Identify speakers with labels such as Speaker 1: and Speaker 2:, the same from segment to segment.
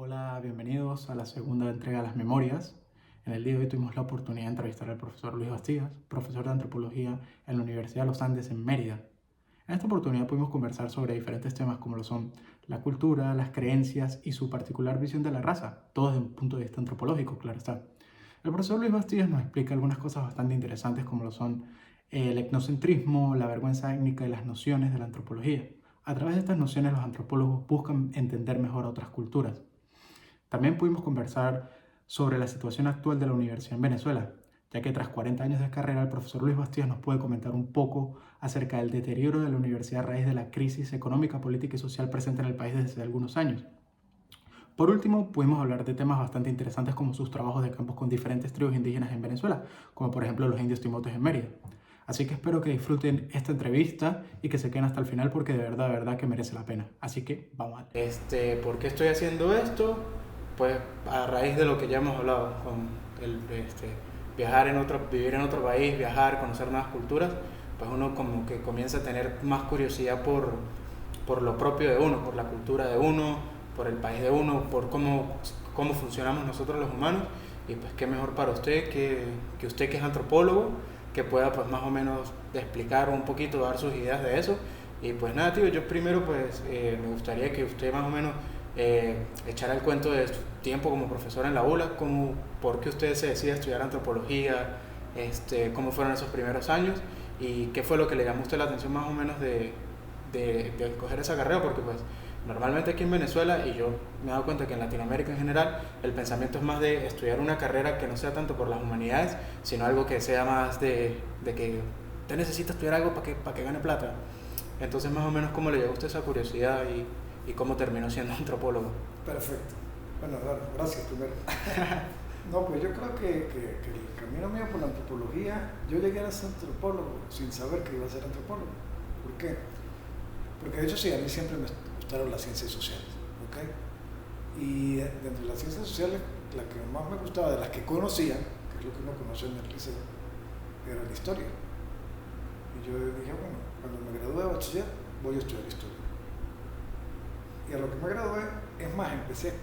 Speaker 1: Hola, bienvenidos a la segunda entrega de las memorias. En el día de hoy tuvimos la oportunidad de entrevistar al profesor Luis Bastidas, profesor de antropología en la Universidad de los Andes en Mérida. En esta oportunidad pudimos conversar sobre diferentes temas como lo son la cultura, las creencias y su particular visión de la raza, todo desde un punto de vista antropológico, claro está. El profesor Luis Bastidas nos explica algunas cosas bastante interesantes como lo son el etnocentrismo, la vergüenza étnica y las nociones de la antropología. A través de estas nociones los antropólogos buscan entender mejor a otras culturas. También pudimos conversar sobre la situación actual de la universidad en Venezuela, ya que tras 40 años de carrera el profesor Luis Bastidas nos puede comentar un poco acerca del deterioro de la universidad a raíz de la crisis económica, política y social presente en el país desde algunos años. Por último, pudimos hablar de temas bastante interesantes como sus trabajos de campo con diferentes tribus indígenas en Venezuela, como por ejemplo los indios timotes en Mérida. Así que espero que disfruten esta entrevista y que se queden hasta el final porque de verdad que merece la pena. Así que vamos a... ¿Por qué estoy haciendo esto? Pues a raíz de lo que ya hemos hablado, con vivir en otro país, viajar, conocer nuevas culturas, pues uno como que comienza a tener más curiosidad por lo propio de uno, por la cultura de uno, por el país de uno, por cómo funcionamos nosotros los humanos. Y pues qué mejor para usted que usted que es antropólogo, que pueda pues más o menos explicar un poquito, dar sus ideas de eso. Y pues nada, tío, yo primero pues me gustaría que usted más o menos echara el cuento de su tiempo como profesor en la ULA, por qué usted se decide estudiar antropología, cómo fueron esos primeros años y qué fue lo que le llamó a usted la atención más o menos de escoger esa carrera, porque pues normalmente aquí en Venezuela, y yo me he dado cuenta que en Latinoamérica en general, el pensamiento es más de estudiar una carrera que no sea tanto por las humanidades, sino algo que sea más de que usted necesita estudiar algo para que gane plata. Entonces más o menos cómo le llegó a usted esa curiosidad y cómo terminó siendo antropólogo.
Speaker 2: Perfecto. Bueno, gracias primero. No, pues yo creo que el camino mío por la antropología, yo llegué a ser antropólogo sin saber que iba a ser antropólogo. ¿Por qué? Porque de hecho sí, a mí siempre me gustaron las ciencias sociales, ¿ok? Y dentro de las ciencias sociales, la que más me gustaba, de las que conocía, que es lo que uno conoce en el liceo, era la historia. Y yo dije, bueno, cuando me gradué de bachiller, voy a estudiar historia. Y a lo que me gradué, es más, empecé.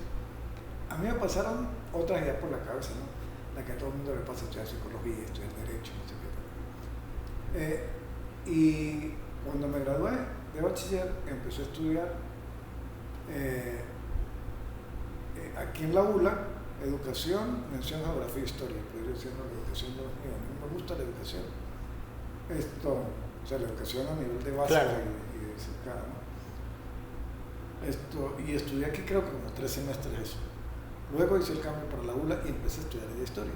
Speaker 2: A mí me pasaron otras ideas por la cabeza, ¿no? La que a todo el mundo le pasa, estudiar psicología, estudiar derecho, no sé qué. Y cuando me gradué de bachiller, empecé a estudiar aquí en la ULA, educación, mención, geografía e historia. Podría decir, no, la educación no es mía, a mí no me gusta la educación. O sea, la educación a nivel de básica, claro, y de cercana, ¿no? Y estudié aquí creo que como 3 semestres eso. Luego hice el cambio para la ULA y empecé a estudiar de historia.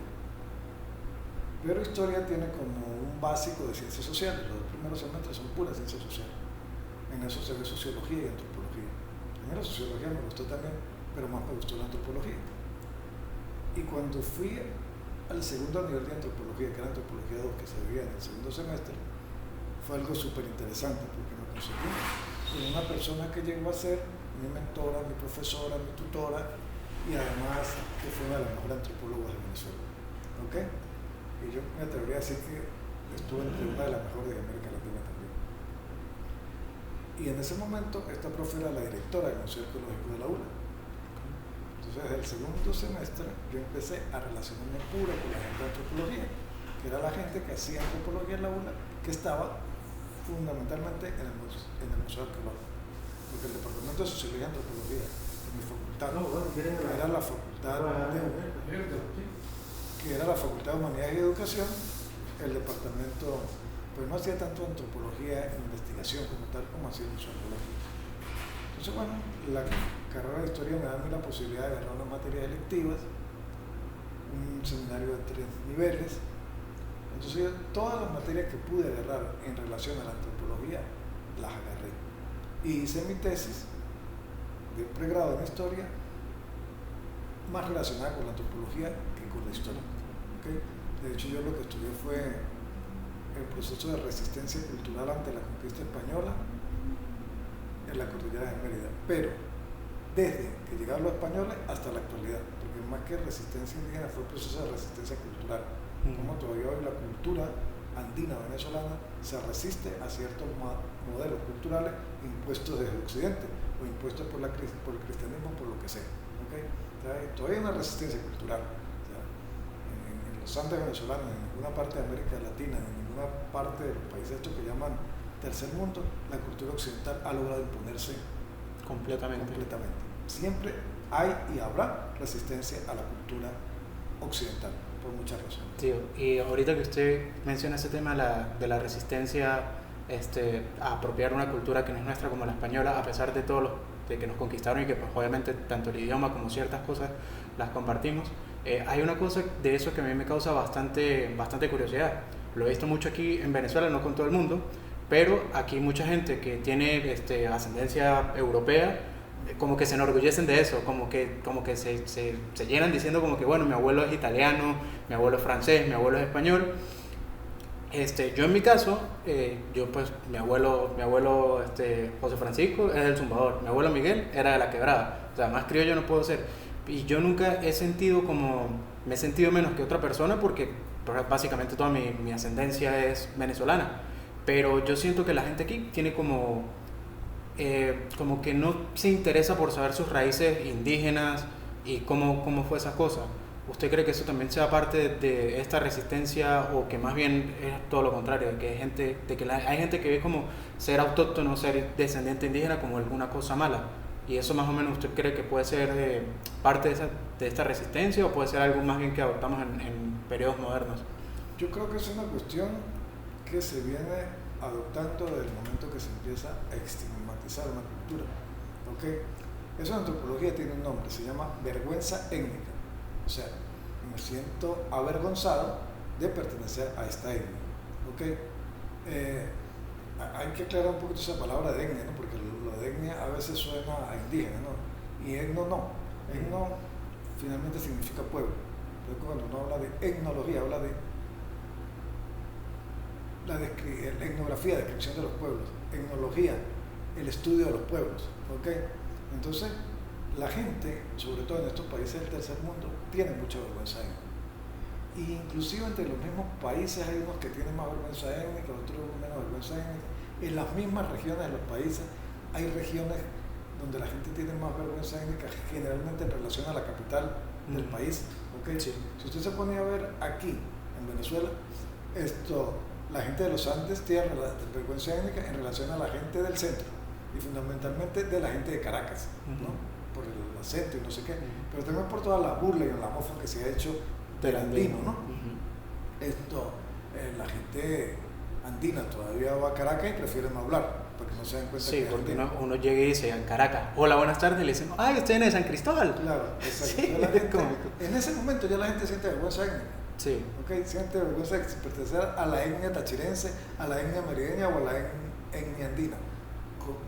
Speaker 2: Pero historia tiene como un básico de ciencias sociales. Los primeros semestres son pura ciencia social. En eso se ve sociología y antropología. A mí la sociología me gustó también, pero más me gustó la antropología. Y cuando fui al segundo nivel de antropología, que era antropología 2, que se veía en el segundo semestre, fue algo súper interesante porque me conseguí con una persona que llegó a ser mi mentora, mi profesora, mi tutora y además que fue una de las mejores antropólogas de Venezuela. ¿Ok? Y yo me atrevería a decir que estuve entre una de las mejores de América Latina también. Y en ese momento esta profe era la directora del Museo Arqueológico de la ULA. Entonces desde el segundo semestre yo empecé a relacionarme pura con la gente de antropología, que era la gente que hacía antropología en la ULA, que estaba fundamentalmente en el Museo Arqueológico. Porque el Departamento de Sociología y Antropología de mi facultad, que era la Facultad de Humanidades y Educación, el departamento pues no hacía tanto antropología e investigación como tal como hacía el Museo Arqueológico. Entonces bueno, la carrera de historia me da a mí la posibilidad de agarrar unas materias electivas, un seminario de 3 niveles. Entonces yo, todas las materias que pude agarrar en relación a la antropología las agarré y hice mi tesis de pregrado en historia más relacionada con la antropología que con la historia, ¿okay? De hecho yo lo que estudié fue el proceso de resistencia cultural ante la conquista española en la cordillera de Mérida, pero desde que llegaron los españoles hasta la actualidad, porque más que resistencia indígena fue el proceso de resistencia cultural, como todavía hoy la cultura andina venezolana se resiste a ciertos modelos culturales impuestos desde Occidente o impuestos por el cristianismo, por lo que sea, ¿okay? Todavía hay una resistencia cultural. O sea, en los Andes venezolanos, en ninguna parte de América Latina, en ninguna parte de los países estos que llaman tercer mundo, la cultura occidental ha logrado imponerse completamente. Siempre hay y habrá resistencia a la cultura occidental, por muchas razones.
Speaker 1: Tío, y ahorita que usted menciona ese tema de la resistencia a apropiar una cultura que no es nuestra como la española, a pesar de todo de que nos conquistaron y que pues, obviamente tanto el idioma como ciertas cosas las compartimos, hay una cosa de eso que a mí me causa bastante curiosidad. Lo he visto mucho aquí en Venezuela, no con todo el mundo, pero aquí mucha gente que tiene ascendencia europea como que se enorgullecen de eso, como que se llenan diciendo como que bueno, mi abuelo es italiano, mi abuelo es francés, mi abuelo es español. Yo en mi caso, yo pues mi abuelo José Francisco es del Zumbador, mi abuelo Miguel era de La Quebrada, o sea, más criollo no puedo ser. Y yo nunca me he sentido menos que otra persona porque básicamente toda mi ascendencia es venezolana. Pero yo siento que la gente aquí tiene como que no se interesa por saber sus raíces indígenas y cómo fue esa cosa. ¿Usted cree que eso también sea parte de esta resistencia o que más bien es todo lo contrario, que hay gente que ve como ser autóctono, ser descendiente indígena como alguna cosa mala? ¿Y eso más o menos usted cree que puede ser parte de esta resistencia o puede ser algo más bien que adoptamos en periodos modernos?
Speaker 2: Yo creo que es una cuestión que se viene adoptando desde el momento que se empieza a estigmatizar una cultura. ¿Okay? Eso en antropología tiene un nombre, se llama vergüenza étnica. O sea, me siento avergonzado de pertenecer a esta etnia. ¿Okay? Hay que aclarar un poquito esa palabra de etnia, ¿no? Porque lo de etnia a veces suena a indígena, ¿no? Y etno no. Etno finalmente significa pueblo. Entonces, cuando uno habla de etnología, habla de la etnografía, descripción de los pueblos, etnología, el estudio de los pueblos. ¿Okay? Entonces, la gente, sobre todo en estos países del tercer mundo, tiene mucha vergüenza étnica. Y inclusive entre los mismos países hay unos que tienen más vergüenza étnica, otros menos vergüenza étnica. En las mismas regiones de los países hay regiones donde la gente tiene más vergüenza étnica, generalmente en relación a la capital del país. ¿Okay? Sí. Si usted se pone a ver aquí, en Venezuela, la gente de los Andes tiene vergüenza étnica en relación a la gente del centro y fundamentalmente de la gente de Caracas, ¿no? Por el acento y no sé qué, pero también por toda la burla y la mofa que se ha hecho del andino, ¿no? La gente andina todavía va a Caracas y prefiere no hablar, porque no se dan cuenta que es
Speaker 1: porque uno llega y dice en Caracas, hola, buenas tardes, y le dicen, ay, usted viene de San Cristóbal.
Speaker 2: Claro, exacto. Sí, en ese momento ya la gente siente vergüenza étnica.
Speaker 1: Sí.
Speaker 2: Okay, siente vergüenza de pertenecer a la etnia tachirense, a la etnia merideña o a la etnia andina,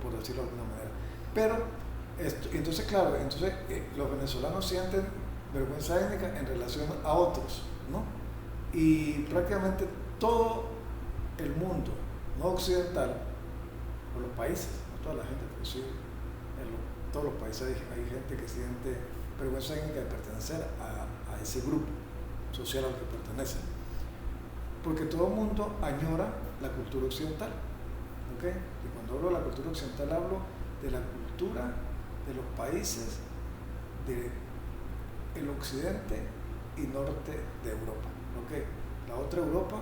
Speaker 2: por decirlo de alguna manera. Pero entonces, claro, los venezolanos sienten vergüenza étnica en relación a otros, ¿no? Y prácticamente todo el mundo no occidental, o los países, no toda la gente, pero sí, en todos los países hay gente que siente vergüenza étnica de pertenecer a ese grupo social al que pertenece. Porque todo el mundo añora la cultura occidental. ¿Okay? Y cuando hablo de la cultura occidental, hablo de la cultura de los países del occidente y norte de Europa. ¿Okay? La otra Europa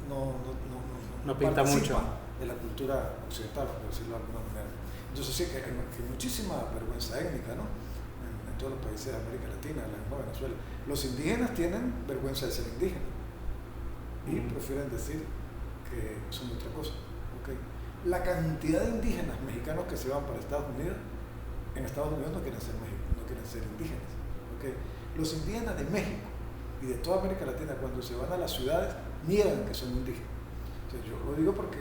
Speaker 2: no
Speaker 1: pinta mucho
Speaker 2: de la cultura occidental, por decirlo de alguna manera. Entonces sí que hay muchísima vergüenza étnica, ¿no? En todos los países de América Latina, en la misma Venezuela. Los indígenas tienen vergüenza de ser indígenas y prefieren decir que son otra cosa. ¿Okay? La cantidad de indígenas mexicanos que se van para Estados Unidos, en Estados Unidos no quieren ser indígenas. ¿Okay? Los indígenas de México y de toda América Latina, cuando se van a las ciudades, niegan que son indígenas. Entonces, yo lo digo porque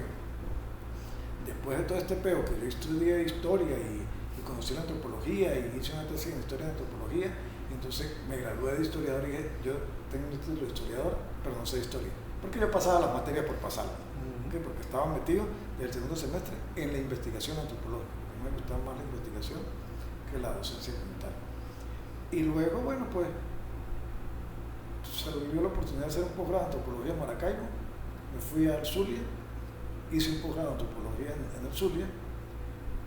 Speaker 2: después de todo este peo que yo estudié historia y conocí la antropología y hice una tesis en historia de antropología, entonces me gradué de historiador y dije, yo tengo un título de historiador, pero no sé de historia. Porque yo pasaba las materias por pasarlas. ¿Okay? Porque estaba metido desde el segundo semestre en la investigación antropológica. A mí me gustaba más la investigación que la docencia como tal. Y luego, bueno, pues se me dio la oportunidad de hacer un posgrado de antropología en Maracaibo. Me fui al Zulia, hice un posgrado de antropología en el Zulia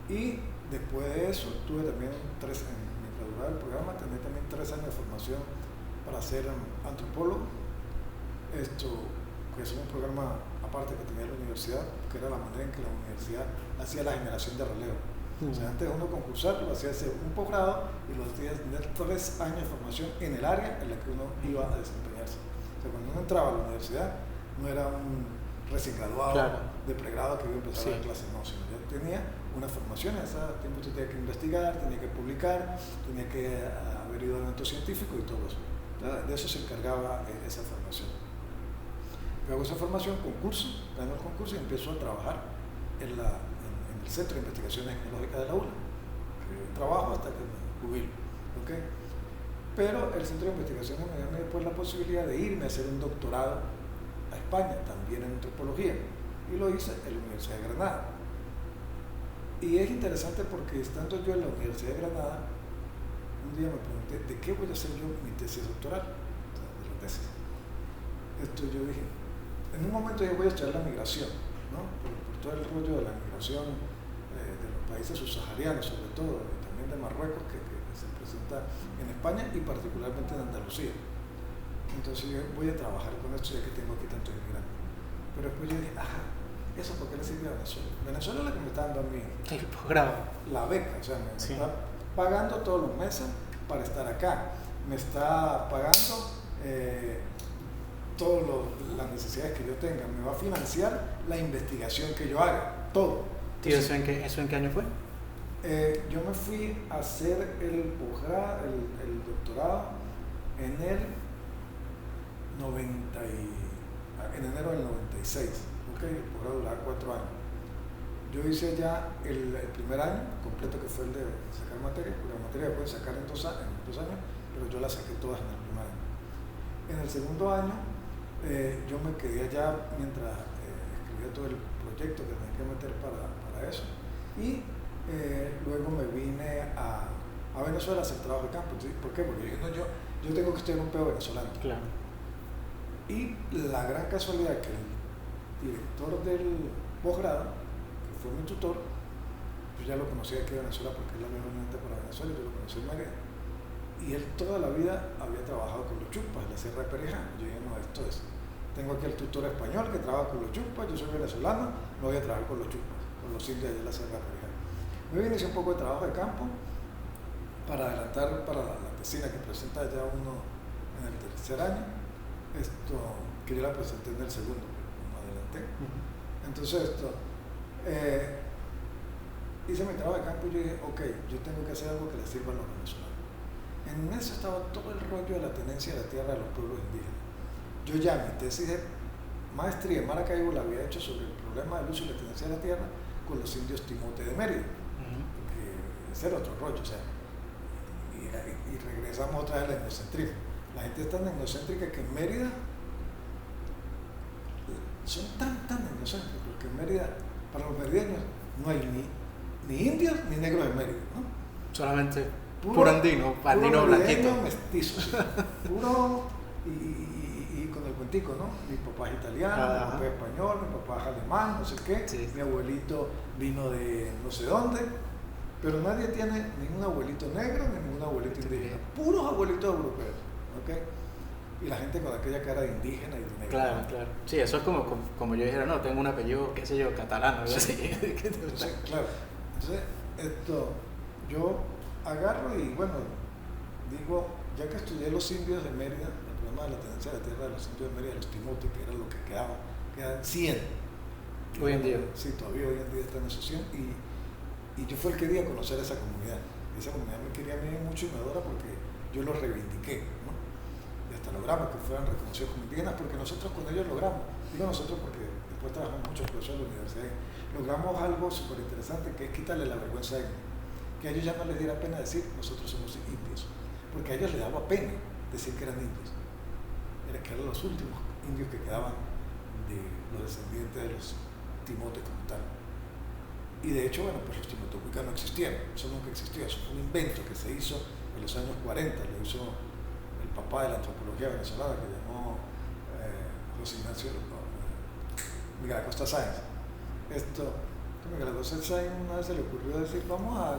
Speaker 2: y después de eso tuve también me gradué lograba el programa, tenía también 3 años de formación para ser antropólogo. Esto, que es un programa aparte que tenía la universidad, que era la manera en que la universidad hacía la generación de relevo. O sea, antes de uno concursar, lo hacía hacer un posgrado y lo hacía tener 3 años de formación en el área en la que uno iba a desempeñarse. O sea, cuando uno entraba a la universidad, no era un recién graduado de pregrado que iba a empezar a dar clases, no, sino ya tenía una formación. En ese tiempo usted tenía que investigar, tenía que publicar, tenía que haber ido a eventos científicos y todo eso. Entonces, de eso se encargaba esa formación. Yo hago esa formación, concurso, gano el concurso y empiezo a trabajar en el Centro de Investigaciones Tecnológicas de la ULA. Trabajo hasta que me jubilo. ¿Okay? Pero el Centro de Investigaciones me dio después la posibilidad de irme a hacer un doctorado a España, también en antropología, y lo hice en la Universidad de Granada. Y es interesante porque estando yo en la Universidad de Granada, un día me pregunté, ¿de qué voy a hacer yo mi tesis doctoral? O sea, de la tesis. Esto yo dije, en un momento yo voy a estudiar la migración, ¿no? Por todo el rollo de la migración de los países subsaharianos, sobre todo, y también de Marruecos, que se presenta en España y particularmente en Andalucía. Entonces yo voy a trabajar con esto ya que tengo aquí tanto inmigrante. Pero después yo dije, ¿eso por qué le sirve a Venezuela? Venezuela es la que me está dando a mí
Speaker 1: el posgrado,
Speaker 2: la beca, o sea, me está pagando todos los meses para estar acá, me está pagando todas las necesidades que yo tenga, me va a financiar la investigación que yo haga, todo.
Speaker 1: Entonces, ¿eso en qué año fue?
Speaker 2: Yo me fui a hacer el posgrado, el doctorado en en enero del 96, ¿okay? El posgrado duraba 4 años. Yo hice ya el primer año completo, que fue el de sacar materia, porque la materia pueden sacar en 2 años, pero yo la saqué todas en el primer año. En el segundo año, yo me quedé allá mientras escribía todo el proyecto que tenía que meter para eso, y luego me vine a Venezuela a hacer trabajo de campo. ¿Sí? ¿Por qué? Porque yo tengo que estudiar un pedo venezolano.
Speaker 1: Claro.
Speaker 2: Y la gran casualidad que el director del posgrado, que fue mi tutor, yo ya lo conocía aquí en Venezuela porque él había venido para Venezuela, yo lo conocí en Mérida. Y él toda la vida había trabajado con los chupas, en la Sierra de Periján. Yo dije, no, esto es. Tengo aquí el tutor español que trabaja con los chupas, yo soy venezolano, no voy a trabajar con los chupas, con los indios allá en la Sierra de Periján. Me vine a hacer un poco de trabajo de campo para adelantar para la tesina que presenta ya uno en el 3er año. Esto, que yo la presenté en el segundo, me adelanté. Entonces hice mi trabajo de campo y yo dije, ok, yo tengo que hacer algo que le sirva a los venezolanos. En eso estaba todo el rollo de la tenencia de la tierra de los pueblos indígenas. Yo ya mi tesis de maestría en Maracaibo la había hecho sobre el problema del uso y la tenencia de la tierra con los indios Timote de Mérida, porque ese era otro rollo, o sea, y regresamos otra vez a la etnocentrismo. La gente es tan etnocéntrica que en Mérida son tan etnocéntricos, porque en Mérida, para los meridianos, no hay ni indios ni negros en Mérida, ¿no?
Speaker 1: Solamente puro andino blanquito.
Speaker 2: Mestizo, sí. Puro y con el cuentico, ¿no? Mi papá es italiano, mi papá es español, mi papá es alemán, no sé qué, sí. Mi abuelito vino de no sé dónde, pero nadie tiene ningún abuelito negro ni ningún abuelito indígena, puros abuelitos europeos. ¿Okay? Y la gente con aquella cara de indígena y de negro.
Speaker 1: Claro, claro. Sí, eso es como yo dijera, no, tengo un apellido, qué sé yo, catalano, algo así.
Speaker 2: Entonces, claro. Entonces, yo agarro y bueno, digo, ya que estudié los indios de Mérida, el problema de la tenencia de la tierra de los indios de Mérida, los Timote, que era lo que quedan 100.
Speaker 1: Hoy en día.
Speaker 2: Sí, todavía hoy en día están en esos 100. Y yo fue el que di a conocer a esa comunidad. Y esa comunidad me quería a mí mucho y me adora porque yo los reivindiqué, ¿no? Y hasta logramos que fueran reconocidos como indígenas, porque nosotros con ellos logramos, digo nosotros porque después trabajamos muchos profesores de la universidad, logramos algo súper interesante, que es quitarle la vergüenza a ellos, que a ellos ya no les diera pena decir nosotros somos indios, porque a ellos les daba pena decir que eran indios, que eran los últimos indios que quedaban de los descendientes de los Timotes como tal. Y de hecho, bueno, pues los Timotehuacas no existieron, eso nunca existió, eso fue un invento que se hizo en los años 40, lo hizo el papá de la antropología venezolana, que llamó José Ignacio Miguel Acosta Sáenz. Miguel Acosta Sáenz una vez se le ocurrió decir, vamos a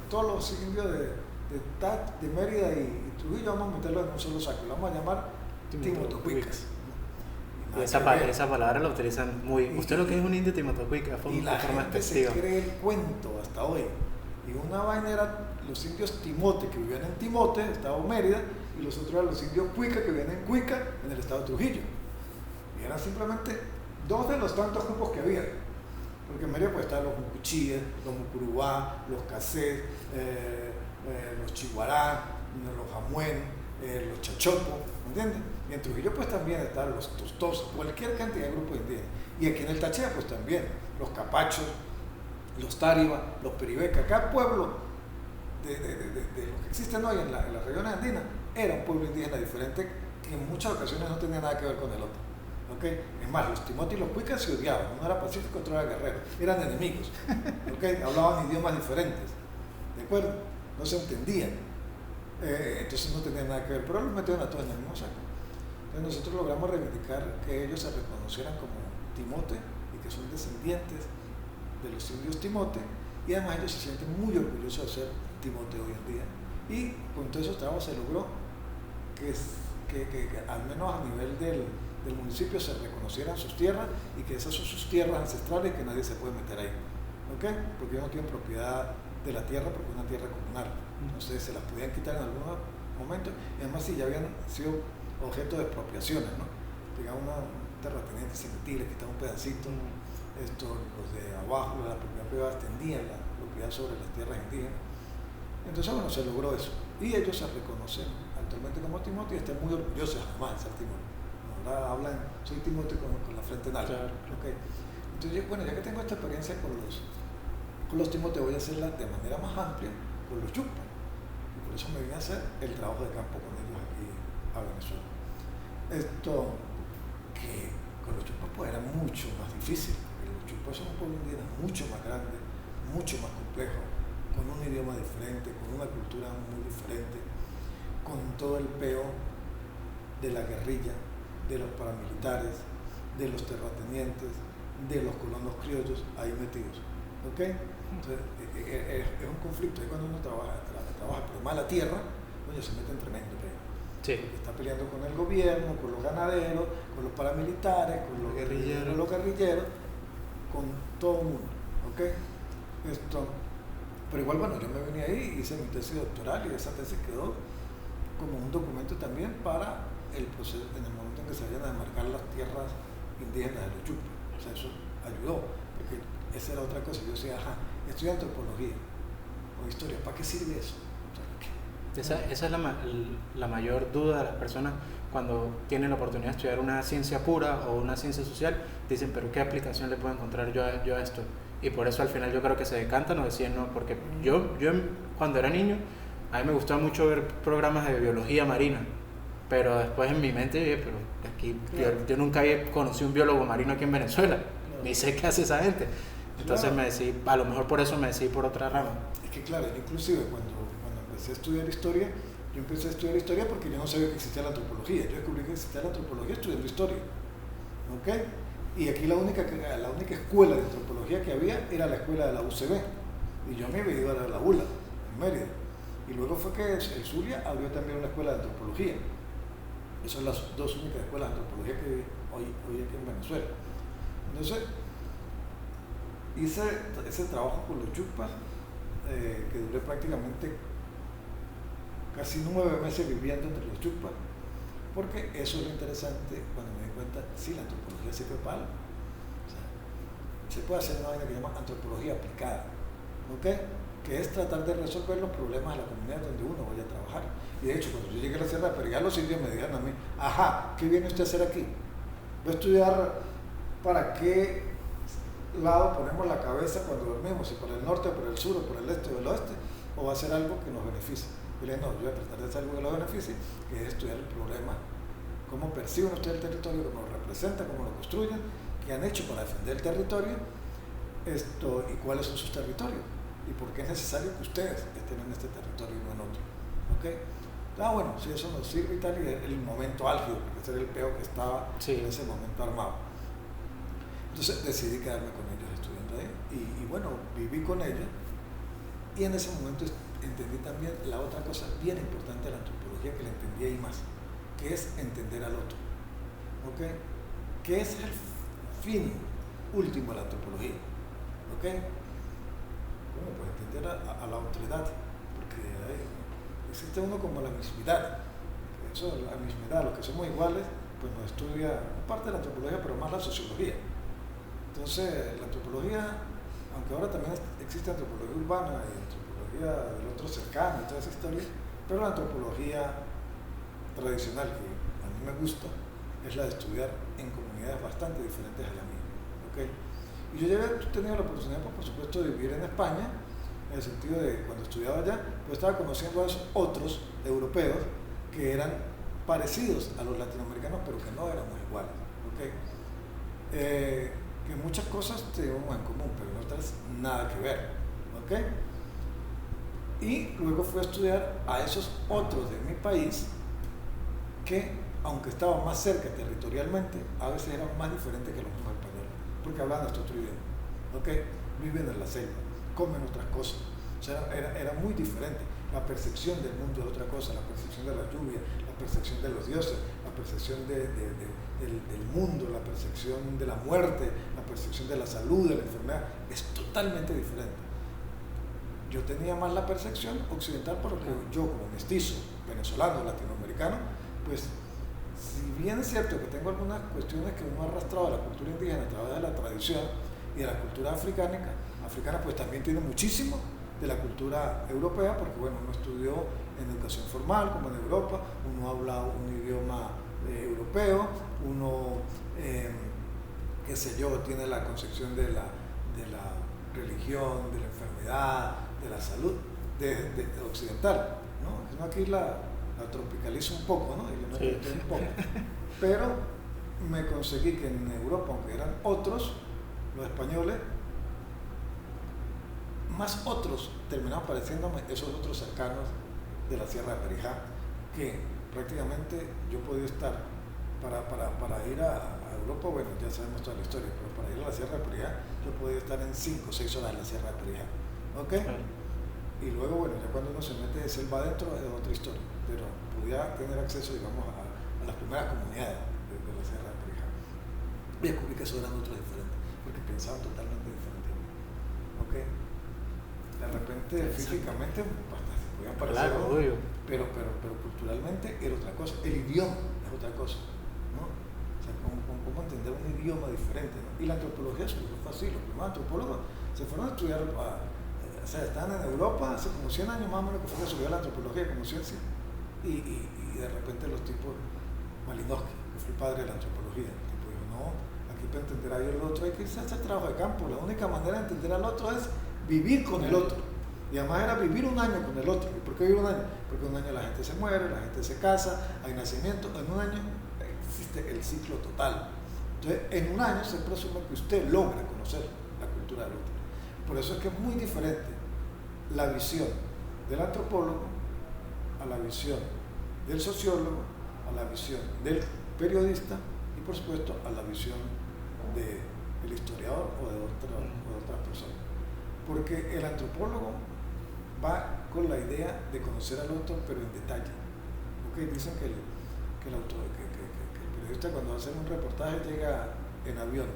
Speaker 2: todos los indios de de Mérida y Trujillo, vamos a meterlo en un solo saco, lo vamos a llamar Timotocuicas.
Speaker 1: Y esa palabra la utilizan muy... ¿Usted lo que es un indio Timotocuica?
Speaker 2: Y la gente se cree el cuento hasta hoy. Y una vaina era los indios Timote, que vivían en Timote, estado Mérida, y los otros eran los indios Cuica, que vivían en Cuica, en el estado de Trujillo. Y eran simplemente dos de los tantos grupos que había. Porque en Mérida pues estaban los mucuchíes, los mucurubá, los casés, los chihuará, los jamuén, los chachopos, ¿entiendes? Y en Trujillo pues también estaban los tostos, cualquier cantidad de grupos indígenas. Y aquí en el Táchira pues también, los capachos, los táriba, los peribeca. Cada pueblo de lo que existen hoy en las regiones andinas era un pueblo indígena diferente que en muchas ocasiones no tenía nada que ver con el otro. ¿Okay? Es más, los Timote y los Cuicas se odiaban, uno era pacífico, otro era guerrero, eran enemigos, ¿okay? Hablaban idiomas diferentes, ¿de acuerdo? No se entendían, entonces no tenían nada que ver, pero los metieron a todos en el mismo saco. Entonces nosotros logramos reivindicar que ellos se reconocieran como Timote y que son descendientes de los indios Timote, y además ellos se sienten muy orgullosos de ser Timote hoy en día. Y con todo esos trabajos se logró que al menos a nivel del municipio se reconocieran sus tierras y que esas son sus tierras ancestrales y que nadie se puede meter ahí, ¿okay? Porque ellos no tienen propiedad de la tierra porque es una tierra comunal, entonces se las podían quitar en algunos momentos, y además si ya habían sido objeto de expropiaciones, ¿no? Digamos, un terrateniente se metía, le quitaba un pedacito, los de abajo de la propiedad privada extendían la propiedad sobre las tierras indígenas. Entonces bueno, se logró eso y ellos se reconocen actualmente como Timote y están muy orgullosos además de ser Timote. Hablan, soy Timote con la frente en alto. Claro. Okay. Entonces, bueno, ya que tengo esta experiencia con los Timote, voy a hacerla de manera más amplia con los Yucpa. Y por eso me vine a hacer el trabajo de campo con ellos aquí a Venezuela. Esto que con los Yucpa pues era mucho más difícil, porque los Yucpa son un pueblo indígena mucho más grande, mucho más complejo, con un idioma diferente, con una cultura muy diferente, con todo el peo de la guerrilla, de los paramilitares, de los terratenientes, de los colonos criollos ahí metidos, ¿ok? Entonces, es un conflicto, ahí cuando uno trabaja por mala tierra, uno se mete en tremendo peo.
Speaker 1: Sí.
Speaker 2: Está peleando con el gobierno, con los ganaderos, con los paramilitares, con los guerrilleros, con todo el mundo, ¿ok? Pero igual, bueno, yo me vine ahí, hice mi tesis doctoral y esa tesis quedó como un documento también para el proceso, en el momento en que se vayan a demarcar las tierras indígenas de los Yucpa. O sea, eso ayudó, porque esa era otra cosa. Yo decía, estudio antropología o historia, ¿para qué sirve eso? O sea,
Speaker 1: esa es la mayor duda de las personas cuando tienen la oportunidad de estudiar una ciencia pura o una ciencia social, dicen, pero ¿qué aplicación le puedo encontrar yo a esto? Y por eso al final yo creo que se decantan o decían no, porque yo cuando era niño, a mí me gustaba mucho ver programas de biología marina, pero después en mi mente dije, pero aquí yo nunca había conocido un biólogo marino aquí en Venezuela, ni sé qué hace esa gente. Entonces me decidí, a lo mejor por eso me decidí por otra rama.
Speaker 2: Es que claro, inclusive cuando empecé a estudiar historia, yo empecé a estudiar historia porque yo no sabía que existía la antropología. Yo descubrí que existía la antropología estudiando historia, ¿ok? Y aquí la única escuela de antropología que había era la escuela de la UCB, y yo me había ido a la ULA, en Mérida. Y luego fue que el Zulia abrió también una escuela de antropología. Esas son las dos únicas escuelas de antropología que hay hoy aquí en Venezuela. Entonces, hice ese trabajo con los Yucpas, que duré prácticamente casi 9 meses viviendo entre los Yucpas, porque eso es lo interesante cuando me di cuenta, sí, la antropología sirve para algo. O sea, se puede hacer una vaina que se llama antropología aplicada, ¿ok? Que es tratar de resolver los problemas de la comunidad donde uno vaya a trabajar. Y de hecho, cuando yo llegué a la Sierra de Perigá, los indios me dijeron a mí, ¿qué viene usted a hacer aquí? ¿Va a estudiar para qué lado ponemos la cabeza cuando dormimos? Si por el norte, por el sur, o por el este o el oeste, o va a ser algo que nos beneficie. Y le dije, no, yo voy a tratar de hacer algo que los beneficie, que es estudiar el problema, cómo perciben ustedes el territorio, cómo lo representan, cómo lo construyen, qué han hecho para defender el territorio, y cuáles son sus territorios. Y por qué es necesario que ustedes estén en este territorio y no en otro. ¿Okay? Bueno, si eso nos sirve y tal, y el momento álgido, porque ese era el peo que estaba en ese momento armado. Entonces decidí quedarme con ellos estudiando ahí. Y bueno, viví con ellos, y en ese momento entendí también la otra cosa bien importante de la antropología que la entendí ahí más, que es entender al otro. ¿Ok? ¿Qué es el fin último de la antropología? ¿Ok? Bueno, pues entender a la autoridad, porque existe uno como la mismidad. Eso, la mismidad, los que somos iguales, pues nos estudia parte de la antropología, pero más la sociología. Entonces, la antropología, aunque ahora también existe antropología urbana y antropología del otro cercano y toda esa historia, pero la antropología tradicional que a mí me gusta es la de estudiar en comunidades bastante diferentes a la mía. ¿Okay? Y yo ya he tenido la oportunidad, por supuesto, de vivir en España, en el sentido de cuando estudiaba allá, pues estaba conociendo a esos otros europeos que eran parecidos a los latinoamericanos, pero que no éramos iguales. ¿Okay? Que muchas cosas tenemos en común, pero en otras nada que ver. ¿Okay? Y luego fui a estudiar a esos otros de mi país que, aunque estaban más cerca territorialmente, a veces eran más diferentes que los mismos españoles, porque hablaban nuestro otro idioma. ¿Okay? Viven en la selva, comen otras cosas. O sea, era muy diferente. La percepción del mundo es otra cosa, la percepción de la lluvia, la percepción de los dioses, la percepción del mundo, la percepción de la muerte, la percepción de la salud, de la enfermedad, es totalmente diferente. Yo tenía más la percepción occidental porque yo como mestizo, venezolano, latinoamericano, pues si bien es cierto que tengo algunas cuestiones que uno ha arrastrado a la cultura indígena a través de la tradición y de la cultura africana, pues también tiene muchísimo de la cultura europea, porque bueno, uno estudió en educación formal, como en Europa, uno habla un idioma europeo, uno, qué sé yo, tiene la concepción de la religión, de la enfermedad, de la salud, de occidental, ¿no? Aquí la tropicalizo un poco, ¿no? Y le meto un poco. Pero me conseguí que en Europa, aunque eran otros, los españoles, más otros terminaban pareciéndome esos otros cercanos de la Sierra de Perijá, que prácticamente yo podía estar para ir a Europa, bueno, ya sabemos toda la historia, pero para ir a la Sierra de Perijá yo podía estar en 5 o 6 horas en la Sierra de Perijá. ¿Ok? Y luego, bueno, ya cuando uno se mete de selva adentro es otra historia, pero podía tener acceso, digamos, a las primeras comunidades de la Sierra de Perijá. Y descubrí que eso eran otros diferentes, porque pensaban totalmente diferente. ¿Ok? De repente, físicamente, bastante, podían parecer,
Speaker 1: claro,
Speaker 2: pero culturalmente era otra cosa. El idioma es otra cosa, ¿no? O sea, cómo entender un idioma diferente, ¿no? Y la antropología eso fue así. Los primeros antropólogos se fueron a estudiar, o sea, estaban en Europa hace como 100 años más o menos que fue que subió la antropología como ciencia. Y de repente los tipos, Malinowski, que fue el padre de la antropología, el tipo dijo, no, aquí para entender a el otro hay que irse a hacer trabajo de campo. La única manera de entender al otro es vivir con el otro. Y además era vivir un año con el otro. ¿Y por qué vivir un año? Porque un año la gente se muere, la gente se casa, hay nacimiento. En un año existe el ciclo total. Entonces, en un año se presume que usted logra conocer la cultura del otro. Por eso es que es muy diferente la visión del antropólogo a la visión del sociólogo, a la visión del periodista y, por supuesto, a la visión del historiador o de otras personas. Porque el antropólogo va con la idea de conocer al otro, pero en detalle. ¿Okay? Dicen que el periodista cuando va a hacer un reportaje llega en avión,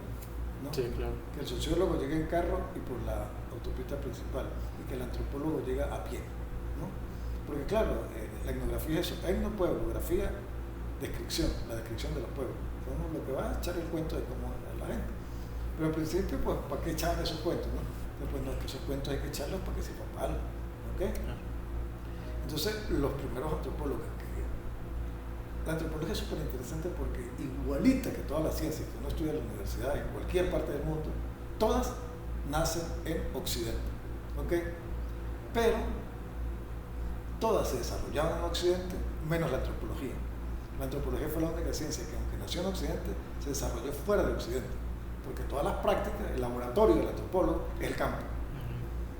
Speaker 2: ¿no?
Speaker 1: Sí, claro.
Speaker 2: Que el sociólogo llega en carro y por la autopista principal, y que el antropólogo llega a pie, ¿no? Porque claro, la etnografía es eso, etnopueblo, geografía, descripción, la descripción de los pueblos. Entonces, lo que va a echar el cuento de cómo es la gente. Pero al principio, pues, ¿para qué echaban esos cuentos, no? Pues no, es que esos cuentos hay que echarlos porque se fatal, ¿ok? Entonces, los primeros antropólogos, la antropología es súper interesante porque igualita que todas las ciencias que uno estudia en la universidad, en cualquier parte del mundo, todas nacen en Occidente, ¿ok? Pero todas se desarrollaban en Occidente, menos la antropología. La antropología fue la única ciencia que, aunque nació en Occidente, se desarrolló fuera de Occidente. Porque todas las prácticas, el laboratorio del antropólogo es el campo.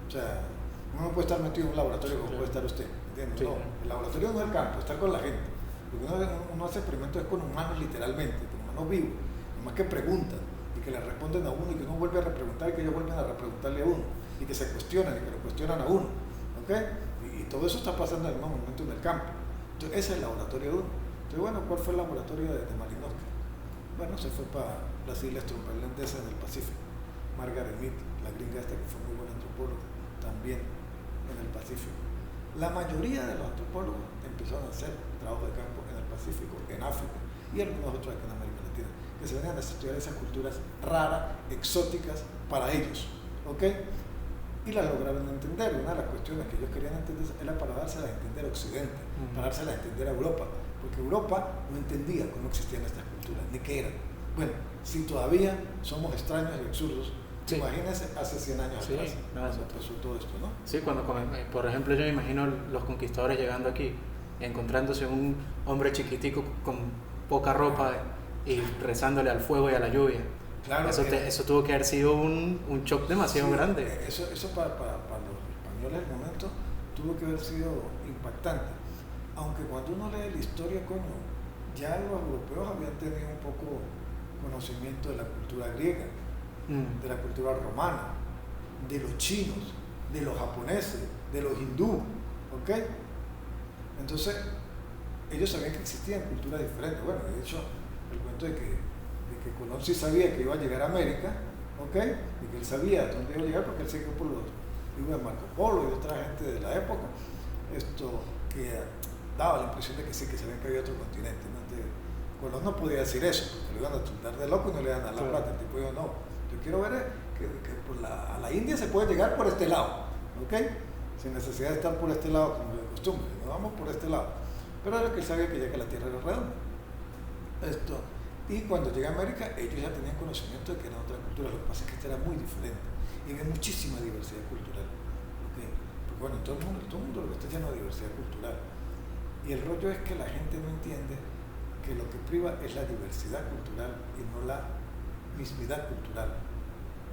Speaker 2: O sea, uno no puede estar metido en un laboratorio como puede estar usted, ¿entiendes?
Speaker 1: Sí.
Speaker 2: No, el laboratorio no es el campo, estar con la gente. Porque uno hace experimentos con humanos literalmente, con humanos vivos, nomás que preguntan y que le responden a uno y que uno vuelve a repreguntar y que ellos vuelven a repreguntarle a uno y que se cuestionan y que lo cuestionan a uno, ¿ok? Y todo eso está pasando en el mismo momento en el campo. Entonces, ese es el laboratorio 1. Entonces, bueno, ¿cuál fue el laboratorio de Malinowski? Bueno, se fue para las islas Trompelandesas en el Pacífico. Margaret Mead, la gringa esta que fue muy buena antropóloga, también en el Pacífico. La mayoría de los antropólogos empezaron a hacer trabajo de campo en el Pacífico, en África y algunos otros aquí en América Latina, que se venían a estudiar esas culturas raras, exóticas para ellos, ¿ok? Y las lograron entender. Una de las cuestiones que ellos querían entender era para dárselas a entender a Occidente, para dárselas a entender a Europa, porque Europa no entendía cómo existían estas culturas, ni qué eran. Bueno, si todavía somos extraños y absurdos,
Speaker 1: sí.
Speaker 2: Imagínense hace 100 años
Speaker 1: sí,
Speaker 2: atrás, cuando pasó todo esto, ¿no?
Speaker 1: Sí, cuando, por ejemplo, yo me imagino los conquistadores llegando aquí, encontrándose un hombre chiquitico con poca ropa y rezándole al fuego y a la lluvia. Claro, eso tuvo que haber sido un shock demasiado grande.
Speaker 2: Eso para los españoles en el momento tuvo que haber sido impactante. Aunque cuando uno lee la historia, coño, ya los europeos habían tenido un poco conocimiento de la cultura griega, de la cultura romana, de los chinos, de los japoneses, de los hindú, ¿ok? Entonces, ellos sabían que existían culturas diferentes. Bueno, de hecho, el cuento de que Colón sí sabía que iba a llegar a América, ¿ok? Y que él sabía dónde iba a llegar porque él siguió por los libros de Marco Polo y otra gente de la época, que daba la impresión de que sí, que sabían que había otro continente, ¿no? Entonces, Colón no podía decir eso, porque lo iban a tildar de loco y no le iban a dar la plata. El tipo dijo, no, yo quiero ver que a la India se puede llegar por este lado, ¿ok? Sin necesidad de estar por este lado como de costumbre, no vamos por este lado. Pero era que él sabía que la Tierra era redonda. Y cuando llega a América, ellos ya tenían conocimiento de que era otra cultura. Lo que pasa es que esta era muy diferente y había muchísima diversidad cultural, ¿okay? Porque bueno, todo el mundo lo que está lleno de diversidad cultural. Y el rollo es que la gente no entiende que lo que priva es la diversidad cultural y no la mismidad cultural,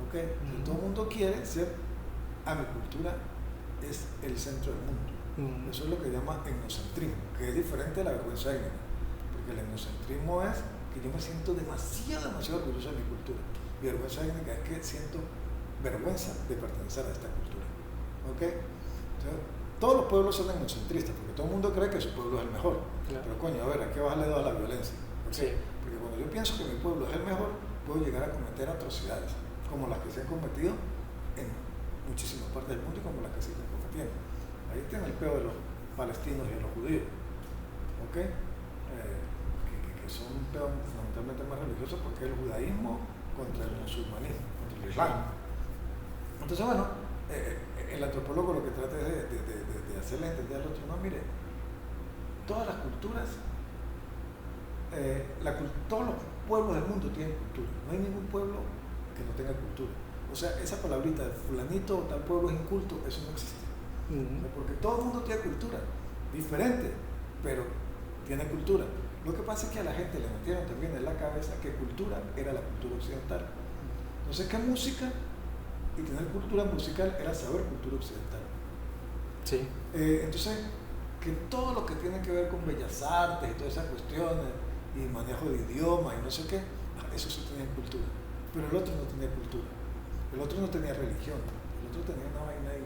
Speaker 2: ¿okay? Todo el mundo quiere ser, mi cultura es el centro del mundo. Eso es lo que llama etnocentrismo, que es diferente de la vergüenza étnica, porque el etnocentrismo es que yo me siento demasiado orgulloso de mi cultura. Mi vergüenza étnica es que siento vergüenza de pertenecer a esta cultura, ¿ok? Entonces, todos los pueblos son etnocentristas, porque todo el mundo cree que su pueblo es el mejor. Claro. Pero coño, a ver, ¿a qué bajarle dos a la violencia? ¿Okay? Sí. Porque cuando yo pienso que mi pueblo es el mejor, puedo llegar a cometer atrocidades, como las que se han cometido en muchísimas partes del mundo y como las que se están cometiendo. Ahí está el peo de los palestinos y de los judíos, ¿ok? Que son un peo fundamentalmente más religioso, porque es el judaísmo contra el musulmanismo, contra el islam. Entonces, bueno, el antropólogo lo que trata es de hacerle entender al otro, no, mire, todas las culturas, todos los pueblos del mundo tienen cultura, no hay ningún pueblo que no tenga cultura. O sea, esa palabrita de fulanito o tal pueblo es inculto, eso no existe. Porque todo el mundo tiene cultura, diferente, pero tiene cultura. Lo que pasa es que a la gente le metieron también en la cabeza que cultura era la cultura occidental. Entonces, ¿qué música? Y tener cultura musical era saber cultura occidental.
Speaker 1: Sí.
Speaker 2: Entonces, que todo lo que tiene que ver con bellas artes y todas esas cuestiones, y manejo de idioma y no sé qué, eso sí tenía cultura. Pero el otro no tenía cultura. El otro no tenía religión. El otro tenía una vaina ahí,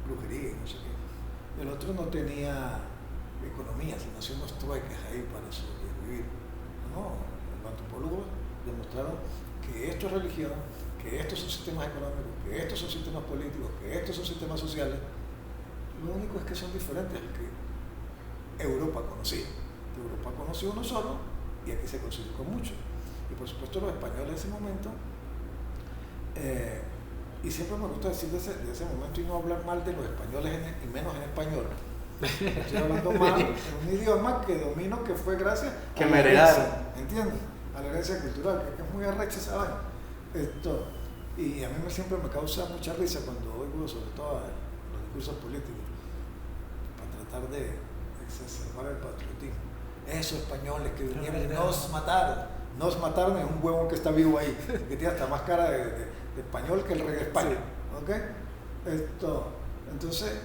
Speaker 2: brujería y no sé qué. El otro no tenía economía, sino hacía unos trueques ahí para sobrevivir. No, los antropólogos demostraron que esto es religión, que estos son sistemas económicos, que estos son sistemas políticos, que estos son sistemas sociales. Lo único es que son diferentes al que Europa conocía. Europa conoció uno solo y aquí se consiguió con mucho. Y por supuesto los españoles en ese momento, y siempre me gusta decir de ese momento y no hablar mal de los españoles y menos en español. Estoy hablando mal en un idioma que domino, que fue gracias
Speaker 1: que a la herencia,
Speaker 2: ¿entiendes? A la herencia cultural, que es muy arrecha esa vaina. Y a mí siempre me causa mucha risa cuando oigo sobre todo los discursos políticos para tratar de exacerbar el patriotismo. Esos españoles que vinieron y nos mataron es un huevón que está vivo ahí, que tiene hasta más cara de español que el rey de España, ¿ok? Entonces,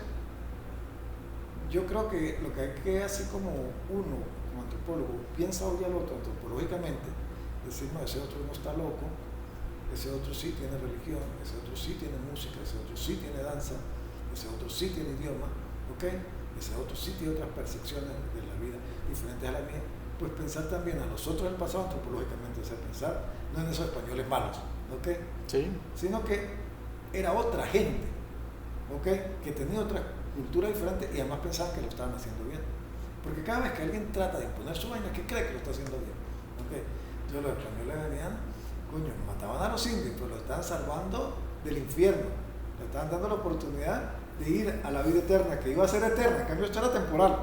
Speaker 2: yo creo que lo que hay que, así como uno, como antropólogo, piensa hoy al otro antropológicamente, decir, no, ese otro no está loco, ese otro sí tiene religión, ese otro sí tiene música, ese otro sí tiene danza, ese otro sí tiene idioma, ¿ok? Ese otro sitio y otras percepciones de la vida diferentes a la mía, pues pensar también a los otros del pasado antropológicamente, o sea, pensar no en esos españoles malos, ¿ok?
Speaker 1: Sí.
Speaker 2: Sino que era otra gente, ¿ok? Que tenía otra cultura diferente y además pensaban que lo estaban haciendo bien. Porque cada vez que alguien trata de imponer su vaina, ¿qué cree que lo está haciendo bien? ¿Ok? Entonces los españoles venían, coño, mataban a los indios, pero lo estaban salvando del infierno, le estaban dando la oportunidad de ir a la vida eterna, que iba a ser eterna, en cambio esto era temporal.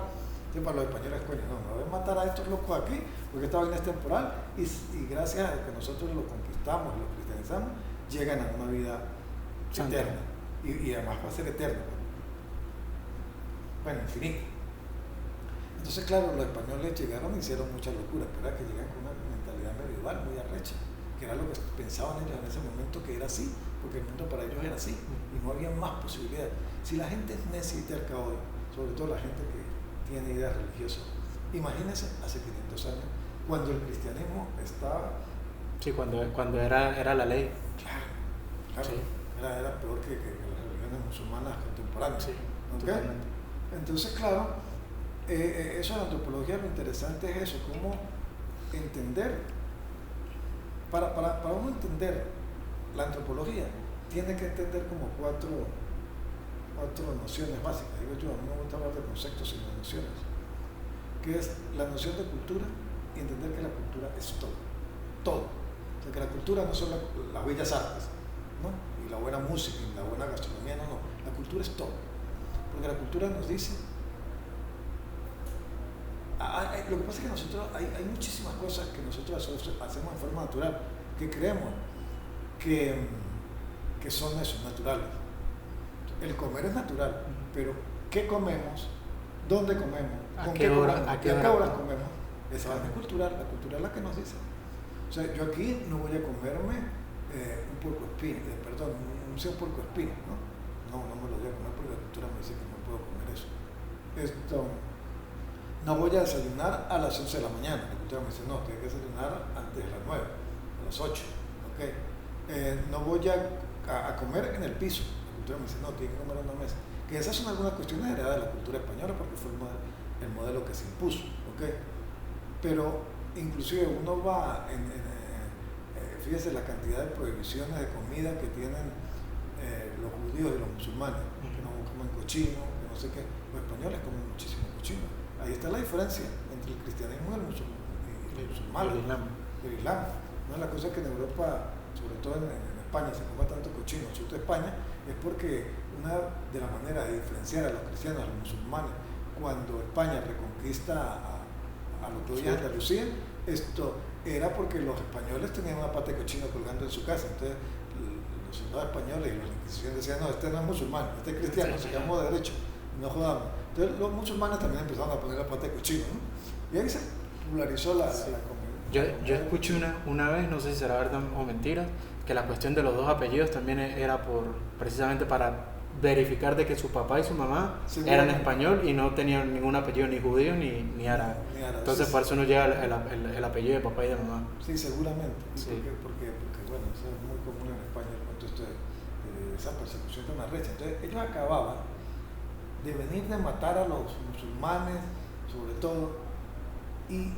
Speaker 2: Entonces para los españoles, coño, no voy a matar a estos locos aquí, porque esta vaina es temporal, y gracias a que nosotros lo conquistamos, lo cristianizamos, llegan a una vida eterna, y además va a ser eterna. Bueno, infinita. Entonces, claro, los españoles llegaron y hicieron muchas locuras, pero era que llegan con una mentalidad medieval muy arrecha, que era lo que pensaban ellos en ese momento que era así, porque el mundo para ellos era así, y no había más posibilidades. Si la gente es necia y terca hoy, sobre todo la gente que tiene ideas religiosas, imagínense hace 500 años, cuando el cristianismo estaba...
Speaker 1: Sí, cuando era la ley.
Speaker 2: Claro,
Speaker 1: sí.
Speaker 2: era peor que las religiones musulmanas contemporáneas.
Speaker 1: Sí,
Speaker 2: ¿Okay? Entonces, claro, eso de la antropología, lo interesante es eso, cómo entender, para uno entender la antropología, tiene que entender como cuatro nociones básicas. Digo yo, a mí no me gusta hablar de conceptos sino de nociones, que es la noción de cultura y entender que la cultura es todo. O sea, que la cultura no son las bellas artes, ¿no? Y la buena música y la buena gastronomía, no, la cultura es todo. Porque la cultura nos dice, lo que pasa es que nosotros, hay muchísimas cosas que nosotros hacemos en forma natural, que creemos que son eso, naturales. El comer es natural, pero ¿qué comemos? ¿Dónde comemos?
Speaker 1: ¿A qué horas
Speaker 2: comemos? Esa es cultural, la cultura es la que nos dice. O sea, yo aquí no voy a comerme un puerco espino, un puerco espino, ¿no? No me lo voy a comer porque la cultura me dice que no puedo comer eso. No voy a desayunar a las 11 de la mañana, la cultura me dice no, tienes que desayunar antes de las 9, a las 8, ¿ok? No voy a comer en el piso, la cultura me dice no, tienes que comer en una mesa. Que esas son algunas cuestiones heredadas de la cultura española porque fue el modelo que se impuso, ¿ok? Pero inclusive uno va fíjese la cantidad de prohibiciones de comida que tienen los judíos y los musulmanes, que no comen cochino, que no sé qué. Los españoles comen muchísimo cochino. Ahí está la diferencia entre el cristianismo y el musulmán, el islam. ¿No? La cosa es que en Europa, sobre todo en España, se come tanto cochino, el sur de España, es porque una de las maneras de diferenciar a los cristianos, a los musulmanes, cuando España reconquista a los que hoy es Andalucía, esto era porque los españoles tenían una pata de cochino colgando en su casa. Entonces los soldados españoles y la Inquisición decían no, este no es musulmán, este es cristiano, se llamó de derecho, no jodamos. Entonces los musulmanes también empezaron a poner la pata de cochino, ¿no? Y ahí se popularizó la comida.
Speaker 1: Yo escuché una vez, no sé si será verdad o mentira, que la cuestión de los dos apellidos también era precisamente para verificar de que su papá y su mamá eran español y no tenían ningún apellido ni judío ni árabe. Entonces por eso no llega el apellido de papá y de mamá.
Speaker 2: Sí, seguramente.
Speaker 1: Sí.
Speaker 2: Porque bueno, eso es muy común en España, el cuento de esa persecución tan arrecha. Entonces ellos acababan de venir de matar a los musulmanes, sobre todo, y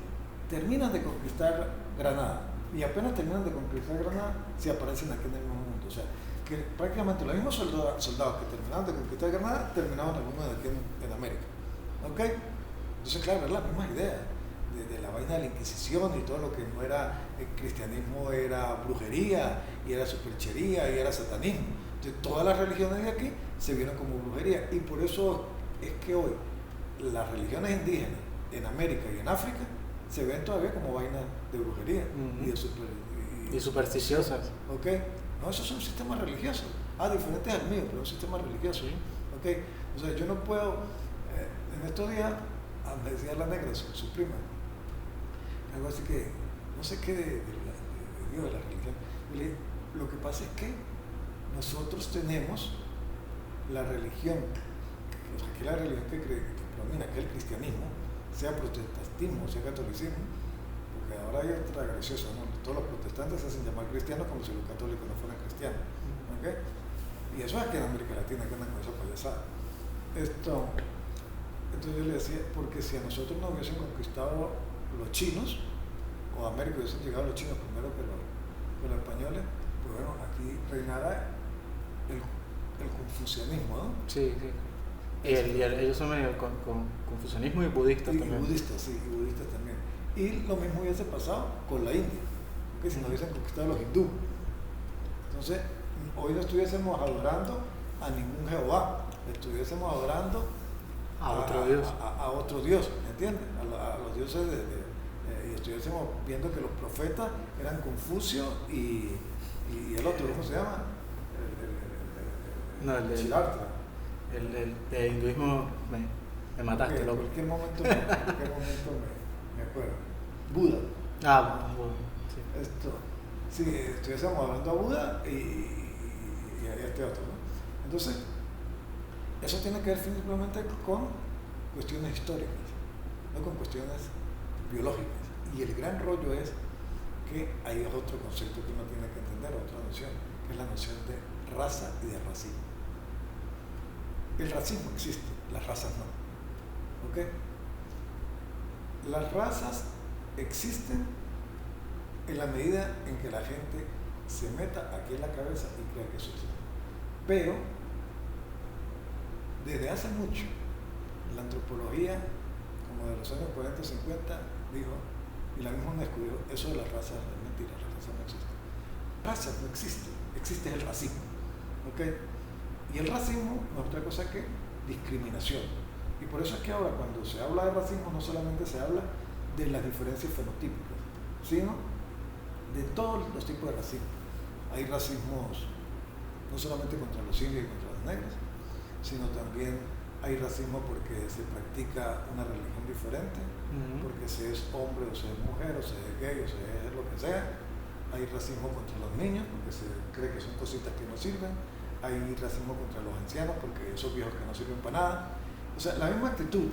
Speaker 2: terminan de conquistar Granada. Y apenas terminan de conquistar Granada, se aparecen aquí en el mismo mundo. O sea, que prácticamente los mismos soldados que terminaron de conquistar Granada, terminaron algunos de aquí en América. ¿Ok? Entonces, claro, es la misma idea de la vaina de la Inquisición y todo lo que no era el cristianismo, era brujería, y era superchería, y era satanismo. Entonces, todas las religiones de aquí se vieron como brujería. Y por eso es que hoy las religiones indígenas en América y en África se ven todavía como vainas de brujería
Speaker 1: y supersticiosas.
Speaker 2: ¿Ok? No, esos son sistemas religiosos. Diferentes al mío, pero un sistema religioso. ¿Ok? O sea, yo no puedo... en estos días, me decía la negra, su prima, algo así que, no sé qué de Dios, de la religión. Y le dije, lo que pasa es que nosotros tenemos la religión, o sea, que la religión que predomina, que es el cristianismo, sea protestantismo, sea catolicismo, porque ahora hay otra graciosa, ¿no? Todos los protestantes se hacen llamar cristianos como si los católicos no fueran cristianos. ¿Okay? Y eso es aquí en América Latina que andan con esa payasada. Entonces yo le decía, porque si a nosotros nos hubiesen conquistado los chinos, o a América hubiesen llegado los chinos primero que los españoles, pues bueno, aquí reinara el confucianismo, ¿no?
Speaker 1: Sí, sí. Y ellos son medio confucianismo y budistas también.
Speaker 2: Y budistas, sí, y budistas también. Y lo mismo hubiese pasado con la India, que si nos hubiesen conquistado los hindúes. Entonces, hoy no estuviésemos adorando a ningún Jehová, estuviésemos adorando
Speaker 1: a otro Dios.
Speaker 2: A otro Dios, ¿me entiendes? A los dioses y estuviésemos viendo que los profetas eran Confucio y el otro, ¿cómo se llama? Siddhartha.
Speaker 1: El de hinduismo me mataste, loco.
Speaker 2: En cualquier momento me acuerdo. Buda.
Speaker 1: Bueno, sí.
Speaker 2: Sí, estuviésemos hablando a Buda y a este otro, ¿no? Entonces, eso tiene que ver simplemente con cuestiones históricas, no con cuestiones biológicas. Y el gran rollo es que hay otro concepto que uno tiene que entender, otra noción, que es la noción de raza y de racismo. El racismo existe, las razas no. ¿Ok? Las razas existen en la medida en que la gente se meta aquí en la cabeza y crea que eso existe. Pero, desde hace mucho, la antropología, como de los años 40 50, dijo, y la misma UNESCO dijo, eso de las razas es mentira, las razas no existen. Razas no existen, existe el racismo. ¿Ok? Y el racismo no es otra cosa que discriminación. Y por eso es que ahora cuando se habla de racismo no solamente se habla de las diferencias fenotípicas, sino de todos los tipos de racismo. Hay racismos no solamente contra los indios y contra los negros, sino también hay racismo porque se practica una religión diferente, porque se es hombre o se es mujer, o se es gay o se es lo que sea. Hay racismo contra los niños porque se cree que son cositas que no sirven. Hay racismo contra los ancianos porque esos viejos que no sirven para nada. O sea, la misma actitud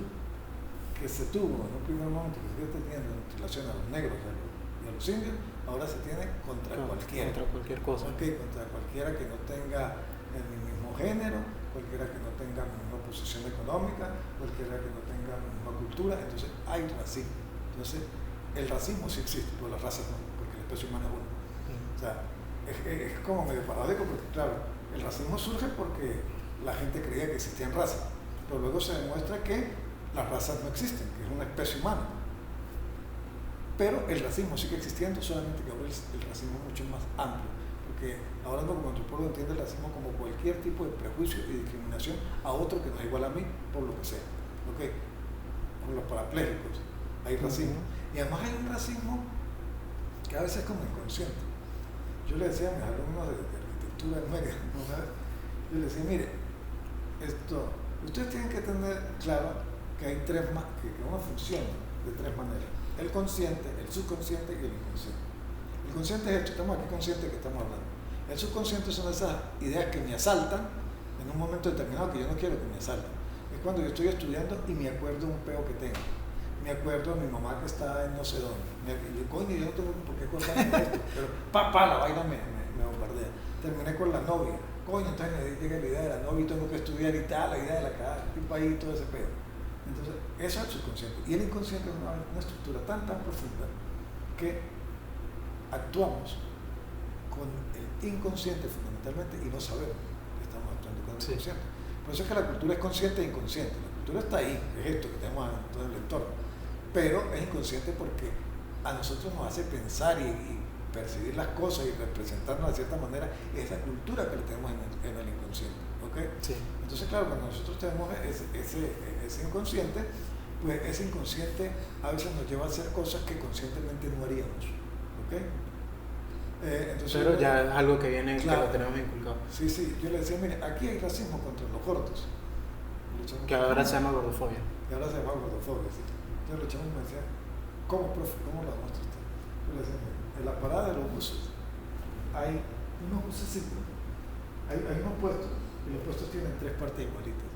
Speaker 2: que se tuvo en un primer momento que se sigue teniendo en relación a los negros y a los indios, ahora se tiene contra cualquiera.
Speaker 1: Contra cualquier cosa.
Speaker 2: Okay, contra cualquiera que no tenga el mismo género, cualquiera que no tenga la misma posición económica, cualquiera que no tenga la misma cultura. Entonces hay racismo. Entonces el racismo sí existe, pero las razas no, porque la especie humana es una. O sea, es como medio paradójico porque claro, el racismo surge porque la gente creía que existían razas, pero luego se demuestra que las razas no existen, que es una especie humana. Pero el racismo sigue existiendo, solamente que ahora el racismo es mucho más amplio, porque ahora no, como antropólogo entiende el racismo como cualquier tipo de prejuicio y discriminación a otro que no es igual a mí, por lo que sea. ¿Okay? Con los parapléjicos hay racismo. Y además hay un racismo que a veces es como inconsciente. Yo le decía a mis alumnos de arquitectura en Mérida, yo les decía, mire, ustedes tienen que tener claro que hay que uno funciona de tres maneras: el consciente, el subconsciente y el inconsciente. El consciente es esto, estamos aquí conscientes que estamos hablando. El subconsciente son esas ideas que me asaltan en un momento determinado que yo no quiero que me asalten. Es cuando yo estoy estudiando y me acuerdo de un peo que tengo. Me acuerdo de mi mamá que está en no sé dónde. Coño, yo no tengo por qué acordarme de esto, pero la vaina me bombardea. Terminé con la novia. Coño, entonces me llega la idea de la novia y tengo que estudiar y tal, la idea de la casa, tipo ahí, todo ese pedo. Entonces, eso es el subconsciente. Y el inconsciente es una estructura tan profunda que actuamos con el inconsciente fundamentalmente y no sabemos que estamos actuando con el inconsciente. Por eso es que la cultura es consciente e inconsciente. La cultura está ahí, es esto que tenemos en todo el entorno. Pero es inconsciente porque a nosotros nos hace pensar y percibir las cosas y representarnos de cierta manera esa cultura que le tenemos en el inconsciente. ¿Okay? Sí. Entonces, claro, cuando nosotros tenemos ese inconsciente, pues ese inconsciente a veces nos lleva a hacer cosas que conscientemente no haríamos. ¿Okay? Entonces,
Speaker 1: pero ya es algo que viene,
Speaker 2: claro,
Speaker 1: que lo tenemos inculcado.
Speaker 2: Sí, yo le decía, mire, aquí hay racismo contra los gordos.
Speaker 1: Que ahora se llama gordofobia.
Speaker 2: Que ahora se llama gordofobia, sí. Entonces los chavos me decían, ¿cómo, profe? ¿Cómo la muestra usted? Yo le decía, mire, en la parada de los buses hay unos bucecitos, hay unos puestos, y los puestos tienen tres partes igualitas.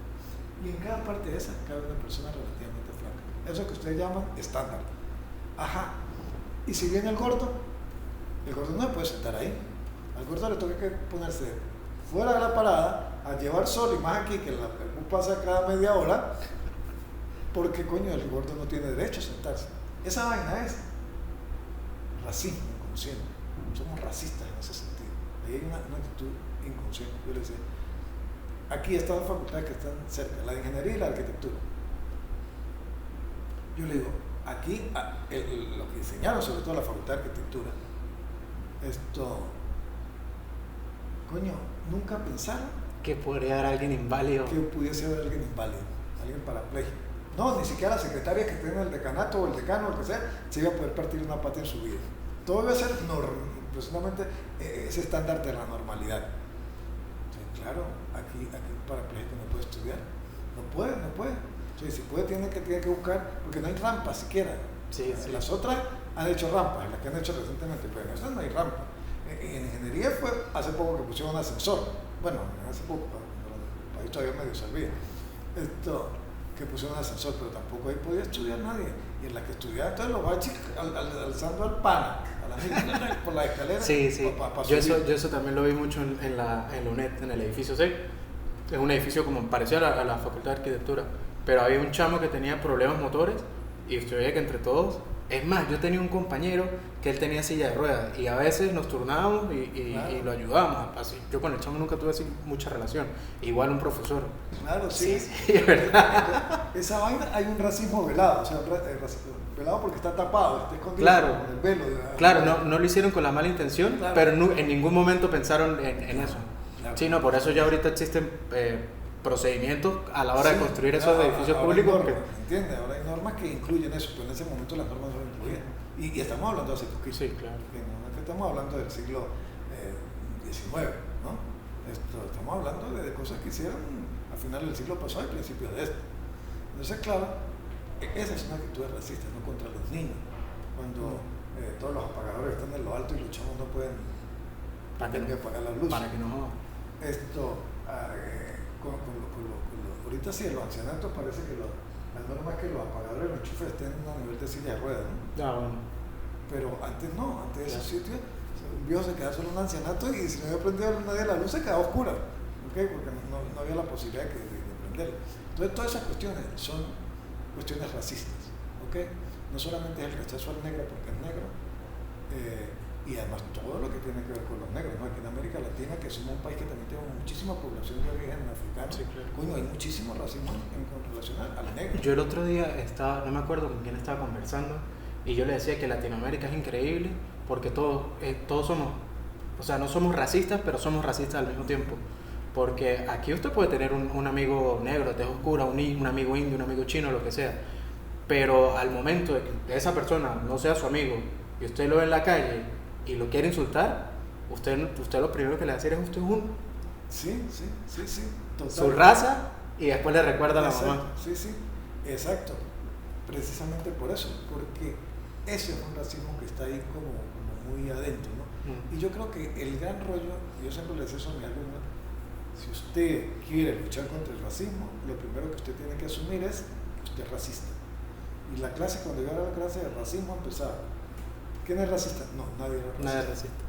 Speaker 2: Y en cada parte de esas cabe una persona relativamente flaca. Eso que ustedes llaman estándar. Ajá. Y si viene el gordo no puede sentar ahí. Al gordo le toca que ponerse fuera de la parada, a llevar sol y más aquí que el bus pasa cada media hora, porque coño el gordo no tiene derecho a sentarse. Esa vaina es racismo inconsciente. Somos racistas en ese sentido. Ahí hay una actitud inconsciente. Yo le decía, aquí están las facultades que están cerca, la de ingeniería y la arquitectura. Yo le digo, aquí lo que diseñaron, sobre todo la facultad de arquitectura, coño, nunca pensaron
Speaker 1: que podría haber alguien inválido.
Speaker 2: Que pudiese haber alguien inválido, alguien parapléjico. No, ni siquiera la secretaria que esté en el decanato o el decano o lo que sea, se iba a poder partir una pata en su vida. Todo debe ser precisamente ese estándar de la normalidad. Entonces, claro, aquí un parapléjico no puede estudiar. No puede. Entonces, si puede, tiene que buscar, porque no hay rampa siquiera.
Speaker 1: Sí.
Speaker 2: Las otras han hecho rampas, las que han hecho recientemente, pero en estas no hay rampa. En ingeniería fue hace poco que pusieron un ascensor. Bueno, hace poco, el país todavía medio servía. Que pusieron un ascensor, pero tampoco ahí podía estudiar nadie. Y en la que estudiaba, entonces los baches alzando al pana, a la gente por la escalera.
Speaker 1: Sí.
Speaker 2: Yo
Speaker 1: eso también lo vi mucho en la UNED, en el edificio C. Es un edificio como parecido a la Facultad de Arquitectura, pero había un chamo que tenía problemas motores y usted veía que entre todos, es más, yo tenía un compañero que él tenía silla de ruedas y a veces nos turnábamos y lo ayudábamos. Así, yo con el chamo nunca tuve así mucha relación, igual un profesor.
Speaker 2: Claro, sí,
Speaker 1: es verdad.
Speaker 2: Esa vaina hay un racismo velado, o sea, velado porque está tapado, está escondido
Speaker 1: claro,
Speaker 2: con el velo.
Speaker 1: Claro, no lo hicieron con la mala intención,
Speaker 2: claro.
Speaker 1: Pero en ningún momento pensaron en eso.
Speaker 2: Claro.
Speaker 1: Sí, no, por eso ya ahorita existen procedimientos a la hora de construir esos edificios públicos.
Speaker 2: ¿Entiendes? Ahora hay normas que incluyen eso, pero en ese momento las normas no lo incluían. Y estamos hablando de hace poquito.
Speaker 1: Sí, claro.
Speaker 2: No es que estamos hablando del siglo XIX, ¿no? Estamos hablando de cosas que hicieron a finales del siglo pasado y principios de este. Entonces, claro, esa es una actitud racista, no contra los niños. Cuando todos los apagadores están en lo alto y los chavos no pueden apagar la luz.
Speaker 1: Para que no.
Speaker 2: Ahorita sí, en los ancianatos parece que las normas que los apagadores, los enchufes estén a nivel de silla de ruedas, ¿no?
Speaker 1: Bueno.
Speaker 2: Pero antes no, antes de esos sitios, un viejo se quedaba solo en un ancianato y si no había prendido nadie la luz se quedaba oscura, ¿okay? Porque no había la posibilidad de prenderla. Entonces todas esas cuestiones son cuestiones racistas, ¿okay? No solamente es el rechazo al negro porque es negro, y además todo lo que tiene que ver con los negros, ¿no? Aquí en América Latina, que somos un país que también tiene muchísima población de origen africano,
Speaker 1: sí, claro.
Speaker 2: Coño, hay muchísimo racismo con relación al negro.
Speaker 1: Yo el otro día no me acuerdo con quién estaba conversando, y yo le decía que Latinoamérica es increíble porque todos somos, o sea, no somos racistas, pero somos racistas al mismo tiempo. Porque aquí usted puede tener un amigo negro, de tez oscura, un amigo indio, un amigo chino, lo que sea, pero al momento de que esa persona no sea su amigo y usted lo ve en la calle y lo quiere insultar, usted lo primero que le va a decir es usted es uno.
Speaker 2: Sí, total.
Speaker 1: Su raza, y después le recuerda a la mamá.
Speaker 2: Sí, exacto. Precisamente por eso, porque ese es un racismo que está ahí como muy adentro, ¿no? Y yo creo que el gran rollo, yo siempre le decía eso a mis alumnos, si usted quiere luchar contra el racismo, lo primero que usted tiene que asumir es que usted es racista. Y la clase, cuando yo era la clase de racismo, empezaba, ¿quién es racista? No, nadie era racista.
Speaker 1: Nadie es racista.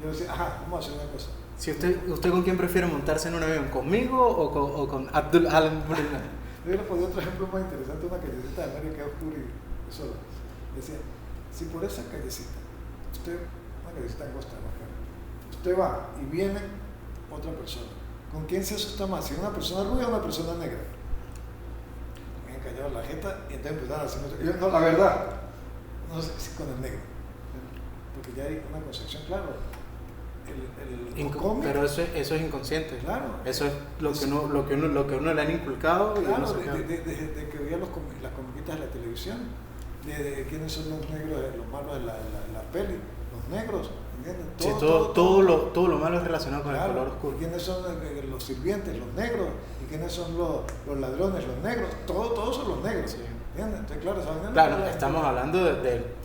Speaker 2: Yo decía, vamos a hacer una cosa.
Speaker 1: Si ¿Usted con quién prefiere montarse en un avión? ¿Conmigo o con Abdul Alam Brunel?
Speaker 2: Yo le ponía otro ejemplo más interesante, una callecita de América oscura y sola. Decía, si por esa callecita, una callecita angosta, usted va y viene otra persona, ¿con quién se asusta más? ¿Si una persona rubia o una persona negra? Me han callado la jeta y entonces empezaron a decir, yo, no, la verdad, no sé si con el negro, porque ya hay una concepción, claro.
Speaker 1: Pero eso es inconsciente.
Speaker 2: Claro.
Speaker 1: Eso es lo que uno le han inculcado.
Speaker 2: Claro, de que veía las comiquitas de la televisión, de quiénes son los negros, los malos de la peli, los negros, ¿entiendes?
Speaker 1: Todo lo malo es relacionado con el color oscuro.
Speaker 2: ¿Quiénes son los sirvientes, los negros? ¿Y quiénes son los ladrones, los negros? Todos son los negros. Sí. ¿Entiendes? Entonces,
Speaker 1: claro, estamos hablando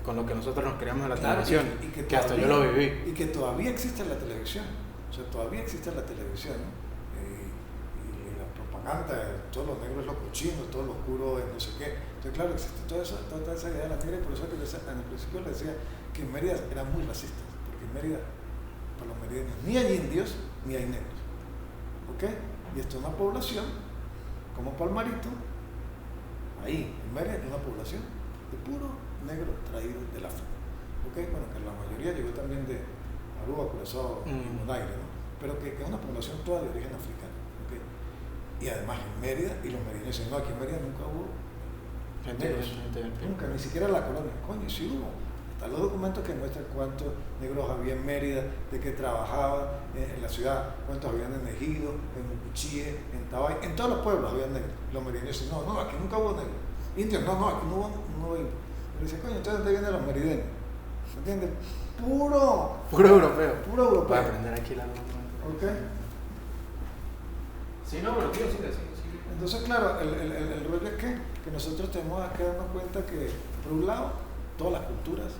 Speaker 1: con lo que nosotros nos creamos en la televisión, y que todavía, hasta yo lo viví.
Speaker 2: Y que todavía existe en la televisión. O sea, todavía existe en la televisión, ¿no? Y la propaganda, todos los negros los cochinos, todo lo oscuro no sé qué. Entonces, claro, existe toda esa idea de la negra, y por eso que en el principio le decía que en Mérida eran muy racistas, porque en Mérida, para los merideños, ni hay indios ni hay negros. ¿ok? Y esta es una población, como Palmarito, ahí, en Mérida, es una población de puro negro traído del África, ¿ok? Bueno, que la mayoría llegó también de Aruba, Curazao y Bonaire, ¿no? Pero que es una población toda de origen africano, ¿ok? Y además en Mérida, y los merideños dicen, no, aquí en Mérida nunca hubo negros, nunca, ni siquiera la colonia, coño, sí hubo. Están los documentos que muestran cuántos negros había en Mérida, de que trabajaban en la ciudad, cuántos habían en Ejido, en Mucuchíe, en Tabay, en todos los pueblos había negros. Los merideños dicen, no, no, aquí nunca hubo negros. Indios, no, no, aquí no hubo indios. Pero dice, coño, entonces ¿dónde vienen los merideños? ¿Me entiendes? Puro
Speaker 1: europeo.
Speaker 2: Puro europeo.
Speaker 1: Para aprender aquí la
Speaker 2: ¿Ok?
Speaker 1: Sí, no, pero tío, sí.
Speaker 2: Entonces, claro, el rollo es que nosotros tenemos que darnos cuenta que, por un lado, todas las culturas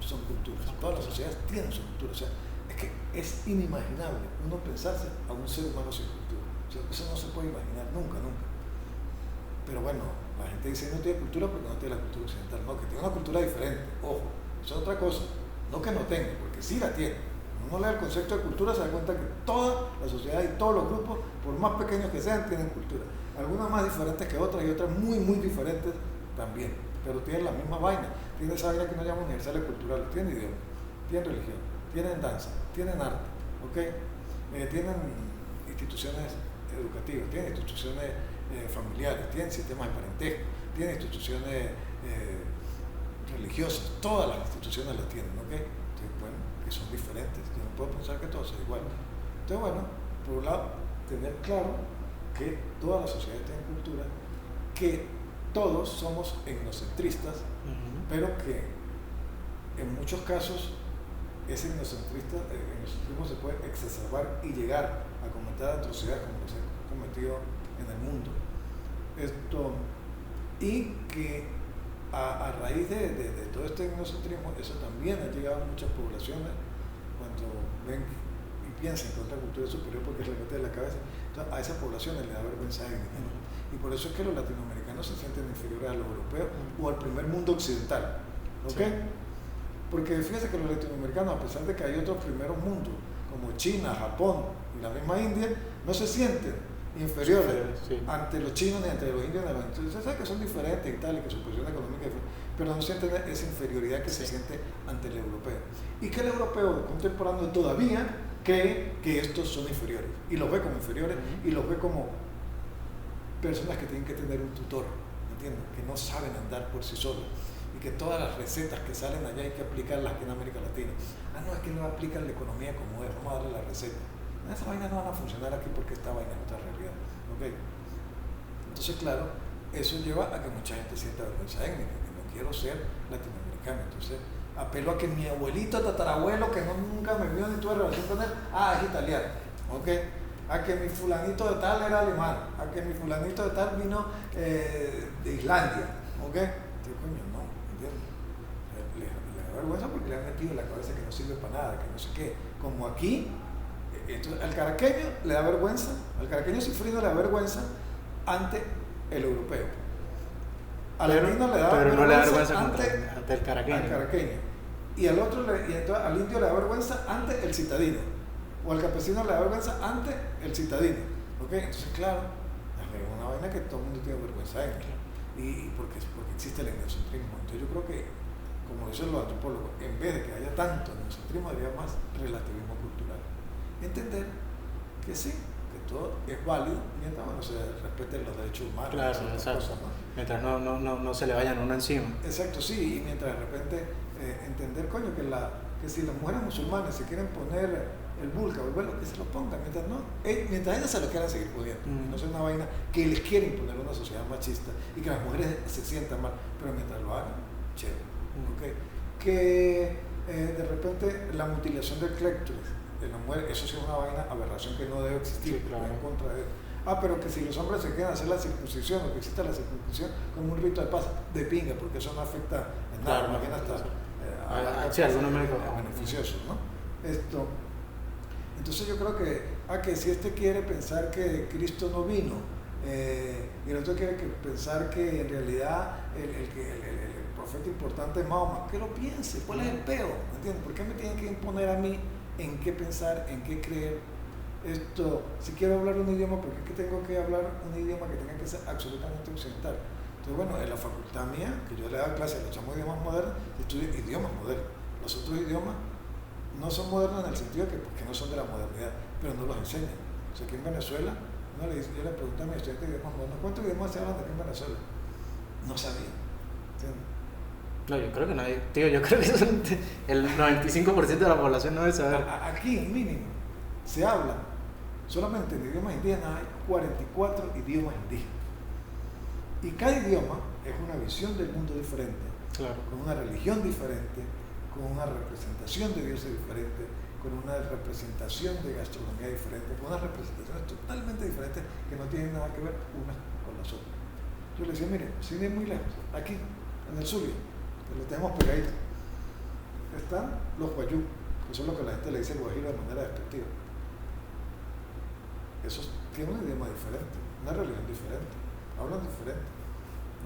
Speaker 2: son culturas, todas las sociedades tienen su cultura. O sea, es que es inimaginable uno pensarse a un ser humano sin cultura. O sea, eso no se puede imaginar nunca. Pero bueno, la gente dice no tiene cultura porque no tiene la cultura occidental. No, que tiene una cultura diferente. Ojo, eso es otra cosa. No que no tenga, porque sí la tiene. Uno lee el concepto de cultura, se da cuenta que toda la sociedad y todos los grupos, por más pequeños que sean, tienen cultura. Algunas más diferentes que otras y otras muy, muy diferentes también. Pero tienen la misma vaina. Tienen esa vaina que no llaman universales culturales. Tienen idioma, tienen religión, tienen danza, tienen arte, ¿ok? Tienen instituciones educativas, tienen instituciones familiares, tienen sistemas de parentesco, tienen instituciones religiosas. Todas las instituciones las tienen, ¿ok? Entonces, bueno, que son diferentes. Yo no puedo pensar que todos son iguales. Entonces, bueno, por un lado, tener claro que todas las sociedades tienen cultura, que todos somos etnocentristas, pero que en muchos casos ese etnocentrismo se puede exacerbar y llegar a cometer atrocidades como se ha cometido en el mundo. Y que a raíz de todo este etnocentrismo, eso también ha llegado a muchas poblaciones cuando ven y piensan que otra cultura es superior porque se le mete en la cabeza. Entonces, a esas poblaciones les da vergüenza étnica. Y por eso es que los latinoamericanos se sienten inferiores a los europeos o al primer mundo occidental. ¿Ok? Sí. Porque fíjese que los latinoamericanos, a pesar de que hay otros primeros mundos, como China, Japón y la misma India, no se sienten inferiores ante los chinos ni ante los indios. Entonces, se sabe que son diferentes y tal, y que su posición económica es diferente, pero no sienten esa inferioridad que se siente ante el europeo. Y que el europeo contemporáneo todavía cree que estos son inferiores, y los ve como inferiores, y los ve como personas que tienen que tener un tutor, ¿entiendes? Que no saben andar por sí solos, y que todas las recetas que salen allá hay que aplicarlas aquí en América Latina. Ah, no, es que no aplican la economía como es, vamos a darle la receta. Esas vainas no van a funcionar aquí porque esta vaina es otra realidad, ¿ok? Entonces, claro, eso lleva a que mucha gente sienta vergüenza étnica, que no quiero ser latinoamericano. Entonces, apelo a que mi abuelito, tatarabuelo, que nunca me vio ni tuve relación con él, es italiano, ¿ok? A que mi fulanito de tal era alemán, a que mi fulanito de tal vino de Islandia, ¿ok? Entonces, coño, no, ¿entiendes? Le da vergüenza porque le han metido en la cabeza que no sirve para nada, que no sé qué. Como aquí, entonces al caraqueño le da vergüenza, al caraqueño cifrino le da vergüenza ante el europeo. Al andino le da vergüenza ante
Speaker 1: el caraqueño.
Speaker 2: Y al otro, y entonces al indio le da vergüenza ante el citadino. O al campesino le da vergüenza ante el citadino. ¿Ok? Entonces, claro, es una vaina que todo el mundo tiene vergüenza y porque existe el etnocentrismo. Entonces yo creo que, como dicen los antropólogos, en vez de que haya tanto etnocentrismo, habría más relativismo cultural. Entender que sí, que todo es válido mientras se respeten los derechos humanos.
Speaker 1: Claro, exacto.
Speaker 2: Cosas, ¿no?
Speaker 1: Mientras no se le vayan uno encima.
Speaker 2: Exacto, sí, y mientras de repente entender, coño, que si las mujeres musulmanas se quieren poner el burka o el velo, que se lo pongan, mientras ellas se lo quieran seguir poniendo. No es una vaina que les quiere imponer una sociedad machista y que las mujeres se sientan mal, pero mientras lo hagan, chévere. ¿Okay? Que de repente la mutilación del clítoris de la mujer, eso sí es una vaina, aberración que no debe existir,
Speaker 1: sí, claro.
Speaker 2: En contra de eso. Pero que si los hombres se quieren hacer la circuncisión o que exista la circuncisión como un rito de paz, de pinga, porque eso no afecta en nada, más bien hasta beneficioso, ¿no? Entonces yo creo que si quiere pensar que Cristo no vino, y el otro quiere pensar que en realidad el profeta importante es Mahoma, que lo piense, ¿cuál es el peo? ¿Me entiendes? ¿Por qué me tienen que imponer a mí en qué pensar, en qué creer? Si quiero hablar un idioma, ¿por qué tengo que hablar un idioma que tenga que ser absolutamente occidental? Entonces, bueno, en la facultad mía, que yo le daba clases a los chamos idiomas modernos, estudio idiomas modernos. Los otros idiomas no son modernos en el sentido que no son de la modernidad, pero no los enseñan. O sea, aquí en Venezuela, yo le pregunté a mis estudiantes de idiomas modernos, ¿cuántos idiomas se hablan aquí en Venezuela? No sabía. ¿Entiendes?
Speaker 3: No, yo creo que nadie, tío, yo creo que el 95% de la población no debe saber.
Speaker 2: Aquí, mínimo, se habla solamente en idiomas indígenas, hay 44 idiomas indígenas. Y cada idioma es una visión del mundo diferente,
Speaker 3: Claro.
Speaker 2: con una religión diferente, con una representación de dioses diferente, con una representación de gastronomía diferente, con unas representaciones totalmente diferentes que no tienen nada que ver unas con las otras. Yo le decía, mire, sin ir muy lejos, aquí, en el Zulia, que lo tenemos pegadito, están los guayú, que son lo que la gente le dice guajiro de manera despectiva. Esos tienen un idioma diferente, una religión diferente, hablan diferente,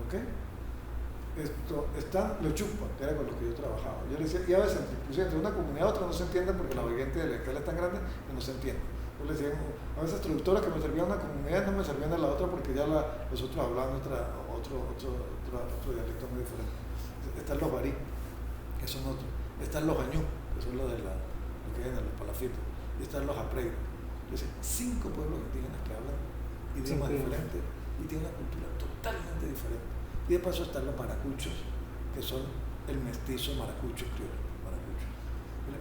Speaker 2: ¿ok? Están los chupas, que era con los que yo trabajaba. Yo le decía, y a veces, inclusive entre una comunidad y otra no se entienden porque la variante dialectal es tan grande que no se entiende. Yo le decía, a veces traductores que me servían una comunidad no me servían de la otra porque ya los otros hablaban otro dialecto muy diferente. Están los barí, que son otros. Están los añú, que son los que vienen los palafitos. Y están los apreiros. Yo decía, 5 pueblos indígenas que hablan idiomas diferentes y tienen una cultura totalmente diferente. Y de paso están los maracuchos, que son el mestizo maracucho criollo. Maracucho.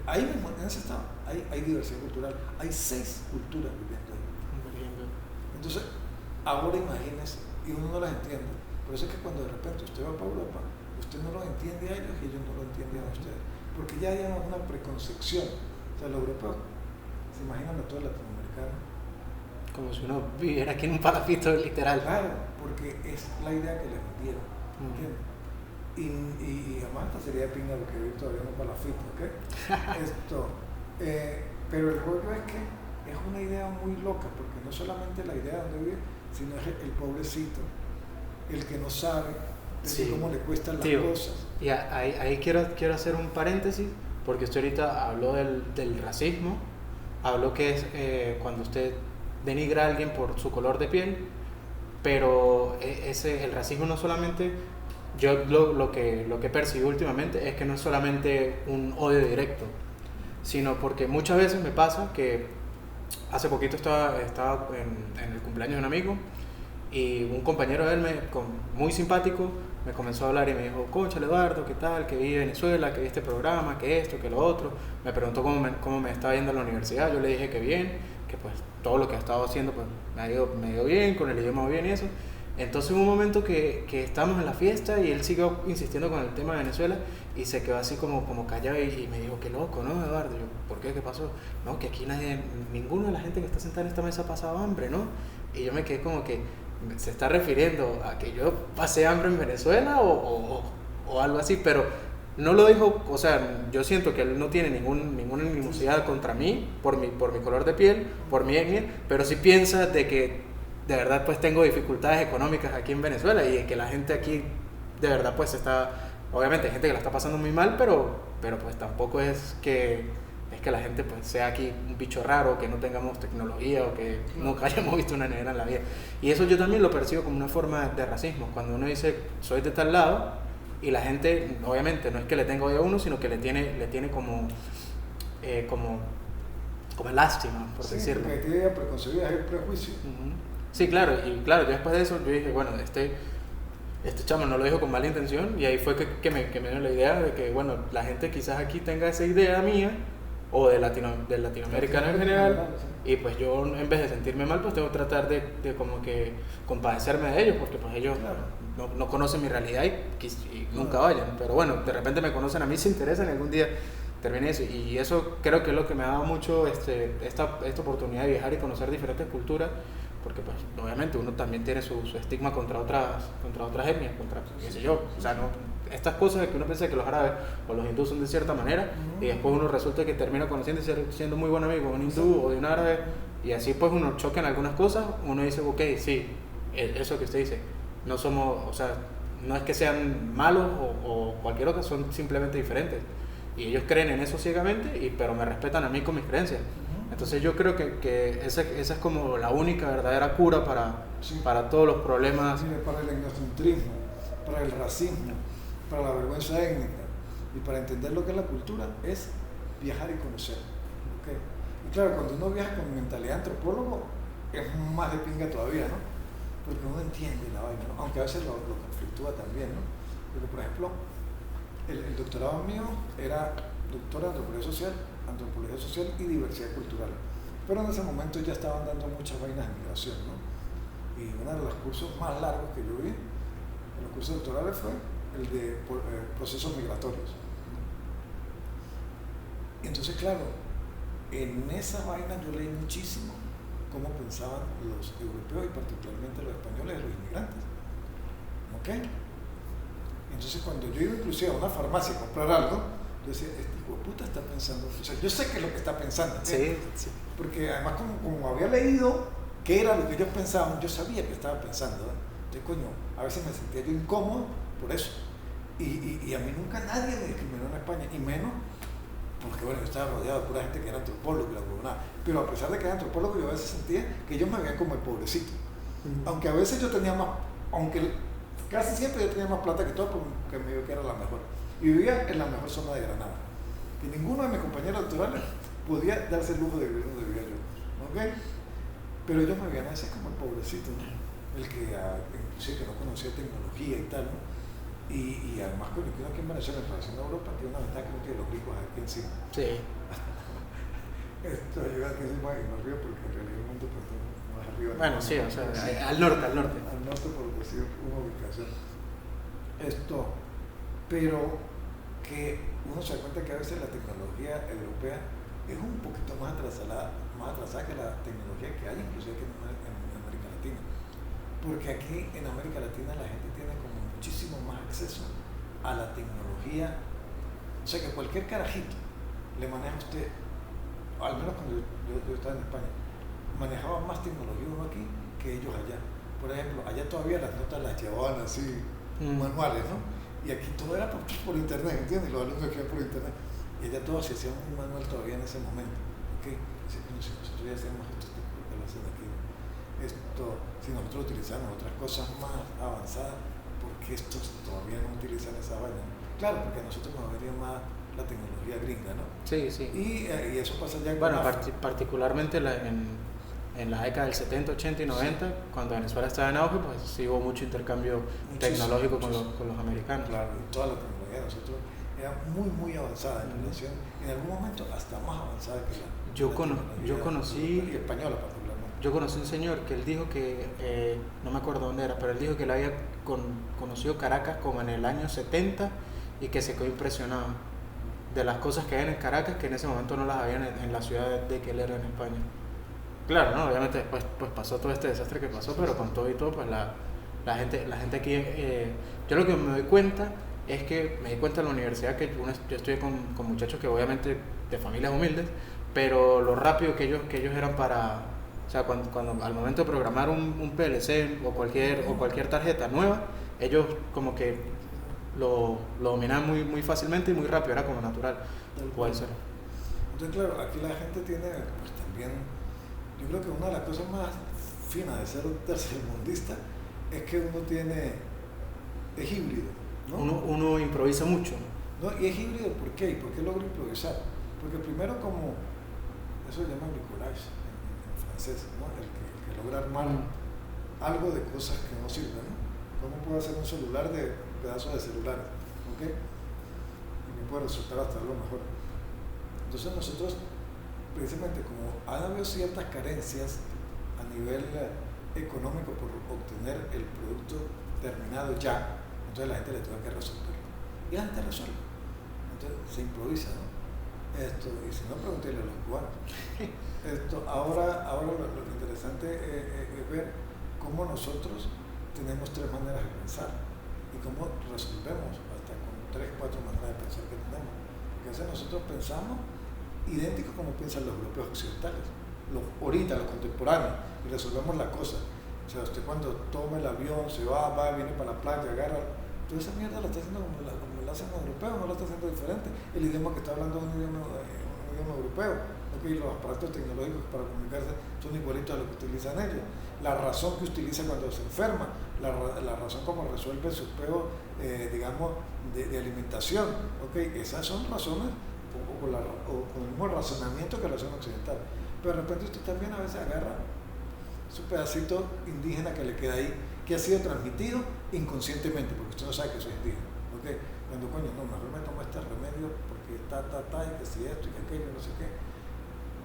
Speaker 2: Ahí mismo, en ese estado, hay diversidad cultural. Hay 6 culturas viviendo ahí. Entonces, ahora imagínense, y uno no las entiende. Por eso es que cuando de repente usted va para Europa, usted no los entiende a ellos y ellos no lo entienden a ustedes. Porque ya hay una preconcepción. O sea, los europeos se imaginan a todos los latinoamericanos.
Speaker 3: Como si uno viviera aquí en un palafito literal.
Speaker 2: Claro, porque es la idea que les vendieron, ¿entiendes? Y además esta sería de pinga lo que vi todavía en un palafito, ¿ok? Pero el rollo es que es una idea muy loca, porque no solamente la idea de dónde vive, sino es el pobrecito, el que no sabe, cómo le cuestan las cosas.
Speaker 3: Y ahí quiero hacer un paréntesis, porque usted ahorita habló del racismo, habló que es cuando usted denigra a alguien por su color de piel, pero el racismo no solamente, yo lo que percibo últimamente es que no es solamente un odio directo, sino porque muchas veces me pasa que hace poquito estaba en el cumpleaños de un amigo y un compañero de él, muy simpático, me comenzó a hablar y me dijo, cónchale Eduardo, ¿qué tal? Que vi Venezuela, que vi este programa, que esto, que lo otro. Me preguntó cómo me estaba yendo a la universidad, yo le dije que bien, que pues todo lo que he estado haciendo pues me ha ido bien, con el idioma bien y eso. Entonces hubo un momento que estábamos en la fiesta y él siguió insistiendo con el tema de Venezuela y se quedó así como callado y me dijo, qué loco, ¿no, Eduardo? Yo, ¿por qué? ¿Qué pasó? No, que aquí ninguno de la gente que está sentada en esta mesa ha pasado hambre, ¿no? Y yo me quedé como que, ¿se está refiriendo a que yo pasé hambre en Venezuela o algo así? Pero no lo dijo, o sea, yo siento que él no tiene ninguna animosidad contra mí por mi color de piel, por mi etnia, pero sí piensa de que de verdad pues tengo dificultades económicas aquí en Venezuela y que la gente aquí de verdad pues obviamente hay gente que la está pasando muy mal, pero pues tampoco es que la gente pues sea aquí un bicho raro, que no tengamos tecnología o que nunca hayamos visto una nevera en la vida. Y eso yo también lo percibo como una forma de racismo, cuando uno dice soy de tal lado y la gente obviamente no es que le tenga odio a uno, sino que le tiene como lástima, por decirlo.
Speaker 2: Porque tiene preconcebidas, hay prejuicio.
Speaker 3: Sí, claro, y claro, yo después de eso yo dije, bueno, este chamo no lo dijo con mala intención y ahí fue que me dio la idea de que, bueno, la gente quizás aquí tenga esa idea mía o del latinoamericano en general y pues yo en vez de sentirme mal pues tengo que tratar de como que compadecerme de ellos porque pues ellos no conocen mi realidad y nunca vayan, pero bueno, de repente me conocen a mí, se interesan y algún día termine eso y eso creo que es lo que me ha dado mucho esta oportunidad de viajar y conocer diferentes culturas, porque pues obviamente uno también tiene su estigma contra otras etnias, qué sé yo, o sea, estas cosas de que uno piensa que los árabes o los hindúes son de cierta manera y después uno resulta que termina conociendo y siendo muy buen amigo de un hindú o de un árabe y así pues uno choca en algunas cosas, uno dice, ok, sí, eso que usted dice, no somos, o sea, no es que sean malos o cualquier otra, son simplemente diferentes y ellos creen en eso ciegamente, pero me respetan a mí con mis creencias. Entonces yo creo que esa es como la única verdadera cura
Speaker 2: Sí.
Speaker 3: para todos los problemas.
Speaker 2: Mire, para el etnocentrismo, para el racismo, para la vergüenza étnica y para entender lo que es la cultura es viajar y conocer. ¿Okay? Y claro, cuando uno viaja con mentalidad de antropólogo es más de pinga todavía, ¿no? Porque uno entiende la vaina, ¿no? Aunque a veces lo conflictúa también, ¿no? Porque, por ejemplo, el doctorado mío era doctora de antropología social y diversidad cultural. Pero en ese momento ya estaban dando muchas vainas de migración, ¿no? Y uno de los cursos más largos que yo vi en los cursos doctorales fue el de procesos migratorios. Y entonces, claro, en esa vaina yo leí muchísimo cómo pensaban los europeos y particularmente los españoles, los inmigrantes. ¿Ok? Entonces cuando yo iba inclusive a una farmacia a comprar algo, yo decía, este hijo de puta está pensando, o sea, yo sé qué es lo que está pensando,
Speaker 3: Sí, sí.
Speaker 2: porque además como había leído qué era lo que ellos pensaban, yo sabía que estaba pensando, ¿eh? Entonces coño, a veces me sentía yo incómodo por eso, y a mí nunca nadie me discriminó en España, y menos porque bueno, yo estaba rodeado de pura gente que era antropólogo y la huevonada, pero a pesar de que era antropólogo yo a veces sentía que ellos me veían como el pobrecito, aunque a veces yo tenía más, aunque casi siempre yo tenía más plata que todos porque me dijo que era la mejor. Y vivía en la mejor zona de Granada. Y ninguno de mis compañeros doctorales podía darse el lujo de vivir donde vivía yo. ¿Ok? Pero ellos me veían a veces como el pobrecito, ¿no? El que inclusive que no conocía tecnología y tal, ¿no? Y además con el que uno aquí en Venezuela en relación a Europa tiene una ventaja que no tiene los ricos aquí encima.
Speaker 3: Sí.
Speaker 2: Esto llega aquí encima y me río porque en realidad el mundo pues, más arriba.
Speaker 3: Bueno, sí, o sea, al norte.
Speaker 2: Al norte por decir una ubicación. Pero que uno se da cuenta que a veces la tecnología europea es un poquito más atrasada que la tecnología que hay inclusive que en América Latina. Porque aquí en América Latina la gente tiene como muchísimo más acceso a la tecnología. O sea que cualquier carajito le maneja a usted, al menos cuando yo estaba en España, manejaba más tecnología uno aquí que ellos allá. Por ejemplo, allá todavía las notas las llevaban así, manuales, ¿no? Y aquí todo era por internet, ¿entiendes? Los alumnos que iban por internet. Y allá todo se hacía un manual todavía en ese momento. ¿Ok? Si nosotros ya hacemos esto, que lo hacen aquí. Si nosotros utilizamos otras cosas más avanzadas, porque estos todavía no utilizan esa vaina. Claro, porque a nosotros nos venía más la tecnología gringa, ¿no?
Speaker 3: Sí, sí.
Speaker 2: Y eso pasa ya
Speaker 3: Bueno, particularmente en la década del 70, 80 y 90, cuando Venezuela estaba en auge, pues sí hubo mucho intercambio tecnológico con los americanos.
Speaker 2: Claro, y toda la tecnología de nosotros era muy, muy avanzada en relación, en algún momento hasta más avanzada que la
Speaker 3: Yo conocí
Speaker 2: y española particularmente.
Speaker 3: Yo conocí un señor que él dijo que, no me acuerdo dónde era, pero él dijo que él había conocido Caracas como en el año 70 y que se quedó impresionado de las cosas que habían en Caracas que en ese momento no las habían en la ciudad de que él era en España. Claro, ¿no? Obviamente después pues pasó todo este desastre que pasó, pero con todo y todo, pues la gente aquí, yo lo que me doy cuenta es que me di cuenta en la universidad que yo estudié con muchachos que obviamente de familias humildes, pero lo rápido que ellos eran para, o sea, cuando al momento de programar un PLC o cualquier tarjeta nueva, ellos como que lo dominaban muy fácilmente y muy rápido, era como natural, puede ser.
Speaker 2: Entonces, claro, aquí la gente tiene, pues también, yo creo que una de las cosas más finas de ser un tercermundista es que uno es híbrido, ¿no?
Speaker 3: Uno improvisa mucho.
Speaker 2: No, y es híbrido, ¿por qué? ¿Y por qué logra improvisar? Porque primero como, eso se llama bricolage en francés, ¿no? El que logra armar algo de cosas que no sirven, ¿no? ¿Cómo puedo hacer un celular de pedazos de celulares? ¿Ok? Y me puede resultar hasta lo mejor. Entonces nosotros, precisamente como han habido ciertas carencias a nivel económico por obtener el producto terminado ya, entonces la gente le tuvo que resolver. Y la gente resuelve. Entonces se improvisa, ¿no? Y si no, pregúntele a los cubanos. Ahora lo interesante es ver cómo nosotros tenemos tres maneras de pensar y cómo resolvemos hasta con 3, 4 maneras de pensar que tenemos. Porque a veces nosotros pensamos idéntico como piensan los europeos occidentales, ahorita los contemporáneos, y resolvemos la cosa. O sea, usted cuando toma el avión, se va, viene para la playa, agarra, toda esa mierda la está haciendo como la hacen los europeos, no la está haciendo diferente. El idioma que está hablando es un idioma europeo. Okay, los aparatos tecnológicos para comunicarse son igualitos a lo que utilizan ellos. La razón que utiliza cuando se enferma, la razón como resuelve sus peos, digamos, de alimentación. Okay, esas son razones o con el mismo razonamiento que la razón occidental. Pero de repente usted también a veces agarra su pedacito indígena que le queda ahí, que ha sido transmitido inconscientemente, porque usted no sabe que eso es indígena. Okay, cuando coño, no, mejor me tomo este remedio porque y que si esto y que aquello, no sé qué.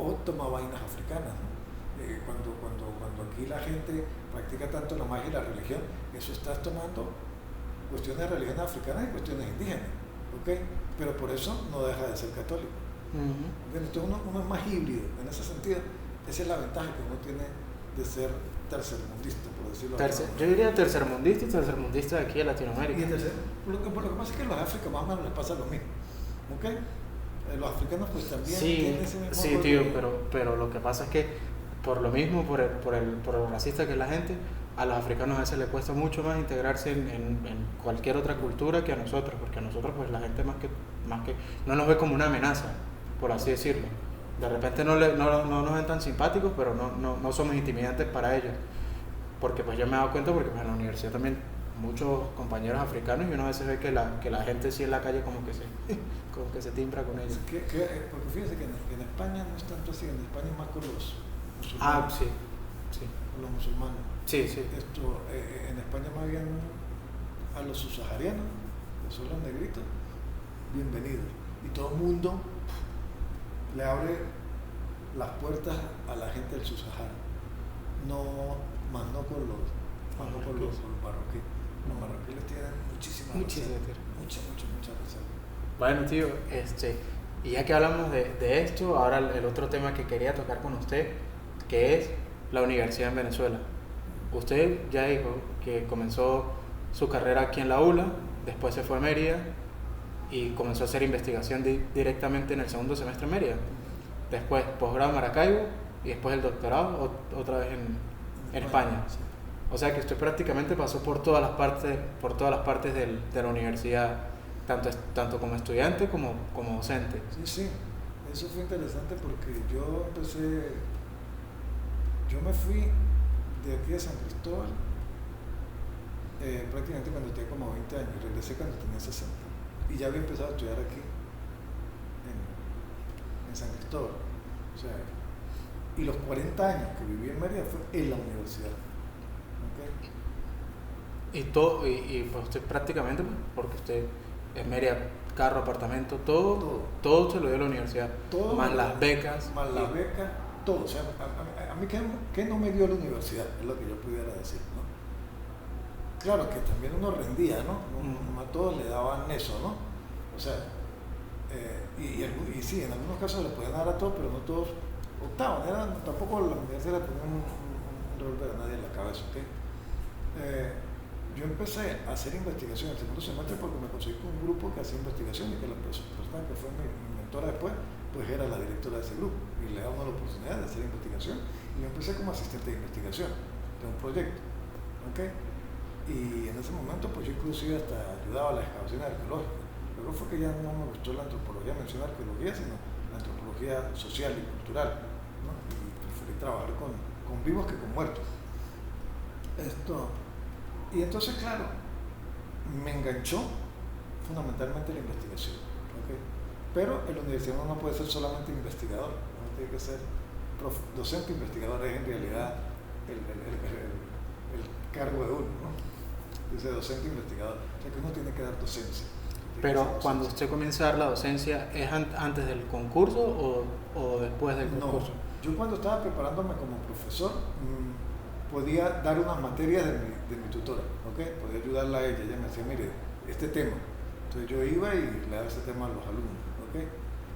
Speaker 2: O toma vainas africanas, ¿no? Cuando aquí la gente practica tanto la magia y la religión, eso estás tomando cuestiones de religión africanas y cuestiones indígenas, ¿ok? Pero por eso no deja de ser católico. Entonces uno es más híbrido en ese sentido. Esa es la ventaja que uno tiene de ser tercermundista, por decirlo así.
Speaker 3: Yo diría tercermundista y tercermundista de aquí en Latinoamérica.
Speaker 2: Lo que pasa es que a los África más o menos les pasa lo mismo, ¿ok? Los africanos pues también tienen ese mismo
Speaker 3: sí, tío, pero lo que pasa es que por lo mismo, por lo racista que es la gente, a los africanos a veces les cuesta mucho más integrarse en cualquier otra cultura que a nosotros, porque a nosotros pues la gente más que no nos ve como una amenaza, por así decirlo. De repente no nos ven tan simpáticos, pero no somos intimidantes para ellos. Porque pues yo me he dado cuenta, porque pues, en la universidad también muchos compañeros africanos y uno a veces ve que la gente sí en la calle como que se timbra con ellos.
Speaker 2: Porque fíjese que en España no es tanto así, en España es más con los musulmanes.
Speaker 3: Ah, sí.
Speaker 2: Con los musulmanes.
Speaker 3: Sí.
Speaker 2: En España más bien a los subsaharianos, que son los negritos, bienvenidos. Y todo el mundo le abre las puertas a la gente del subsahara. Más no con los marroquíes. Los marroquíes tienen muchísima reserva.
Speaker 3: Bueno, tío, y ya que hablamos de esto, ahora el otro tema que quería tocar con usted, que es la universidad en Venezuela. Usted ya dijo que comenzó su carrera aquí en la ULA, después se fue a Mérida y comenzó a hacer investigación directamente en el segundo semestre en Mérida. Después posgrado en Maracaibo y después el doctorado otra vez en España.
Speaker 2: Sí.
Speaker 3: O sea que usted prácticamente pasó por todas las partes de la universidad, tanto como estudiante como docente.
Speaker 2: Sí, eso fue interesante porque yo me fui de aquí de San Cristóbal prácticamente cuando tenía como 20 años, regresé cuando tenía 60 y ya había empezado a estudiar aquí en San Cristóbal. O sea, y los 40 años que viví en Mérida fue en la universidad. ¿Okay?
Speaker 3: Y pues usted prácticamente, porque usted es Mérida, carro, apartamento, todo se lo dio la universidad.
Speaker 2: Todo
Speaker 3: más las becas.
Speaker 2: Más las becas, todo. O sea, a mí ¿qué no me dio la universidad? Es lo que yo pudiera decir, ¿no? Claro que también uno rendía, ¿no? No a todos le daban eso, ¿no? O sea, y sí, en algunos casos le podían dar a todos, pero no todos optaban. Tampoco la universidad le ponía un revólver a nadie en la cabeza, ¿ok? Yo empecé a hacer investigación en el segundo semestre porque me conseguí con un grupo que hacía investigación y que la persona que fue mi mentora después, pues era la directora de ese grupo y le daba la oportunidad de hacer investigación y yo empecé como asistente de investigación de un proyecto, ¿ok? Y en ese momento pues yo inclusive hasta ayudaba a las excavaciones arqueológicas. Luego fue que ya no me gustó la antropología, mencioné arqueología, sino la antropología social y cultural, ¿no? Y preferí trabajar con vivos que con muertos. Y entonces, claro, me enganchó fundamentalmente la investigación, ¿okay? Pero en la universidad uno no puede ser solamente investigador, uno tiene que ser docente investigador, es en realidad el cargo de uno, ¿no? Dice docente investigador, o sea que uno tiene que dar docencia.
Speaker 3: Pero cuando usted comienza a dar la docencia, ¿es antes del concurso o después del concurso?
Speaker 2: No, yo cuando estaba preparándome como profesor, podía dar unas materias de mi tutora, ¿okay? Podía ayudarla a ella me decía, mire, este tema. Entonces yo iba y le daba ese tema a los alumnos, ¿okay?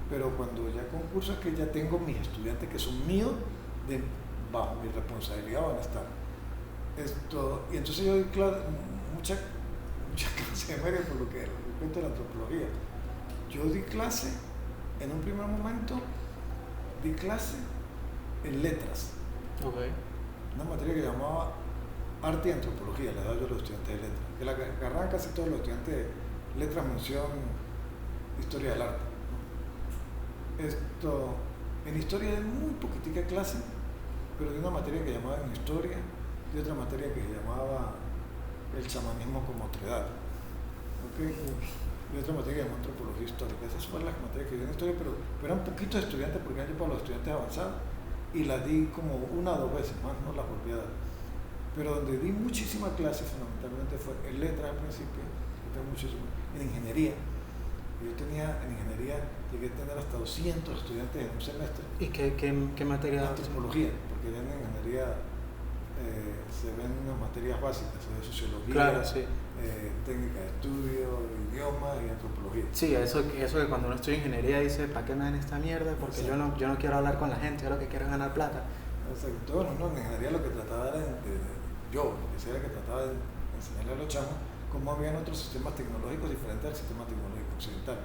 Speaker 2: Pero cuando ya concurso es que ya tengo mis estudiantes que son míos, bajo mi responsabilidad van a estar. Y entonces yo doy mucha clase de media por lo que cuento de la antropología. Yo di clase, en un primer momento, en letras.
Speaker 3: Okay.
Speaker 2: Una materia que llamaba arte y antropología, le daba yo a los estudiantes de letras, que la agarraban casi todos los estudiantes de letras, mención, historia del arte. En historia hay muy poquitica clase, pero de una materia que llamaban historia, de otra materia que se llamaba el chamanismo como otredad, ¿okay? Y otra materia que llamaba antropología histórica. Esas fueron las materias que yo en historia, pero eran poquitos estudiantes porque eran para los estudiantes avanzados, y las di como 1 o 2 veces más, no las volví a dar. Pero donde di muchísima clase fundamentalmente fue en letras al principio, en ingeniería. Yo tenía en ingeniería, llegué a tener hasta 200 estudiantes en un semestre.
Speaker 3: ¿Y qué materia?
Speaker 2: Antropología, porque ya en ingeniería se ven unas materias básicas, de sociología,
Speaker 3: claro, sí.
Speaker 2: Técnica de estudio, idiomas y antropología.
Speaker 3: Sí, eso que cuando uno estudia ingeniería dice, ¿para qué me dan esta mierda? Porque yo no quiero hablar con la gente, yo lo que quiero es ganar plata.
Speaker 2: Exacto. Bueno, no, en ingeniería lo que trataba era, yo, lo que sea que trataba de enseñarle a los chamos cómo habían otros sistemas tecnológicos diferentes al sistema tecnológico occidental.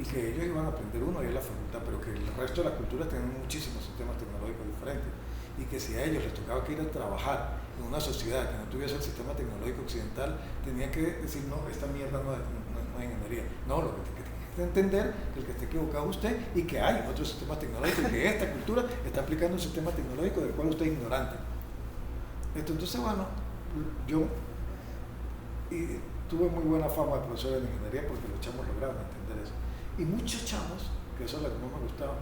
Speaker 2: Y que ellos iban a aprender uno y en la facultad, pero que el resto de las culturas tenían muchísimos sistemas tecnológicos diferentes. Y que si a ellos les tocaba que ir a trabajar en una sociedad que no tuviese el sistema tecnológico occidental, tenía que decir, no, esta mierda no es ingeniería. No, lo que tiene que entender que el que esté equivocado es usted y que hay otros sistemas tecnológicos y que esta cultura está aplicando un sistema tecnológico del cual usted es ignorante. Entonces, bueno, yo tuve muy buena fama de profesor de ingeniería porque los chamos lograron entender eso. Y muchos chamos, que eso es lo que no me gustaba,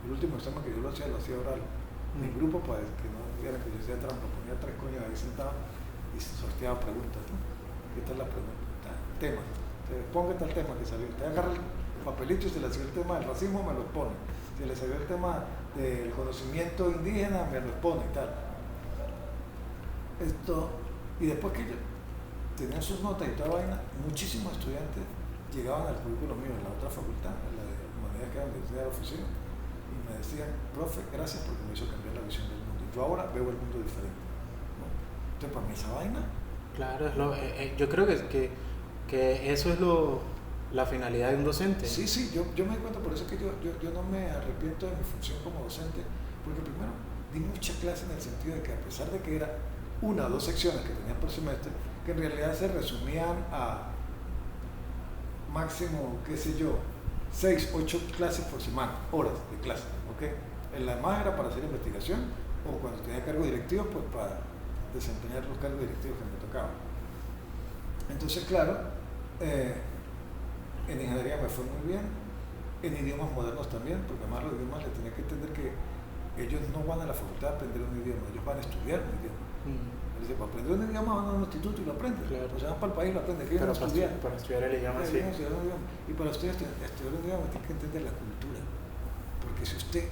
Speaker 2: el último examen que yo lo hacía oral. Mi grupo, para que no viera que yo hacía trampa, ponía 3 coños ahí sentado y sorteaba preguntas, ¿no? ¿Qué tal la pregunta? Tema. Ponga tal tema que salió. Usted agarra el papelito y si le salió el tema del racismo, me lo expone. Si le salió el tema del conocimiento indígena, me lo expone y tal. Y después que tenían sus notas y toda vaina, muchísimos estudiantes llegaban al currículo mío en la otra facultad, en la de humanidades que era donde tenía la oficina, y me decían, profe, gracias porque me hizo cambiar la visión del mundo. Yo ahora veo el mundo diferente, ¿no? Entonces, para mí esa vaina...
Speaker 3: Claro, yo creo que eso es la finalidad de un docente.
Speaker 2: Sí, yo me doy cuenta, por eso es que yo no me arrepiento de mi función como docente, porque primero di mucha clase en el sentido de que a pesar de que era 1 o 2 secciones que tenía por semestre, que en realidad se resumían a máximo, qué sé yo, 6, 8 clases por semana, horas de clase, ¿ok? En la más era para hacer investigación, o cuando tenía cargos directivos, pues para desempeñar los cargos directivos que me tocaban. Entonces, claro, en ingeniería me fue muy bien, en idiomas modernos también, porque además los idiomas les tenía que entender que ellos no van a la facultad a aprender un idioma, ellos van a estudiar un idioma. Dice, para aprender un idioma van a un instituto y lo aprenden.
Speaker 3: Claro.
Speaker 2: O sea, van para el país y lo aprenden. Pero
Speaker 3: para estudiar el idioma, sí.
Speaker 2: Y para estudiar un idioma tiene que entender la cultura. Porque si usted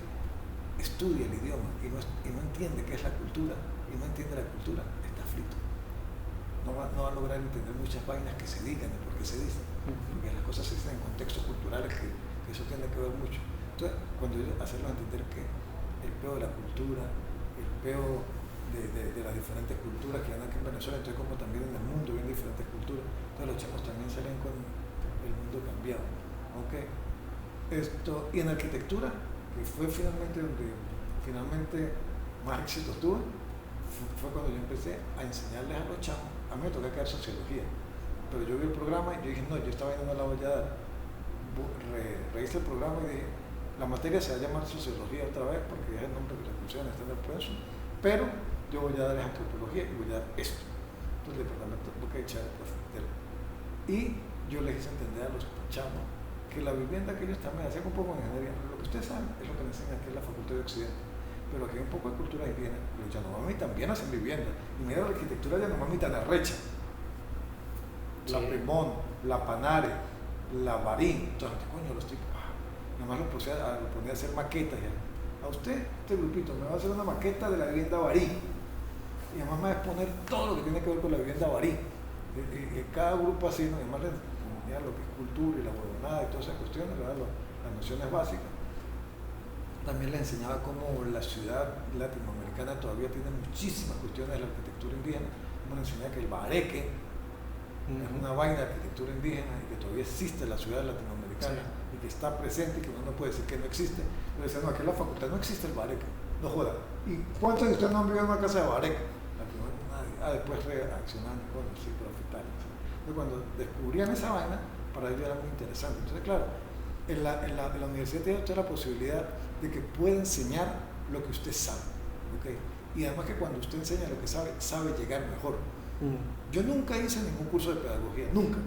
Speaker 2: estudia el idioma y no entiende qué es la cultura, y no entiende la cultura, está frito. No va a lograr entender muchas vainas que se digan y por qué se dicen. Porque las cosas se dicen en contextos culturales que eso tiene que ver mucho. Entonces, cuando yo hacerlo entender que el peo de la cultura, el peo de las diferentes culturas que hay aquí en Venezuela, entonces como también en el mundo hay diferentes culturas, entonces los chamos también salen con el mundo cambiado, ¿okay? Y en arquitectura, que fue finalmente donde más éxito tuve, fue cuando yo empecé a enseñarles a los chamos. A mí me tocó quedar sociología, pero yo vi el programa y yo dije, no, yo estaba yendo a la voy a dar. Rehice el programa y dije, la materia se va a llamar sociología otra vez porque es el nombre que le pusieron, está en el proceso, pero yo voy a darles antropología y voy a dar esto. Entonces el departamento voy a echar el profesor. Y yo les hice entender a los chamos que la vivienda que ellos también hacían un poco en ingeniería, lo que ustedes saben es lo que les enseñan aquí en la Facultad de Occidente, pero aquí hay un poco de cultura indígena. Los Yanomami también hacen vivienda, y mira la arquitectura Yanomami tan arrecha, la Primón, la Panare, la Barín. Entonces, coño, los tipos, nada más lo ponía a hacer maquetas ya. A usted, este grupito, me va a hacer una maqueta de la vivienda Barín. Y además me va a exponer todo lo que tiene que ver con la vivienda Barín. Y cada grupo así, ¿no? Y además les enseñaba lo que es cultura y la huevonada y todas esas cuestiones, le daba las nociones básicas. También les enseñaba cómo la ciudad latinoamericana todavía tiene muchísimas cuestiones de la arquitectura indígena. Como les enseñaba que el bareque es una vaina de arquitectura indígena y que todavía existe en la ciudad latinoamericana, sí, y que está presente y que uno no puede decir que no existe. Pero decían, no, aquí en la facultad no existe el bareque, no joda. ¿Y cuántos de ustedes no han vivido en una casa de bareque? La primera, nadie. Después reaccionando con el profetal. Entonces, cuando descubrían esa vaina, para ellos era muy interesante. Entonces, claro, en la universidad tiene usted la posibilidad de que pueda enseñar lo que usted sabe, ¿okay? Y además que cuando usted enseña lo que sabe, sabe llegar mejor. Yo nunca hice ningún curso de pedagogía, nunca,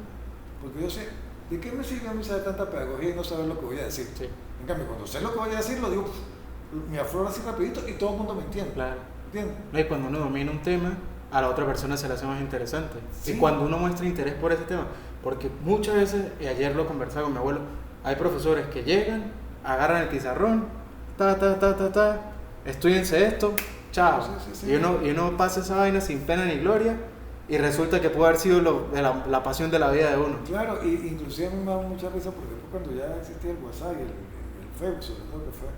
Speaker 2: porque yo sé, ¿de qué me sirve a mí saber tanta pedagogía y no saber lo que voy a decir?
Speaker 3: Sí.
Speaker 2: En cambio, cuando sé lo que voy a decir, lo digo, me aflora así rapidito y todo el mundo me entiende.
Speaker 3: Claro.
Speaker 2: ¿Entiendes?
Speaker 3: No, y cuando uno domina un tema, a la otra persona se le hace más interesante.
Speaker 2: Sí.
Speaker 3: Y cuando uno muestra interés por ese tema, porque muchas veces, y ayer lo conversaba con mi abuelo, hay profesores que llegan, agarran el pizarrón, estudiense esto, chao.
Speaker 2: Sí.
Speaker 3: Y uno pasa esa vaina sin pena ni gloria y resulta que puede haber sido la pasión de la vida de uno.
Speaker 2: Claro, y inclusive a mí me da mucha risa porque después cuando ya existía el WhatsApp y el Facebook, sobre todo que fue,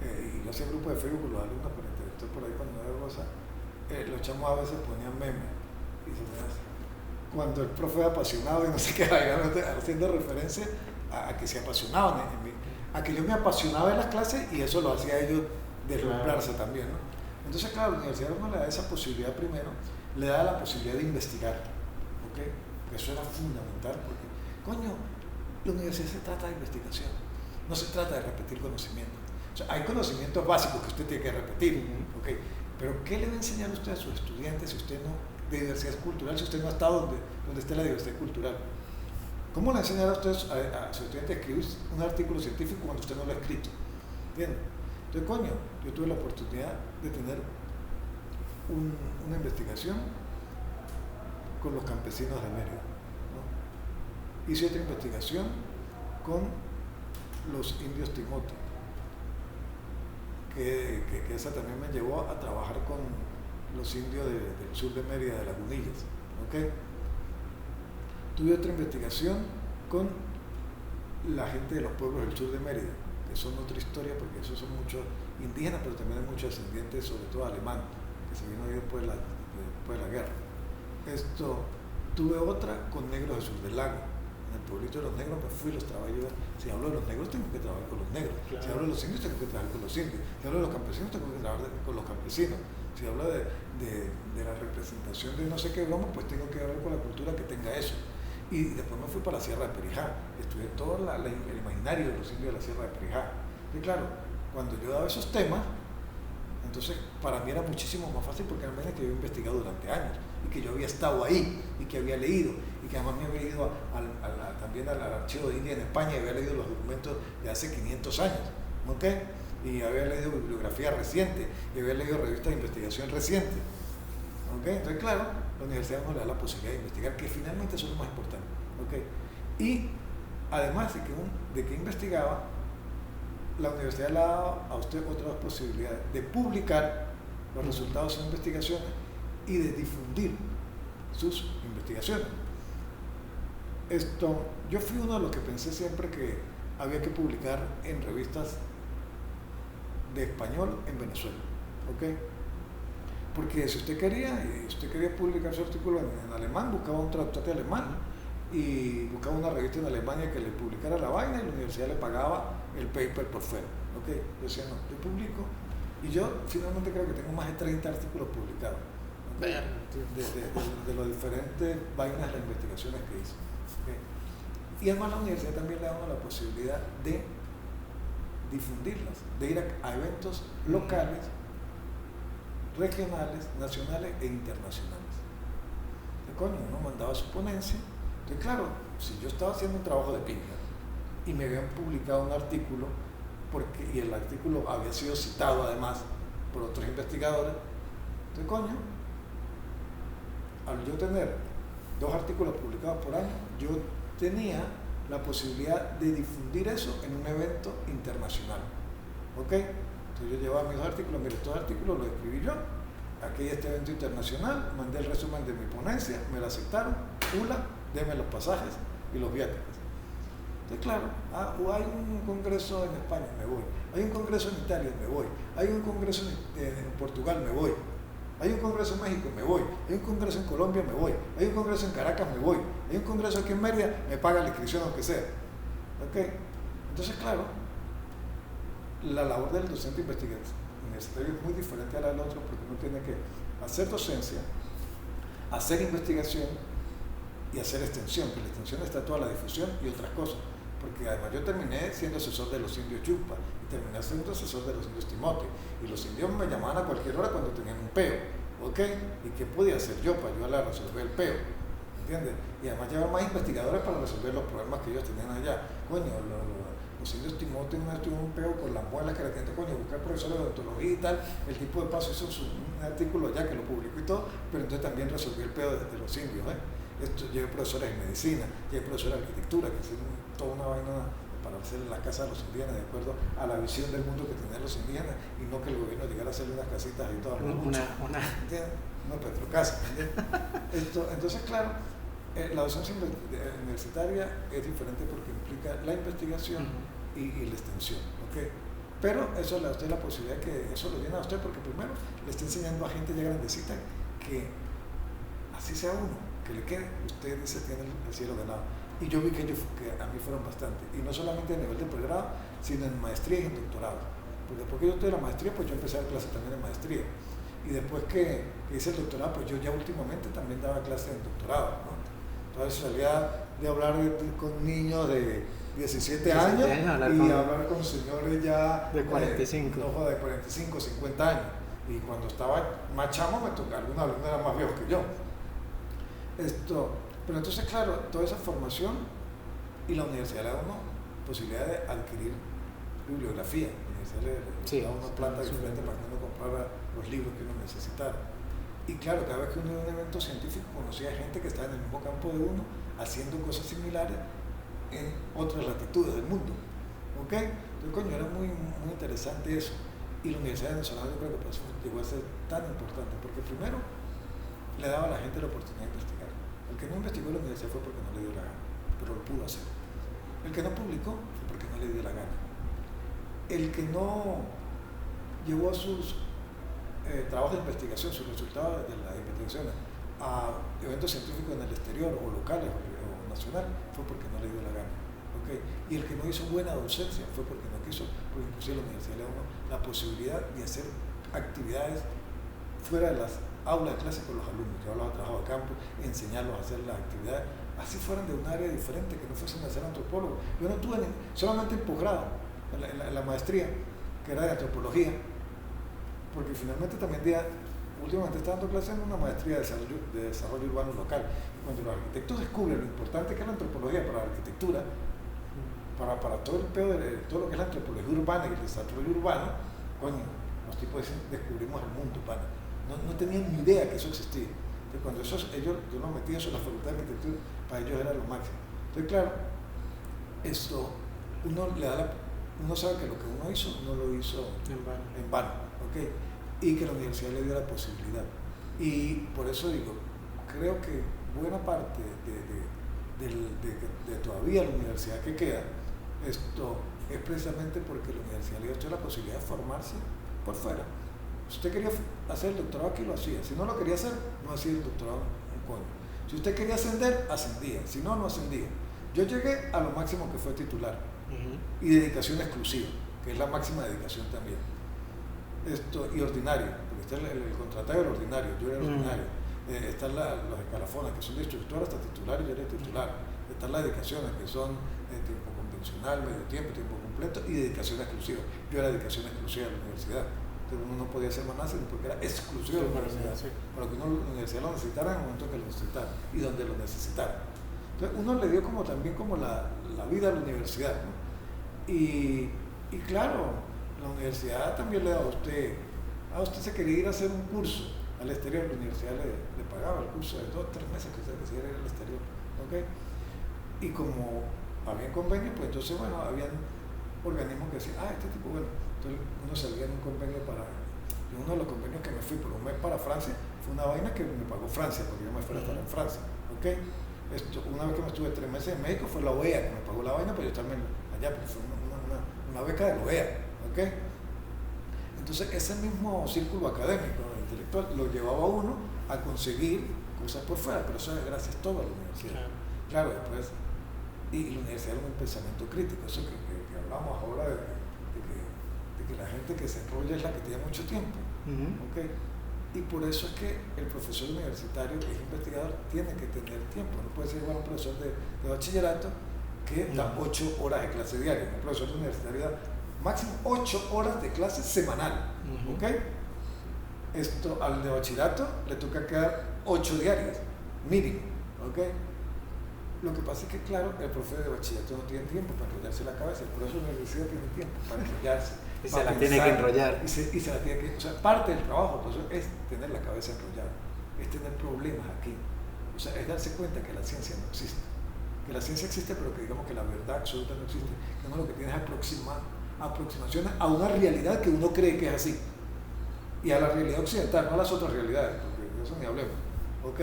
Speaker 2: y yo hacía grupo de Facebook con los alumnos para interactuar por ahí cuando no había WhatsApp, los chamos a veces ponían memes y se me hace. Cuando el profe era apasionado y no sé qué, haciendo referencia a que se apasionaban a que yo me apasionaba en las clases y eso lo hacía ellos deslumbrarse también, ¿no? Entonces, claro, la universidad no le da esa posibilidad primero, le da la posibilidad de investigar, ¿ok? Que eso era fundamental porque, coño, la universidad se trata de investigación, no se trata de repetir conocimientos. O sea, hay conocimientos básicos que usted tiene que repetir, ¿ok? Pero ¿qué le va a enseñar usted a sus estudiantes si usted no, de diversidad cultural, si usted no está donde esté la diversidad cultural? ¿Cómo le enseñará a usted a su estudiante a escribir un artículo científico cuando usted no lo ha escrito? ¿Entiende? Entonces, coño, yo tuve la oportunidad de tener una investigación con los campesinos de Mérida, ¿no? Hice otra investigación con los indios Timote, que esa también me llevó a trabajar con los indios del sur de Mérida, de Lagunillas, ¿ok? Tuve otra investigación con la gente de los pueblos del sur de Mérida, que son otra historia porque esos son muchos indígenas, pero también hay muchos descendientes, sobre todo alemán, que se vino ahí después de la guerra. Tuve otra con negros del sur del lago. En el pueblito de los negros me fui, los trabajé yo. Si hablo de los negros, tengo que trabajar con los negros. Claro. Si hablo de los indios, tengo que trabajar con los indios. Si hablo de los campesinos, tengo que trabajar con los campesinos. Si hablo de la representación de no sé qué broma, pues tengo que hablar con la cultura que tenga eso. Y después me fui para la Sierra de Perijá. Estudié todo el imaginario de los indios de la Sierra de Perijá. Y claro, cuando yo daba esos temas, entonces para mí era muchísimo más fácil porque eran vainas que yo había investigado durante años y que yo había estado ahí y que había leído y que además me había ido también al archivo de India en España y había leído los documentos de hace 500 años, ¿ok? Y había leído bibliografía reciente y había leído revistas de investigación recientes, ¿ok? Entonces claro, la universidad nos le da la posibilidad de investigar, que finalmente eso es lo más importante, ¿ok? Y además de que investigaba, la universidad le da a usted otras posibilidades de publicar los resultados de sus investigaciones y de difundir sus investigaciones. Yo fui uno de los que pensé siempre que había que publicar en revistas de español en Venezuela, ¿ok? Porque si usted quería publicar su artículo en alemán, buscaba un traductor de alemán y buscaba una revista en Alemania que le publicara la vaina y la universidad le pagaba el paper por fuera, ¿ok? Yo decía, no, yo publico y yo finalmente creo que tengo más de 30 artículos publicados, ¿okay? de las diferentes vainas, las investigaciones que hice, ¿okay? Y además la universidad también le da la posibilidad de difundirlas, de ir a eventos locales, regionales, nacionales e internacionales. Entonces, coño, uno mandaba su ponencia. Entonces, claro, si yo estaba haciendo un trabajo de pinga y me habían publicado un artículo, y el artículo había sido citado además por otros investigadores, entonces, coño, al yo tener 2 artículos publicados por año, yo tenía la posibilidad de difundir eso en un evento internacional, ¿ok? Entonces yo llevaba mis 2 artículos, mire, estos artículos los escribí yo, aquí hay este evento internacional, mandé el resumen de mi ponencia, me lo aceptaron, deme los pasajes y los viáticos. Entonces, claro, hay un congreso en España, me voy. Hay un congreso en Italia, me voy. Hay un congreso en Portugal, me voy. Hay un congreso en México, me voy. Hay un congreso en Colombia, me voy. Hay un congreso en Caracas, me voy. Hay un congreso aquí en Mérida, me paga la inscripción aunque sea. ¿Ok? Entonces, claro, la labor del docente universitario es muy diferente a la del otro porque uno tiene que hacer docencia, hacer investigación y hacer extensión, que la extensión está toda la difusión y otras cosas, porque además yo terminé siendo asesor de los indios Yupa y terminé siendo asesor de los indios Timote, y los indios me llamaban a cualquier hora cuando tenían un peo, ¿ok? ¿Y qué podía hacer yo para ayudarle a resolver el peo? ¿Entiendes? Y además llevar más investigadores para resolver los problemas que ellos tenían allá. Coño, los indios Timote no tuvieron un peo con las muelas que le tienen, coño, buscar profesores de odontología y tal. El tipo de paso hizo un artículo allá que lo publicó y todo, pero entonces también resolvió el peo de los indios, ¿eh? Llevé profesores de medicina, llevé profesores de arquitectura, que hicieron toda una vaina para hacer las casas de los indígenas de acuerdo a la visión del mundo que tenían los indígenas, y no que el gobierno llegara a hacerle unas casitas y todas una petrocasa. Entonces, claro, la docencia universitaria es diferente porque implica la investigación y la extensión, ¿okay? Pero eso le da a usted la posibilidad que eso lo llena a usted, porque primero le está enseñando a gente ya grandecita que así sea uno, que le quede, usted dice tiene el cielo ganado. Y yo vi que a mí fueron bastante, y no solamente a nivel de pregrado, sino en maestría y en doctorado, porque después que yo tuve la maestría, pues yo empecé a dar clases también en maestría, y después que hice el doctorado, pues yo ya últimamente también daba clases en doctorado, ¿no? Entonces salía de hablar con niños de 17 años y hablar con señores ya
Speaker 3: de 45,
Speaker 2: de 45, 50 años, y cuando estaba más chamo me tocaba, algunos alumnos eran más viejos que yo. Pero entonces, claro, toda esa formación, y la universidad le da una posibilidad de adquirir bibliografía. La universidad le da una planta diferente para que uno comprara los libros que uno necesitara. Y claro, cada vez que uno iba a un evento científico conocía gente que estaba en el mismo campo de uno, haciendo cosas similares en otras latitudes del mundo. ¿Ok? Entonces, coño, era muy, muy interesante eso. Y la Universidad Venezolana, yo creo que por eso llegó a ser tan importante, porque primero le daba a la gente la oportunidad de investigar. El que no investigó en la universidad fue porque no le dio la gana, pero lo pudo hacer. El que no publicó fue porque no le dio la gana. El que no llevó a sus trabajos de investigación, sus resultados de las investigaciones a eventos científicos en el exterior, o locales o nacional, fue porque no le dio la gana. ¿Okay? Y el que no hizo buena docencia fue porque no quiso, porque inclusive la universidad le da la posibilidad de hacer actividades fuera de las aulas de clase con los alumnos, llevarlos a trabajo de campo, enseñarlos a hacer las actividades, así fueran de un área diferente, que no fuesen a ser antropólogos. Yo no tuve solamente en posgrado, en la maestría, que era de antropología, porque finalmente también últimamente está dando clases en una maestría de desarrollo urbano local. Y cuando los arquitectos descubren lo importante que es la antropología para la arquitectura, para todo el pedo de todo lo que es la antropología urbana y el desarrollo urbano, coño, los tipos dicen, descubrimos el mundo, pana. No tenían ni idea que eso existía. Entonces, cuando yo los metí eso en la facultad de arquitectura, para ellos era lo máximo. Entonces, claro, uno sabe que lo que uno hizo no lo hizo en vano, ¿okay? Y que la universidad le dio la posibilidad. Y por eso digo, creo que buena parte de todavía la universidad que queda, es precisamente porque la universidad le dio la posibilidad de formarse por fuera. Si usted quería hacer el doctorado aquí, lo hacía. Si no lo quería hacer, no hacía el doctorado en coño. Si usted quería ascender, ascendía. Si no, no ascendía. Yo llegué a lo máximo que fue titular. Y dedicación exclusiva, que es la máxima dedicación también. Y ordinario, porque está el contratado era ordinario, yo era ordinario. Están los escalafones, que son de instructor hasta titular, y yo era titular. Están las dedicaciones, que son tiempo convencional, medio tiempo, tiempo completo, y dedicación exclusiva. Yo era dedicación exclusiva a la universidad. Entonces uno no podía hacer más nada, sino porque era exclusivo de la universidad. Para que uno la universidad lo necesitara en el momento que lo necesitara y donde lo necesitara. Entonces uno le dio también la vida a la universidad, ¿no? Y claro, la universidad también le da a usted se quería ir a hacer un curso al exterior, la universidad le pagaba el curso de 2 o 3 meses que usted quisiera ir al exterior, ¿okay? Y como había convenio, pues entonces, bueno, habían organismos que decían, este tipo, bueno, entonces uno salía en un convenio uno de los convenios que me fui por un mes para Francia, fue una vaina que me pagó Francia, porque yo me fuera a estar en Francia, ¿ok? Una vez que me estuve 3 meses en México, fue la OEA que me pagó la vaina para yo estarme allá, porque fue una beca de la OEA, ¿ok? Entonces ese mismo círculo académico, intelectual, lo llevaba a uno a conseguir cosas por fuera, pero eso es gracias todo a la universidad. Claro, después, y la universidad era un pensamiento crítico, eso que hablamos ahora de que la gente que se enrolla es la que tiene mucho tiempo, ¿okay? Y por eso es que el profesor universitario que es investigador tiene que tener tiempo, no puede ser igual un profesor de bachillerato que da 8 horas de clase diaria. Un profesor universitario da máximo 8 horas de clase semanal. ¿Ok? Esto al de bachillerato le toca quedar 8 diarias, mínimo. ¿Ok? Lo que pasa es que, claro, el profe de bachillerato no tiene tiempo para enrollarse la cabeza, el profesor de la universidad tiene tiempo para enrollarse.
Speaker 3: Y se la tiene que enrollar.
Speaker 2: Y se la tiene que, o sea, parte del trabajo pues, es tener la cabeza enrollada, es tener problemas aquí. O sea, es darse cuenta que la ciencia no existe. Que la ciencia existe, pero que digamos que la verdad absoluta no existe. Que uno lo que tiene es aproximaciones a una realidad que uno cree que es así. Y a la realidad occidental, no a las otras realidades, porque de eso ni hablemos. ¿Ok?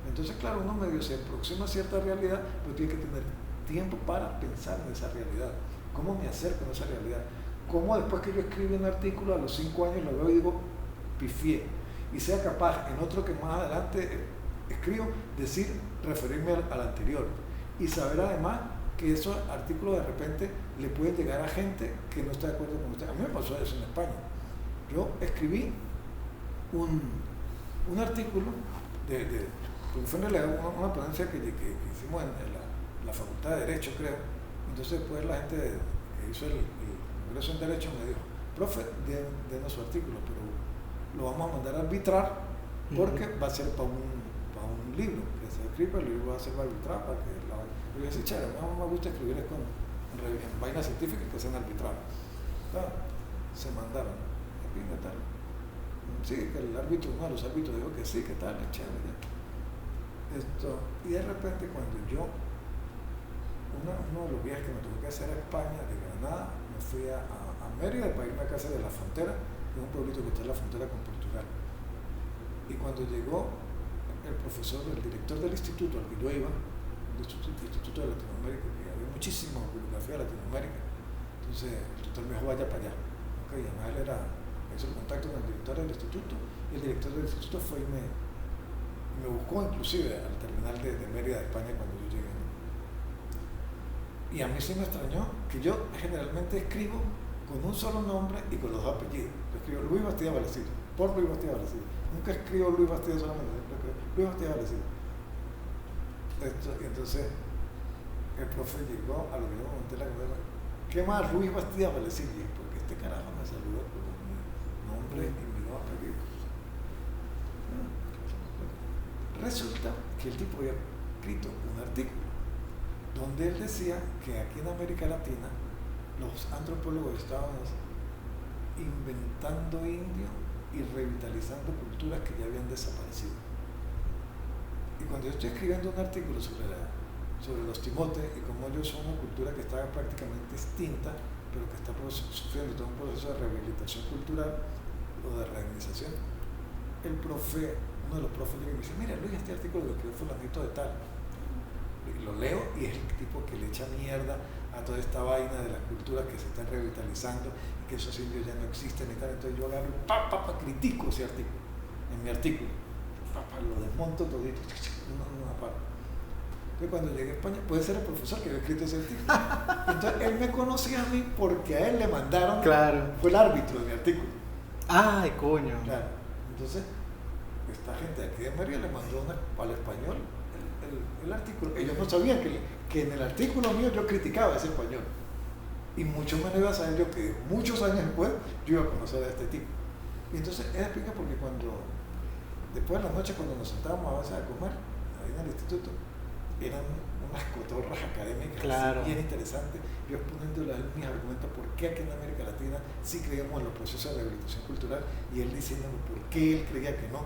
Speaker 2: Entonces, claro, uno medio se aproxima a cierta realidad, pero tiene que tener tiempo para pensar en esa realidad. ¿Cómo me acerco a esa realidad? ¿Cómo después que yo escribo un artículo a los 5 años lo veo y digo, pifié? Y sea capaz, en otro que más adelante escribo, referirme al anterior. Y saber además que esos artículos de repente le pueden llegar a gente que no está de acuerdo con usted. A mí me pasó eso en España. Yo escribí un artículo porque fue en realidad una ponencia que hicimos en la Facultad de Derecho, creo. Entonces después la gente que hizo el Congreso en Derecho me dijo, profe, denos su artículo, pero lo vamos a mandar a arbitrar porque va a ser para un libro que se escribe, el libro va a ser para arbitrar, para que yo decía, chévere, a mí me gusta escribir es en vainas científicas que sean arbitradas. Se mandaron, tal. Sí, que el árbitro, uno de los árbitros dijo que sí, que tal, es chévere. Y de repente cuando uno de los viajes que me tuve que hacer a España, de Granada, me fui a Mérida para irme a casa de la Frontera, que es un pueblito que está en la frontera con Portugal. Y cuando llegó el profesor, el director del instituto al que yo iba, el Instituto de Latinoamérica, que había muchísima bibliografía de Latinoamérica, entonces el tutor me dijo, vaya para allá. Okay, y además él hizo el contacto con el director del instituto, y el director del instituto fue y me buscó inclusive al terminal de Mérida de España cuando yo llegué. Y a mí sí me extrañó que yo generalmente escribo con un solo nombre y con los dos apellidos. Yo escribo Luis Bastida Vallecillo, por Luis Bastida Vallecillo. Nunca escribo Luis Bastida solamente, Luis Bastida Vallecillo. Y entonces el profe llegó a lo que yo me monté en la cabeza. ¿Qué más Luis Bastida Vallecillo? Porque este carajo me saludó con mi nombre y mi dos apellidos. Resulta que el tipo había escrito un artículo donde él decía que aquí en América Latina los antropólogos estaban inventando indios y revitalizando culturas que ya habían desaparecido. Y cuando yo estoy escribiendo un artículo sobre los timotes y cómo ellos son una cultura que está prácticamente extinta, pero que está sufriendo todo un proceso de rehabilitación cultural o de reorganización, uno de los profes me dice, mira Luis, este artículo lo escribió fulanito de tal. Y lo leo y es el tipo que le echa mierda a toda esta vaina de las culturas que se están revitalizando y que esos indios ya no existen y tal. Entonces yo agarro y critico ese artículo, en mi artículo. Lo desmonto todito, una parte. Entonces cuando llegué a España, puede ser el profesor que había escrito ese artículo. Entonces él me conocía a mí porque a él le mandaron, fue el árbitro de mi artículo.
Speaker 3: ¡Ay, coño!
Speaker 2: Claro. Entonces, esta gente de aquí de Mérida le mandó al español el artículo. Ellos no sabían que en el artículo mío yo criticaba ese español. Y mucho menos iba a saber yo que muchos años después yo iba a conocer a este tipo. Y entonces él explica porque después de la noche cuando nos sentábamos a veces a comer, ahí en el instituto, eran unas cotorras académicas bien interesantes, yo exponiéndole a él mis argumentos por qué aquí en América Latina sí creíamos en los procesos de rehabilitación cultural y él diciéndome por qué él creía que no.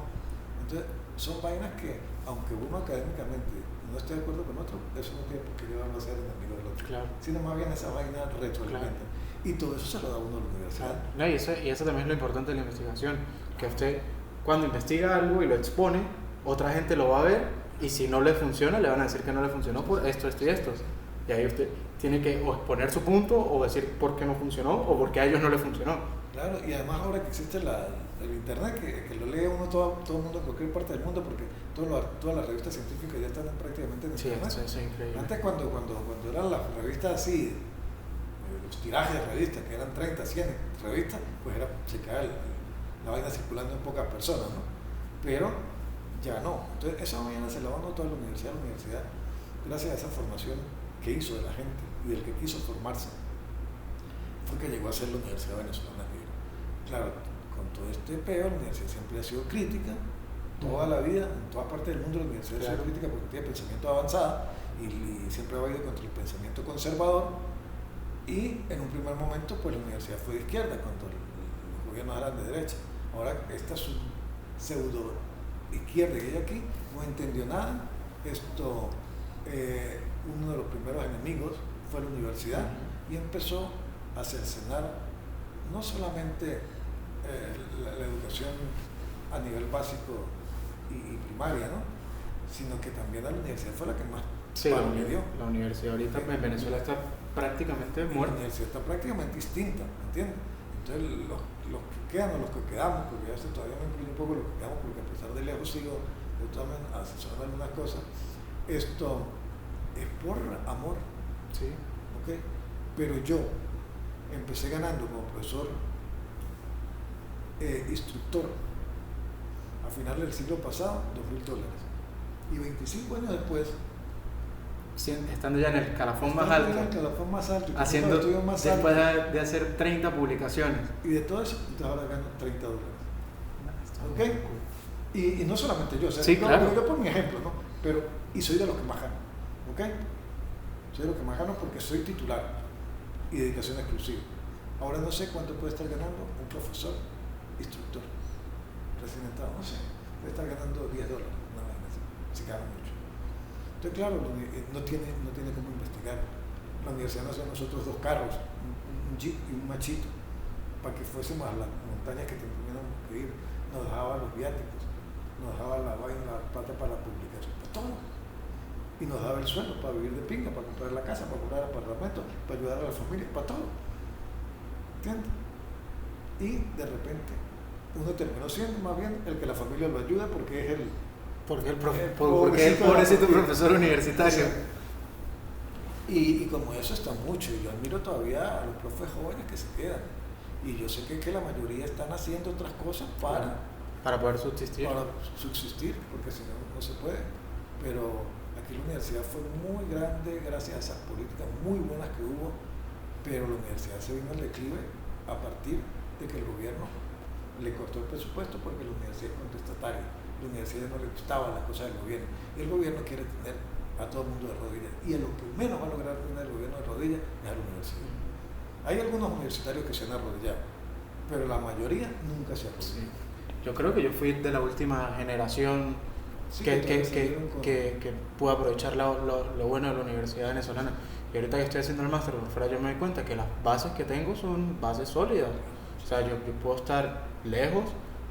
Speaker 2: Entonces son vainas que, aunque uno académicamente no esté de acuerdo con otro, eso no tiene por qué llevarlo a ser enemigo del otro, sino más bien esa vaina retroalimenta. Y todo eso se lo da uno a la universidad.
Speaker 3: No, y eso también es lo importante de la investigación, que usted cuando investiga algo y lo expone, otra gente lo va a ver y si no le funciona le van a decir que no le funcionó por esto y esto. Y ahí usted tiene que o exponer su punto o decir por qué no funcionó o por qué a ellos no les funcionó.
Speaker 2: Claro, y además ahora que existe el internet, que lo lee uno todo el mundo en cualquier parte del mundo, porque todas las revistas científicas ya están prácticamente en internet.
Speaker 3: Sí, eso es increíble.
Speaker 2: Antes cuando eran las revistas así, los tirajes de revistas, que eran 30, 100 revistas, pues se cae la vaina circulando en pocas personas, ¿no? Pero ya no. Entonces esa vaina se la va a toda la universidad, gracias a esa formación que hizo de la gente y del que quiso formarse fue que llegó a ser la Universidad Venezolana Libre. Claro, con todo este peo, la universidad siempre ha sido crítica, toda la vida, en todas partes del mundo la universidad ha sido crítica porque tiene pensamiento avanzado y siempre ha ido contra el pensamiento conservador, y en un primer momento pues la universidad fue de izquierda cuando los gobiernos eran de derecha. Ahora esta pseudo izquierda que hay aquí no entendió nada. Uno de los primeros enemigos fue la universidad y empezó a cercenar no solamente la educación a nivel básico y primaria, ¿no? Sino que también la universidad fue la que más palo le dio.
Speaker 3: La universidad ahorita en Venezuela está prácticamente muerta.
Speaker 2: La universidad está prácticamente extinta, ¿me entiendes? Entonces los que quedan o los que quedamos, porque ya todavía me incluye un poco los que quedamos, porque a pesar de lejos sigo de todas maneras asesorando algunas cosas, esto es por amor,
Speaker 3: Sí.
Speaker 2: ¿ok? Pero yo empecé ganando como profesor instructor a finales del siglo pasado $2,000, y 25 años después,
Speaker 3: Estando ya en el escalafón más alto, haciendo,
Speaker 2: estudios más
Speaker 3: después
Speaker 2: altos,
Speaker 3: de hacer 30 publicaciones.
Speaker 2: y de todo eso, entonces ahora gano $30. ¿Ok? Y no solamente yo, o sea,
Speaker 3: Sí,
Speaker 2: no,
Speaker 3: claro.
Speaker 2: yo por mi ejemplo, ¿no? Pero, y soy de los que más gano, ¿ok? Soy de los que más gano porque soy titular y dedicación exclusiva. Ahora no sé cuánto puede estar ganando un profesor, instructor, recién entrado, no sé, puede estar ganando $10, nada más, si gana mucho. Entonces, claro, no tiene cómo investigar. La universidad nos dio a nosotros 2 carros, un jeep y un machito, para que fuésemos a las montañas que teníamos que ir. Nos dejaba los viáticos, nos dejaba la plata para la publicación, para todo. Y nos daba el sueldo para vivir de pinga, para comprar la casa, para comprar apartamentos, para ayudar a la familia, para todo. ¿Entiendes? Y de repente uno terminó siendo más bien el que la familia lo ayuda porque es el
Speaker 3: pobrecito profesor universitario.
Speaker 2: Y como eso está mucho, y yo admiro todavía a los profes jóvenes que se quedan. Y yo sé que la mayoría están haciendo otras cosas
Speaker 3: Para poder subsistir.
Speaker 2: Porque si no, no se puede. Pero aquí la universidad fue muy grande gracias a esas políticas muy buenas que hubo, pero la universidad se vino al declive a partir de que el gobierno le cortó el presupuesto porque la universidad es contestataria. La universidad no le gustaban las cosas del gobierno, y el gobierno quiere tener a todo el mundo de rodillas, y a lo que menos va a lograr tener el gobierno de rodillas es a la universidad. Hay algunos universitarios que se han arrodillado, pero la mayoría nunca se arrodilló.
Speaker 3: Sí. Yo creo que yo fui de la última generación que pudo aprovechar lo bueno de la universidad venezolana. Y ahorita que estoy haciendo el máster por fuera, yo me doy cuenta que las bases que tengo son bases sólidas. O sea, yo puedo estar lejos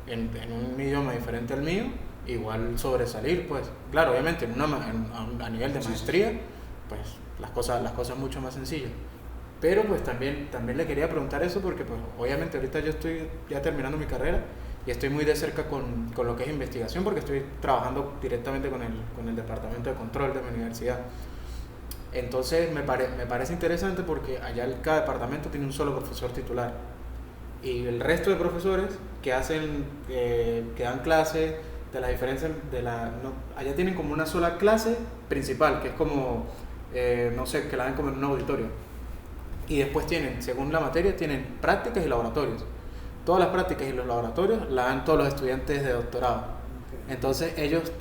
Speaker 3: en un idioma diferente al mío, igual sobresalir, pues. Claro, obviamente a nivel de maestría, pues las cosas mucho más sencillas. Pero pues también le quería preguntar eso porque pues obviamente ahorita yo estoy ya terminando mi carrera y estoy muy de cerca con lo que es investigación, porque estoy trabajando directamente con el departamento de control de mi universidad. Entonces me parece interesante porque allá cada departamento tiene un solo profesor titular, y el resto de profesores que dan clases de la diferencia allá tienen como una sola clase principal, que es como no sé, que la dan como en un auditorio, y después tienen, según la materia, tienen prácticas y laboratorios. Todas las prácticas y los laboratorios la dan todos los estudiantes de doctorado. Entonces ellos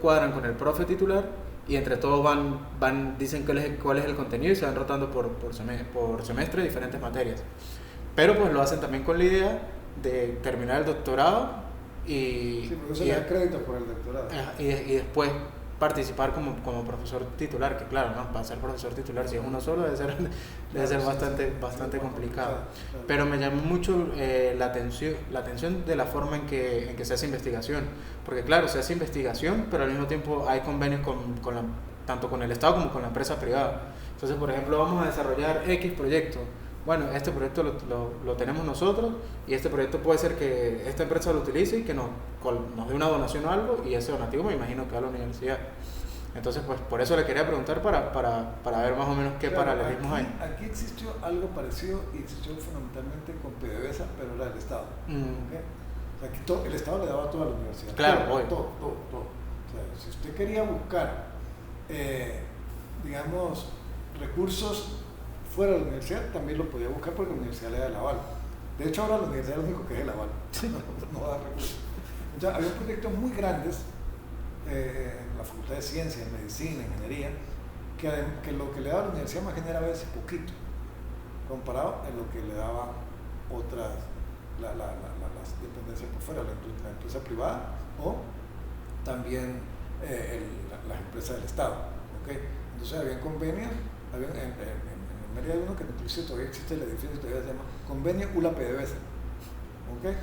Speaker 3: cuadran con el profe titular y entre todos dicen cuál es el contenido, y se van rotando por semestre diferentes materias. Pero pues lo hacen también con la idea de terminar el doctorado y
Speaker 2: porque se le da crédito por el doctorado.
Speaker 3: Y después participar como profesor titular, que claro, ¿no? Para ser profesor titular, si es uno solo, debe ser bastante complicado. Claro. Pero me llamó mucho la atención de la forma en que se hace investigación, porque claro, se hace investigación, pero al mismo tiempo hay convenios tanto con el Estado como con la empresa privada. Entonces, por ejemplo, vamos a desarrollar X proyecto. Bueno, este proyecto lo tenemos nosotros, y este proyecto puede ser que esta empresa lo utilice y que nos dé una donación o algo, y ese donativo me imagino que va a la universidad. Entonces, pues por eso le quería preguntar para ver más o menos qué paralelismos hay.
Speaker 2: Aquí existió algo parecido, y existió fundamentalmente con PDVSA, pero era del Estado. ¿Okay? O sea, aquí el Estado le daba todo a la universidad.
Speaker 3: Claro,
Speaker 2: todo. O sea, si usted quería buscar, digamos, recursos fuera de la universidad también lo podía buscar porque la universidad le da el aval. De hecho, ahora la universidad es lo único que es el aval, no da recursos. Entonces, había proyectos muy grandes en la Facultad de Ciencias, en Medicina, Ingeniería, que lo que le daba la universidad más generaba a veces poquito, comparado en lo que le daban otras, las dependencias por fuera, la empresa privada o también las empresas del Estado. ¿Okay? Entonces había convenios, en Mérida hay uno que inclusive todavía existe el edificio, todavía se llama Convenio ULA-PDVSA. ¿Okay?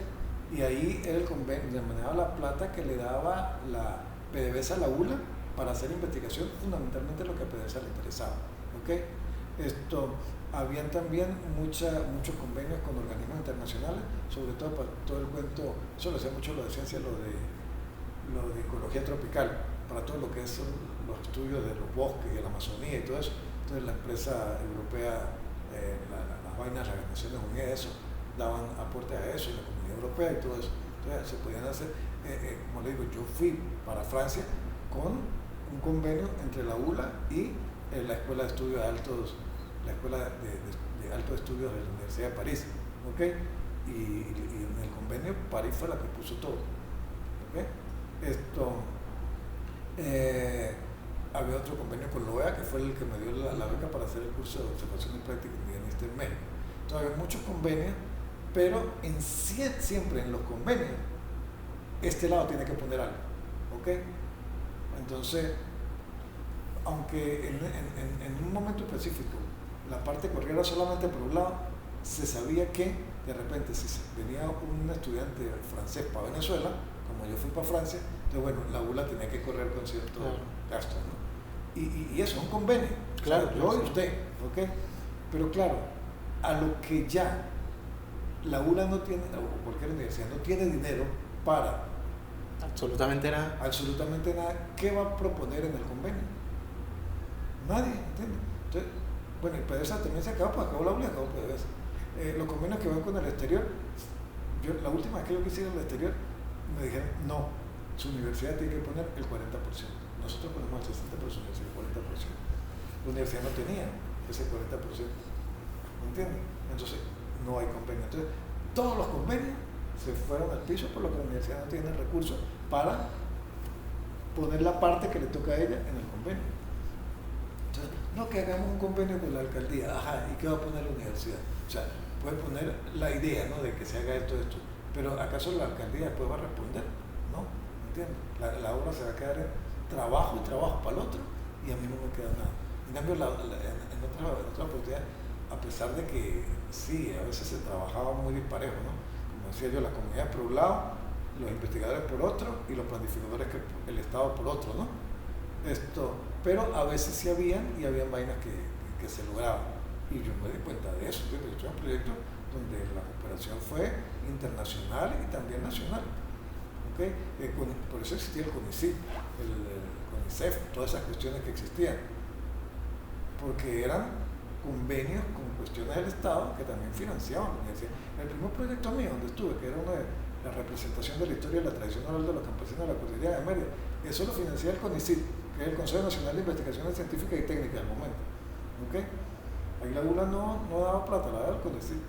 Speaker 2: Y ahí era el convenio, se manejaba la plata que le daba la PDVSA a la ULA para hacer investigación, fundamentalmente lo que a PDVSA le interesaba. ¿Okay? Habían también muchos convenios con organismos internacionales, sobre todo para todo el cuento, eso lo hacía mucho lo de ciencia, lo de ecología tropical, para todo lo que es los estudios de los bosques y la Amazonía y todo eso. Entonces la empresa europea, las vainas, las Naciones Unidas, eso, daban aportes a eso, y la Comunidad Europea y todo eso. Entonces se podían hacer, como le digo, yo fui para Francia con un convenio entre la ULA y la Escuela de Estudios Altos, la Escuela de Altos Estudios de la Universidad de París. ¿Okay? Y en el convenio París fue la que puso todo. ¿Okay? Había otro convenio con la OEA que fue el que me dio la beca para hacer el curso de observación y práctica indigenista en México. Entonces había muchos convenios, pero siempre en los convenios este lado tiene que poner algo. ¿Okay? Entonces, aunque en un momento específico la parte corriera solamente por un lado, se sabía que de repente si venía un estudiante francés para Venezuela, como yo fui para Francia, entonces bueno, la ULA tenía que correr con ciertos gastos, ¿no? Y eso es un convenio,
Speaker 3: claro,
Speaker 2: yo y usted, ¿ok? Pero claro, a lo que ya la ULA no tiene, o cualquier universidad no tiene dinero para
Speaker 3: absolutamente nada,
Speaker 2: ¿qué va a proponer en el convenio? Nadie, ¿entiendes? Entonces, bueno, y PDVSA también se acabó, pues acabó la ULA, acabó PDVSA. Los convenios que van con el exterior, la última vez que yo quise ir al exterior, me dijeron, no, su universidad tiene que poner el 40%. Nosotros ponemos el 60%, pero su universidad el 40%. La universidad no tenía ese 40%. ¿Me entiendes? Entonces, no hay convenio. Entonces, todos los convenios se fueron al piso por lo que la universidad no tiene recursos para poner la parte que le toca a ella en el convenio. Entonces, no que hagamos un convenio con la alcaldía, ajá, ¿y qué va a poner la universidad? O sea, puede poner la idea, ¿no?, de que se haga esto, pero ¿acaso la alcaldía después va a responder? No, ¿entiendes? La obra se va a quedar en trabajo y trabajo para el otro y a mí no me queda nada. En cambio, en otra oportunidad, a pesar de que sí, a veces se trabajaba muy disparejo, ¿no? Como decía yo, la comunidad por un lado, los investigadores por otro y los planificadores el Estado por otro, ¿no? Pero a veces sí habían vainas que se lograban. Y yo me di cuenta de eso. Yo estoy en un proyecto donde la cooperación fue internacional y también nacional. ¿Okay? Por eso existía el CONICIT, el CONICEF, todas esas cuestiones que existían. Porque eran convenios con cuestiones del Estado que también financiaban la universidad. El primer proyecto mío donde estuve, que era una de la representación de la historia y la tradición oral de los campesinos de la cordillera de Mérida, eso lo financiaba el CONICIT, que es el Consejo Nacional de Investigaciones Científicas y Técnicas del momento. ¿Okay? Ahí la ULA no daba plata, la daba el CONICIT.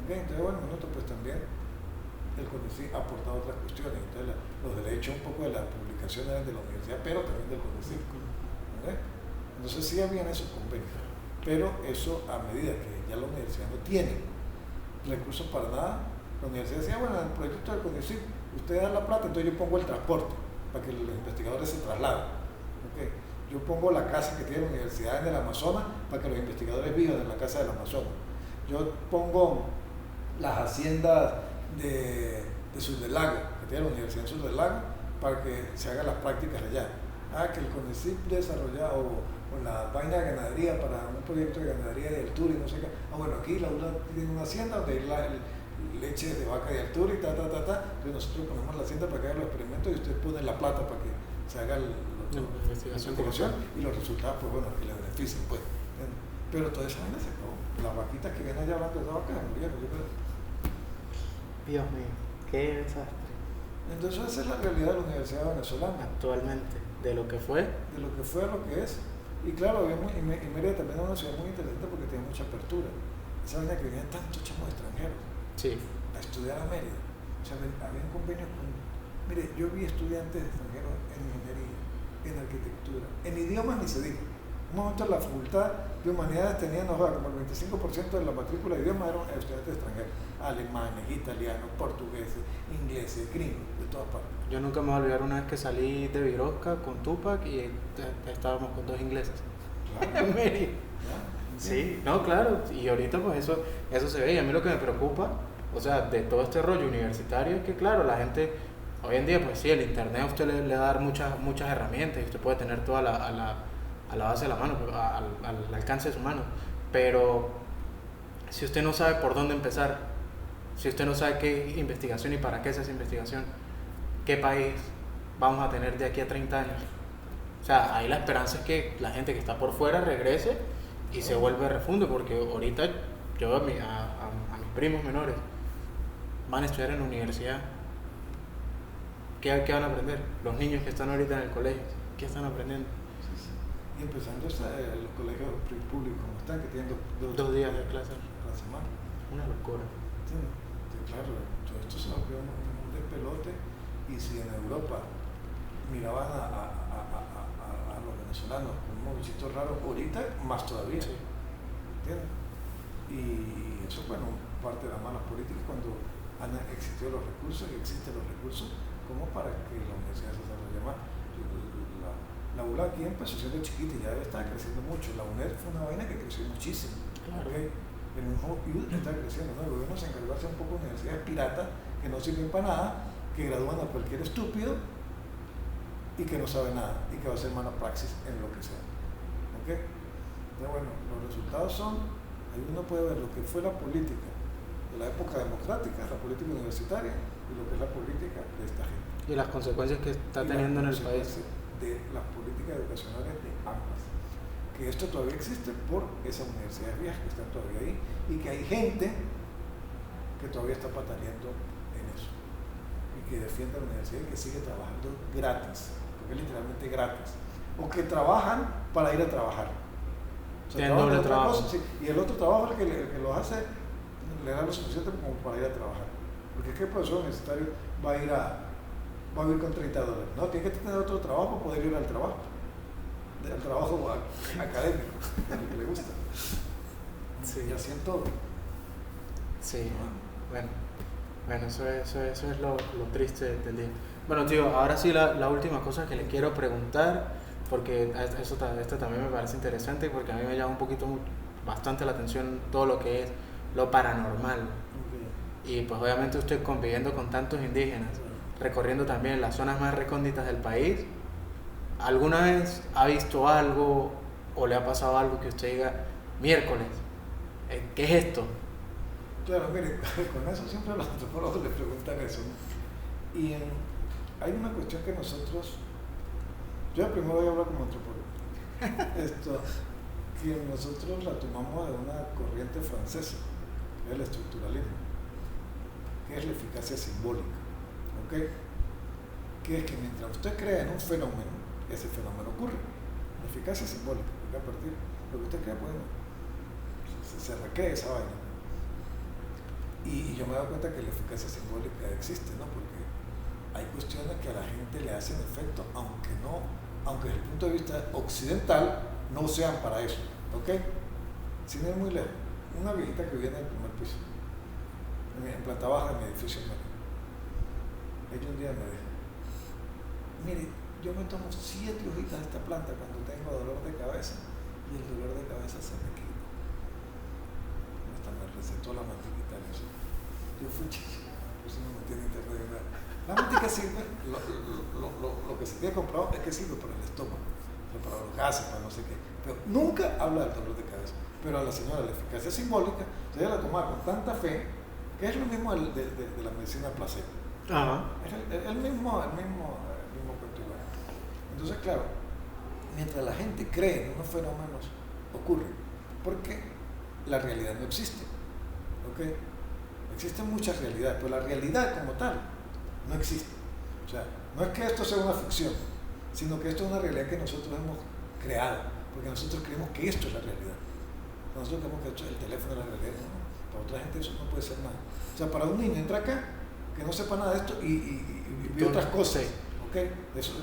Speaker 2: ¿Okay? Entonces, bueno, nosotros pues también el CONICIT ha aportado otras cuestiones. Entonces, los derechos un poco de la publicación eran de la universidad, pero también del CONICIT. ¿Okay? Entonces sí habían esos convenios, pero eso a medida que ya la universidad no tiene recursos para nada, la universidad decía, bueno, en el proyecto del CONICIT, usted da la plata, entonces yo pongo el transporte para que los investigadores se trasladen. ¿Okay? Yo pongo la casa que tiene la universidad en el Amazonas para que los investigadores vivan en la casa del Amazonas. Yo pongo las haciendas de Sur del Lago, que tiene la universidad en Sur del Lago, para que se hagan las prácticas allá. Que el CONICIT desarrolla o la vaina de ganadería para un proyecto de ganadería de altura y no sé qué. Bueno, aquí la ULA tiene una hacienda donde hay leche de vaca de altura y entonces nosotros ponemos la hacienda para que hagan los experimentos y ustedes ponen la plata para que se haga la investigación y los resultados, pues bueno, que le beneficien, pues. Pero toda esa vaina se acabó. Las vaquitas que vienen allá hablando de esa vaca se murieron, yo creo.
Speaker 3: Dios mío, qué desastre.
Speaker 2: Entonces esa es la realidad de la Universidad Venezolana.
Speaker 3: Actualmente, de lo que fue.
Speaker 2: De lo que fue a lo que es. Y claro, y Mérida también es una ciudad muy interesante porque tiene mucha apertura. Esa vaina que vienen tantos chamos extranjeros
Speaker 3: Sí.
Speaker 2: a estudiar a Mérida. O sea, habían convenios con... Mire, yo vi estudiantes extranjeros en ingeniería, en arquitectura, en idiomas ni se diga. Un momento en la facultad de humanidades tenían, como el 25% de la matrícula de idiomas eran estudiantes extranjeros, alemanes, italianos, portugueses, ingleses, gringos, de todas partes.
Speaker 3: Yo nunca me voy a olvidar una vez que salí de Virosca con Tupac y estábamos con 2 ingleses.
Speaker 2: Claro.
Speaker 3: En Mérida. Sí, no, claro, y ahorita pues eso se ve, y a mí lo que me preocupa, o sea, de todo este rollo universitario es que claro, la gente, hoy en día pues sí, el internet a usted le va a dar muchas herramientas y usted puede tener toda a la base de la mano, al alcance de su mano, pero si usted no sabe por dónde empezar, si usted no sabe qué investigación y para qué es esa investigación, qué país vamos a tener de aquí a 30 años. O sea, ahí la esperanza es que la gente que está por fuera regrese y se vuelve refunde, porque ahorita yo veo a mis primos menores, van a estudiar en la universidad. ¿Qué van a aprender? Los niños que están ahorita en el colegio, ¿qué están aprendiendo?
Speaker 2: Y empezando los colegios públicos como están, que tienen
Speaker 3: 2 días de clase
Speaker 2: a la semana.
Speaker 3: Una locura.
Speaker 2: Sí, claro, todo esto se volvió un despelote. Y si en Europa miraban a los venezolanos con unos bichitos raros, ahorita más todavía.
Speaker 3: Sí.
Speaker 2: ¿Entiendes? Y eso es bueno, parte de las malas políticas cuando han existido los recursos y existen los recursos como para que la universidad se desarrolle más. La ULA aquí empezó siendo chiquita y ya debe estar creciendo mucho. La UNED fue una vaina que creció muchísimo.
Speaker 3: Claro.
Speaker 2: ¿Okay? El mismo IUD está creciendo, ¿no? El gobierno se encargó de hacer un poco de universidades piratas que no sirven para nada, que gradúan a cualquier estúpido y que no sabe nada y que va a hacer mala praxis en lo que sea. ¿Okay? Pero bueno, los resultados son, ahí uno puede ver lo que fue la política de la época democrática, la política universitaria y lo que es la política de esta gente.
Speaker 3: Y las consecuencias que está teniendo en el país.
Speaker 2: De las políticas educacionales de ambas. Que esto todavía existe por esas universidades viejas que están todavía ahí y que hay gente que todavía está pataleando en eso y que defiende la universidad y que sigue trabajando gratis, porque es literalmente gratis, o que trabajan para ir a trabajar. O sea,
Speaker 3: tienen doble trabajo.
Speaker 2: Sí, y el otro trabajo el que lo hace le da lo suficiente como para ir a trabajar, porque ¿qué profesor universitario va a ir con $30? No, tiene que tener otro trabajo para poder ir al trabajo académico, el que le gusta.
Speaker 3: Sí.
Speaker 2: Y así en todo.
Speaker 3: Sí, bueno, eso es lo triste del día. Bueno, tío, ahora sí la última cosa que le quiero preguntar, porque esto también me parece interesante, porque a mí me llama bastante la atención todo lo que es lo paranormal.
Speaker 2: Okay.
Speaker 3: Y pues obviamente usted conviviendo con tantos indígenas, recorriendo también las zonas más recónditas del país, ¿alguna vez ha visto algo o le ha pasado algo que usted diga, miércoles, ¿qué es esto?
Speaker 2: Claro, mire, con eso siempre a los antropólogos les preguntan eso, ¿no? Y hay una cuestión que nosotros, yo primero voy a hablar como antropólogo, que nosotros la tomamos de una corriente francesa, que es el estructuralismo, que es la eficacia simbólica. ¿Okay? Que es que mientras usted crea en un fenómeno, ese fenómeno ocurre. La eficacia simbólica, porque a partir de lo que usted crea, bueno, se recrea esa vaina. Y yo me he dado cuenta que la eficacia simbólica existe, ¿no? Porque hay cuestiones que a la gente le hacen efecto, aunque desde el punto de vista occidental no sean para eso. ¿Ok? Sin ir muy lejos, una viejita que viene en el primer piso, en planta baja de mi edificio en Mérida. Ella un día me dijo, mire, yo me tomo 7 hojitas de esta planta cuando tengo dolor de cabeza y el dolor de cabeza se me quita. Hasta me recetó la mantequita de eso. Yo fui chiquito, eso no me tiene internet de nada. La mantequilla sirve, lo que se tiene comprado es que sirve para el estómago, para los gases, para no sé qué. Pero nunca habla del dolor de cabeza. Pero a la señora la eficacia simbólica, ella la tomaba con tanta fe, que es lo mismo de la medicina placebo.
Speaker 3: Ajá.
Speaker 2: Es el mismo cuento igual. Entonces, claro, mientras la gente cree en unos fenómenos, ocurre, porque la realidad no existe. ¿Okay? Existen muchas realidades, pero la realidad como tal no existe. O sea, no es que esto sea una ficción, sino que esto es una realidad que nosotros hemos creado. porque nosotros creemos que esto es la realidad. Nosotros creemos que esto es el teléfono de la realidad, ¿no? Para otra gente eso no puede ser nada. O sea, para un niño entra acá, que no sepa nada de esto y ve otras cosas, ¿ok? Eso no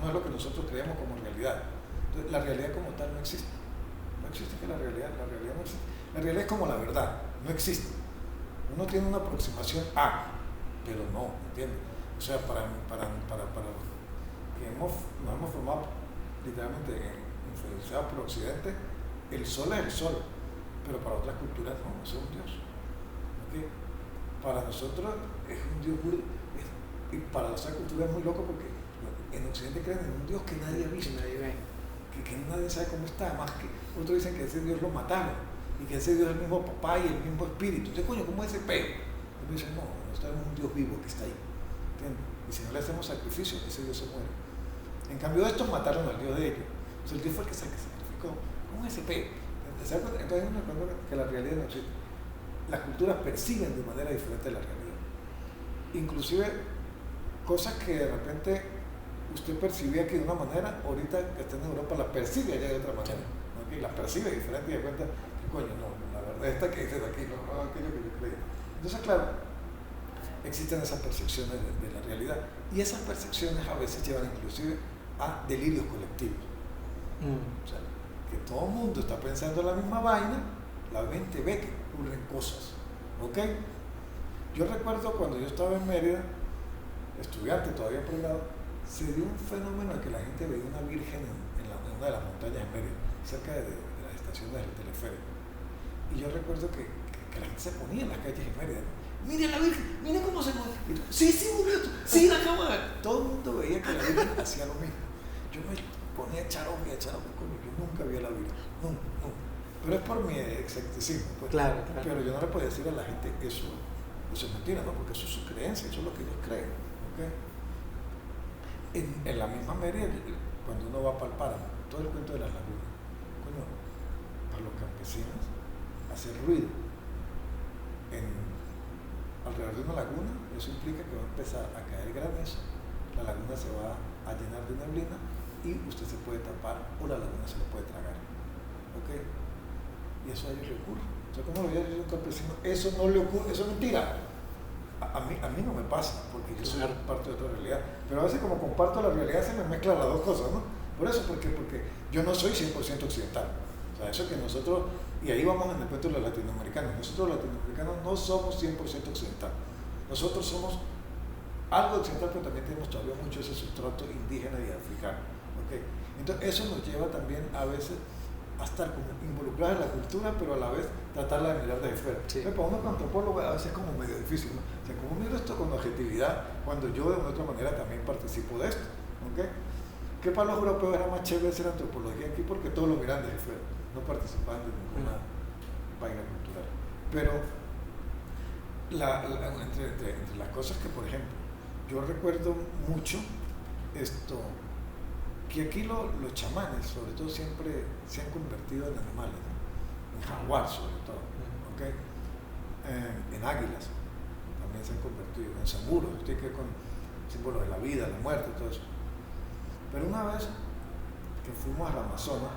Speaker 2: es lo que nosotros creemos como realidad. Entonces, la realidad como tal no existe. No existe que la realidad no existe. La realidad es como la verdad, no existe. Uno tiene una aproximación a, pero no, ¿entiendes? O sea, para que nos hemos formado literalmente influenciados por Occidente, el sol es el sol, pero para otras culturas no es un Dios. ¿Okay? Para nosotros es un Dios y para otras culturas es muy loco porque en Occidente creen en un Dios que nadie ha visto, que nadie sabe cómo está, además que otros dicen que ese Dios lo mataron y que ese Dios es el mismo papá y el mismo espíritu. Entonces, coño, ¿cómo es ese peo? Y me dicen, no, nosotros tenemos un Dios vivo que está ahí, ¿entiendes? Y si no le hacemos sacrificio, ese Dios se muere. En cambio, estos mataron al Dios de ellos. O sea, el Dios fue el que se sacrificó. ¿Cómo es ese peo? Entonces uno recuerda que la realidad no existe. Las culturas perciben de manera diferente la realidad. Inclusive cosas que de repente usted percibía que de una manera, ahorita que está en Europa la percibe allá de otra manera. ¿No? Y las percibe diferente y de cuenta que coño, no, la verdad esta que dices aquí, no, aquello que yo creía. Entonces, claro, existen esas percepciones de la realidad y esas percepciones a veces llevan inclusive a delirios colectivos. O sea, que todo el mundo está pensando en la misma vaina, la mente ve que ocurren cosas, ¿ok? Yo recuerdo cuando yo estaba en Mérida, estudiante todavía por grado, se dio un fenómeno de que la gente veía una virgen en una de las montañas de Mérida, cerca de las estaciones del teleférico. Y yo recuerdo que la gente se ponía en las calles de Mérida, ¿no? Mire la virgen, mire cómo se mueve. Sí, murió, sí, la acabo de ver. Todo el mundo veía que la virgen hacía lo mismo. Yo me ponía a echar ojo, coño, yo nunca vi a la virgen, nunca. Pero es por mi escepticismo, pues.
Speaker 3: Claro.
Speaker 2: Pero yo no le puedo decir a la gente eso es mentira, ¿no? Porque eso es su creencia, eso es lo que ellos creen, ¿okay? En la misma Mérida, cuando uno va para el páramo, todo el cuento de las lagunas, coño, para los campesinos, hacer ruido alrededor de una laguna, eso implica que va a empezar a caer granizo, la laguna se va a llenar de neblina y usted se puede tapar o la laguna se lo puede tragar, ¿ok? Y eso a ellos le ocurre. O sea, como lo veía yo un campesino, eso no le ocurre, eso es mentira. A mí no me pasa, porque yo soy parte de otra realidad. Pero a veces como comparto la realidad se me mezclan las dos cosas, ¿no? Por eso, porque yo no soy 100% occidental. O sea, eso que nosotros, y ahí vamos en el cuento de los latinoamericanos, nosotros los latinoamericanos no somos 100% occidental. Nosotros somos algo occidental, pero también tenemos todavía mucho ese sustrato indígena y africano. ¿Okay? Entonces eso nos lleva también a veces a estar como involucrados en la cultura, pero a la vez tratarla de mirar desde fuera. Sí. Para uno como antropólogo a veces es como medio difícil, ¿no? O sea, como miro esto con objetividad, cuando yo de otra manera también participo de esto. ¿Okay? Que para los europeos era más chévere hacer antropología aquí porque todos lo miran desde fuera, no participaban de ninguna vaina cultural. Pero entre las cosas que, por ejemplo, yo recuerdo mucho esto, que aquí los chamanes, sobre todo, siempre se han convertido en animales, ¿no? En jaguar, sobre todo, ¿okay? En águilas también se han convertido, en zamuros, tiene que ver con símbolos de la vida, la muerte, todo eso. Pero una vez que fuimos al Amazonas,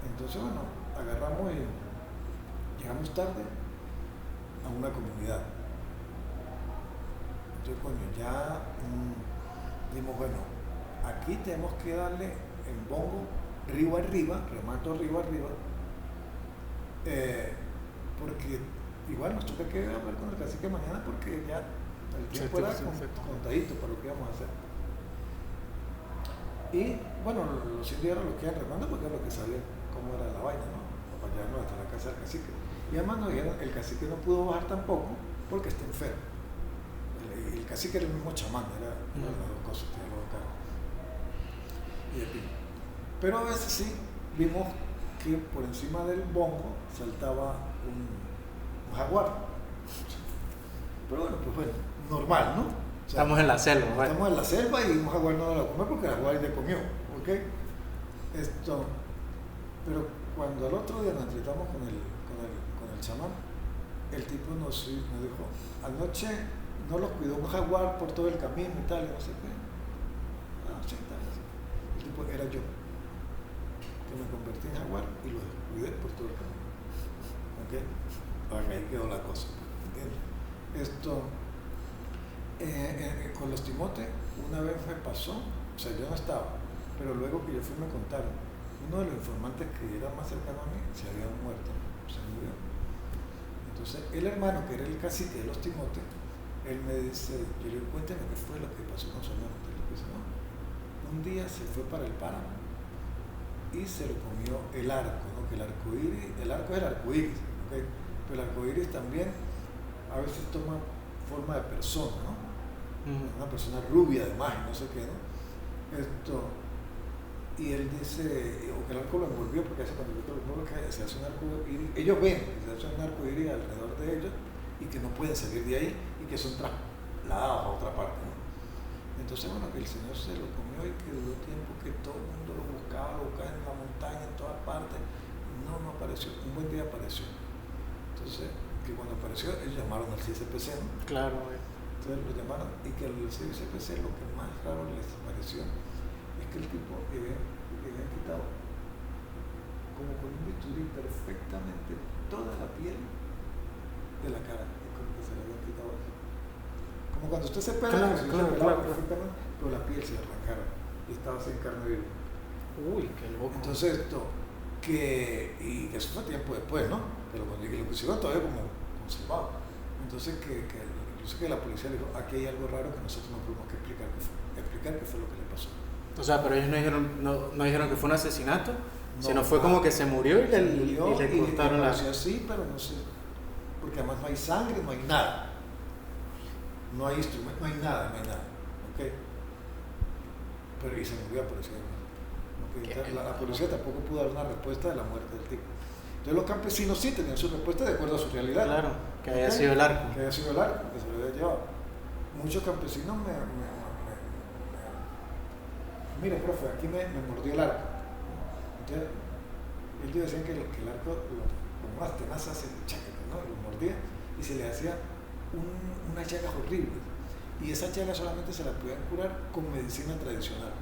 Speaker 2: entonces, bueno, agarramos y llegamos tarde a una comunidad. Entonces, coño, ya dimos, bueno, aquí tenemos que darle en bongo río arriba, remato río arriba, porque igual nos toca que hablar con el cacique mañana porque ya el tiempo era contadito para lo que íbamos a hacer. Y bueno, los indios eran los que iban remando porque era lo que sabían cómo era la vaina, ¿no? Para llevarnos hasta la casa del cacique. Y además nos dijeron, el cacique no pudo bajar tampoco porque está enfermo. El cacique era el mismo chamán, era las dos cosas, tenía los dos caras. Pero a veces sí vimos que por encima del bongo saltaba un jaguar. Pero bueno, pues bueno, normal, ¿no? O sea,
Speaker 3: estamos en la selva, ¿vale?
Speaker 2: Estamos en la selva y un jaguar no lo comió porque el jaguar le comió, ¿ok? Pero cuando al otro día nos enfrentamos con el chamán, el tipo nos dijo, anoche no los cuidó un jaguar por todo el camino y tal, y no sé qué. No sé, tal. El tipo era yo. que me convertí en jaguar y lo descuidé por todo el camino. ¿Ok? Ahí quedó la cosa. ¿Entiendes? Esto, con los timotes, una vez me pasó, o sea, yo no estaba, pero luego que yo fui me contaron, uno de los informantes que era más cercano a mí se había muerto, se murió. Entonces, el hermano, que era el cacique de los timotes, él me dice, yo le digo, cuéntame qué fue lo que pasó con su hermano. Él me dice, no, un día se fue para el páramo y se lo comió el arco, ¿no? Que el arco es el arco iris, ¿okay? Pero el arco iris también a veces toma forma de persona, ¿no? Una persona rubia además, y no sé qué, ¿no? Y él dice, o que el arco lo envolvió, porque hace cuando yo te lo envuelvo, que se hace un arco iris, ellos ven que se hace un arco iris alrededor de ellos y que no pueden salir de ahí y que son trasladados a otra parte, ¿no? Entonces, bueno, que el Señor se lo comió y que duró tiempo que todo el mundo lo buscaba en la montaña, en todas partes, no apareció, un buen día apareció. Entonces, que cuando apareció, ellos llamaron al CSPC, ¿no?
Speaker 3: Claro,
Speaker 2: Entonces lo llamaron y que al CSPC lo que más raro les pareció es que el tipo le había quitado como con un bisturí perfectamente toda la piel de la cara, y como que se le había quitado así. Como cuando usted se pela, claro. Perfectamente, pero la piel se le arrancaron y estaba sin carne viva.
Speaker 3: Uy, qué loco.
Speaker 2: Entonces y eso fue tiempo después, ¿no? Pero cuando lo pusieron todavía como conservado. Entonces incluso que la policía le dijo, aquí hay algo raro que nosotros no podemos explicar qué fue lo que le pasó.
Speaker 3: O sea, pero ellos no dijeron que fue un asesinato, sino fue
Speaker 2: nada.
Speaker 3: Como que se murió y le cortaron la...
Speaker 2: Sí, pero no sé, porque además no hay sangre, no hay nada. No hay instrumento, no hay nada, ¿ok? Pero y se murió la policía. ¿Okay? La policía tampoco pudo dar una respuesta de la muerte del tipo. Entonces los campesinos sí tenían su respuesta de acuerdo a su realidad.
Speaker 3: Claro, que había sido el arco.
Speaker 2: Que había sido el arco, que se lo había llevado. Muchos campesinos mire, profe, aquí me mordió el arco. Entonces, ellos decían que el arco con unas tenazas se le chaca, ¿no? Lo mordía y se le hacía unas llagas horribles. Y esas llagas solamente se las podían curar con medicina tradicional.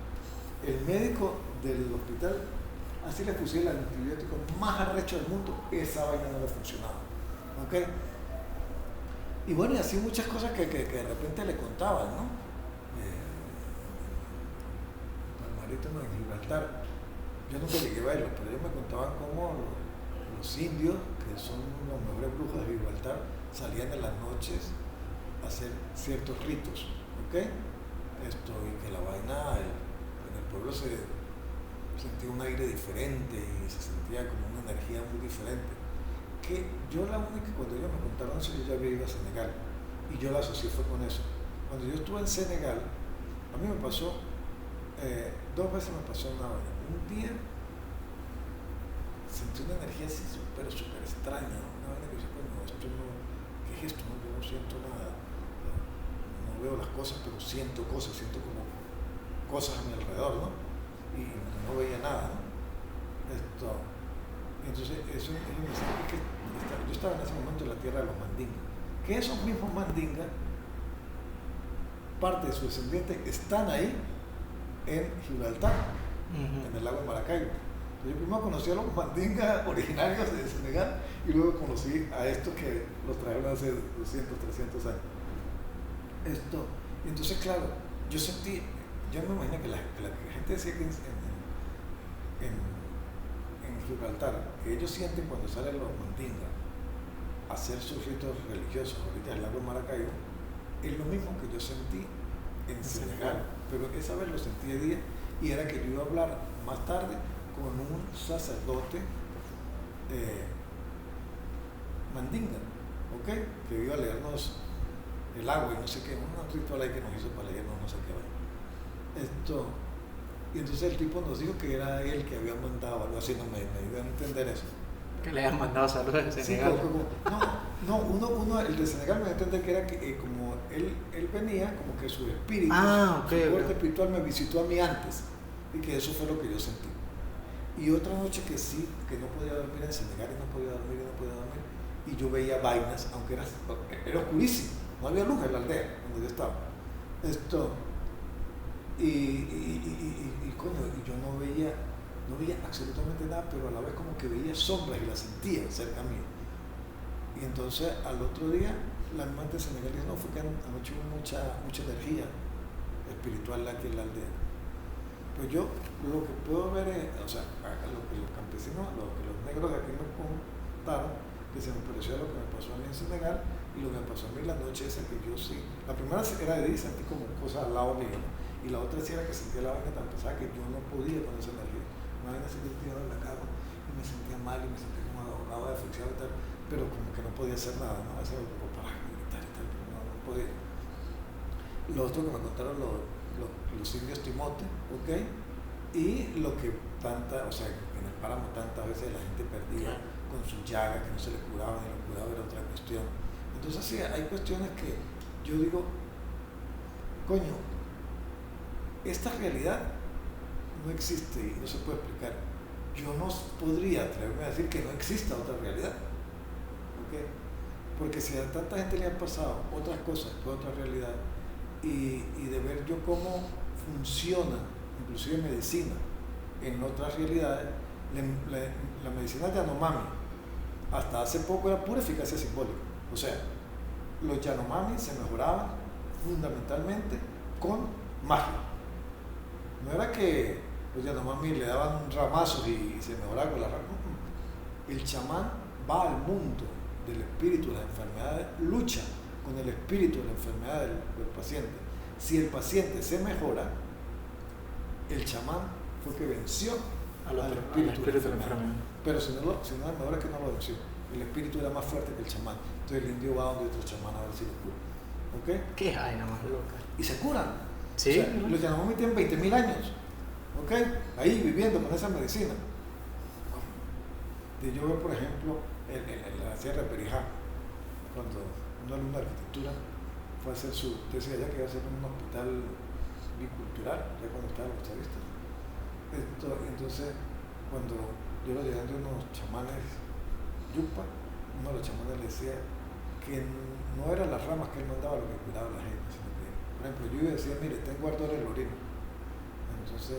Speaker 2: El médico del hospital, así le pusiera el antibiótico más arrecho del mundo, esa vaina no le funcionaba. ¿Ok? Y bueno, y así muchas cosas que de repente le contaban, ¿no? Palmarito en Gibraltar, yo nunca llegué a verlo, pero ellos me contaban cómo los indios, que son los mejores brujos de Gibraltar, salían en las noches a hacer ciertos ritos, ¿ok? Y que la vaina, en el pueblo se sentía un aire diferente y se sentía como una energía muy diferente. Que yo la única, cuando ellos me contaron eso, yo ya había ido a Senegal y yo la asocié fue con eso. Cuando yo estuve en Senegal, a mí me pasó, 2 veces me pasó una vaina. Un día sentí una energía así súper extraña, una vaina que yo dije, bueno, esto no, ¿qué es esto? No, yo no siento nada, no veo las cosas, pero siento cosas, siento como cosas a mi alrededor, ¿no? Y no veía nada, ¿no? Entonces, ellos me decían que yo estaba en ese momento en la tierra de los mandingas, que esos mismos mandingas, parte de sus descendientes, están ahí en Gibraltar, en el lago de Maracaibo. Yo primero conocí a los mandingas originarios de Senegal y luego conocí a estos que los trajeron hace 200, 300 años. Entonces, claro, yo me imagino que la gente decía que en Gibraltar, que ellos sienten cuando salen los mandingas a hacer sus ritos religiosos ahorita en el lago de Maracaibo, es lo mismo que yo sentí en Senegal, pero esa vez lo sentí de día y era que yo iba a hablar más tarde con un sacerdote mandinga, ¿ok? Que iba a leernos el agua y no sé qué, un ritual ahí que nos hizo para leernos no sé qué va. Y entonces el tipo nos dijo que era él que había mandado algo así, no me dio a entender eso.
Speaker 3: Que le hayan mandado saludos de Senegal.
Speaker 2: Sí, el de Senegal me dio a entender que era que como él venía, como que su espíritu,
Speaker 3: su
Speaker 2: fuerte espiritual me visitó a mí antes, y que eso fue lo que yo sentí. Y otra noche que sí, que no podía dormir en Senegal y no podía dormir, y yo veía vainas, aunque era oscurísimo, no había luz en la aldea donde yo estaba. Y yo no veía no veía absolutamente nada, pero a la vez como que veía sombras y las sentía cerca mío. Y entonces al otro día la amante senegalí no, fue que anoche hubo mucha energía espiritual aquí en la aldea. Pues yo lo que puedo ver es, o sea, lo que los campesinos, lo que los negros de aquí me contaron, que se me pareció a lo que me pasó a mí en Senegal y lo que me pasó a mí la noche esa que yo sí. La primera era de día, sentí como cosas al lado mío, ¿no? Y la otra sí era que sentía la vaina tan pesada que yo no podía con esa energía. Una vaina así que tiraba en la cama y me sentía mal y me sentía como ahogado de asfixiado y tal, pero como que no podía hacer nada, ¿no? Eso como para gritar y tal, pero no podía. Lo otro que me contaron los indios Timote, ¿ok? Y lo que o sea, en el páramo tantas veces la gente perdía con sus llagas, que no se le curaban y lo curaba era otra cuestión. Entonces sí, hay cuestiones que yo digo, coño, esta realidad no existe y no se puede explicar. Yo no podría atreverme a decir que no exista otra realidad, ¿ok? Porque si a tanta gente le han pasado otras cosas que otra realidad, y de ver yo cómo funciona, inclusive medicina, en otras realidades, la medicina de Yanomami, hasta hace poco era pura eficacia simbólica. O sea, los Yanomami se mejoraban fundamentalmente con magia. No era que los Yanomami le daban ramazos y se mejoraba con la rama. El chamán va al mundo del espíritu de las enfermedades, lucha con el espíritu de la enfermedad del paciente. Si el paciente se mejora, el chamán fue que venció al espíritu de la enfermedad. Pero si no mejora, que no lo venció. El espíritu era más fuerte que el chamán. Entonces el indio va donde otro chamán a ver si lo cura. ¿Ok?
Speaker 3: Qué vaina más loca.
Speaker 2: Y se curan.
Speaker 3: Sí.
Speaker 2: O sea, los Yanomami tienen 20.000 años. ¿Ok? Ahí viviendo con esa medicina. Yo veo, por ejemplo, en la Sierra de Perijá, cuando un alumno de arquitectura fue a hacer su tesis allá, que iba a hacer un hospital bicultural, ya cuando estaban los chavistas. Entonces, cuando yo lo llevé de unos chamanes yupa, uno de los chamanes le decía que no eran las ramas que él mandaba lo que curaba a la gente, sino que, por ejemplo, yo iba y decía, mire, tengo ardor en el orino. Entonces,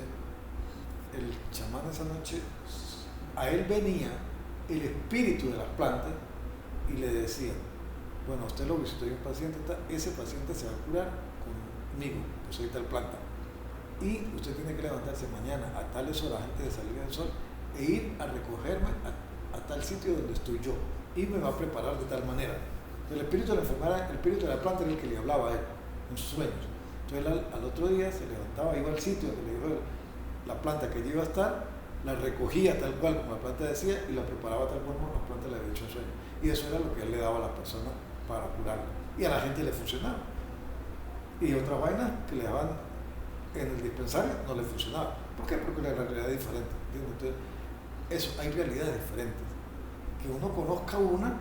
Speaker 2: el chamán esa noche, a él venía el espíritu de las plantas y le decía, bueno, usted lo visitó y un paciente, ese paciente se va a curar conmigo, yo soy tal planta. Y usted tiene que levantarse mañana a tales horas antes de salir del sol e ir a recogerme a tal sitio donde estoy yo y me va a preparar de tal manera. El espíritu de la enfermedad, el espíritu de la planta era el que le hablaba a él en sus sueños. Entonces al otro día se levantaba, iba al sitio donde le dijo la planta que allí iba a estar, la recogía tal cual como la planta decía y la preparaba tal cual como la planta le había hecho en sueño. Y eso era lo que él le daba a la persona para curarla. Y a la gente le funcionaba. Y otras vainas que le daban en el dispensario no le funcionaba. ¿Por qué? Porque la realidad es diferente. ¿Entiendes? Entonces, hay realidades diferentes. Que uno conozca una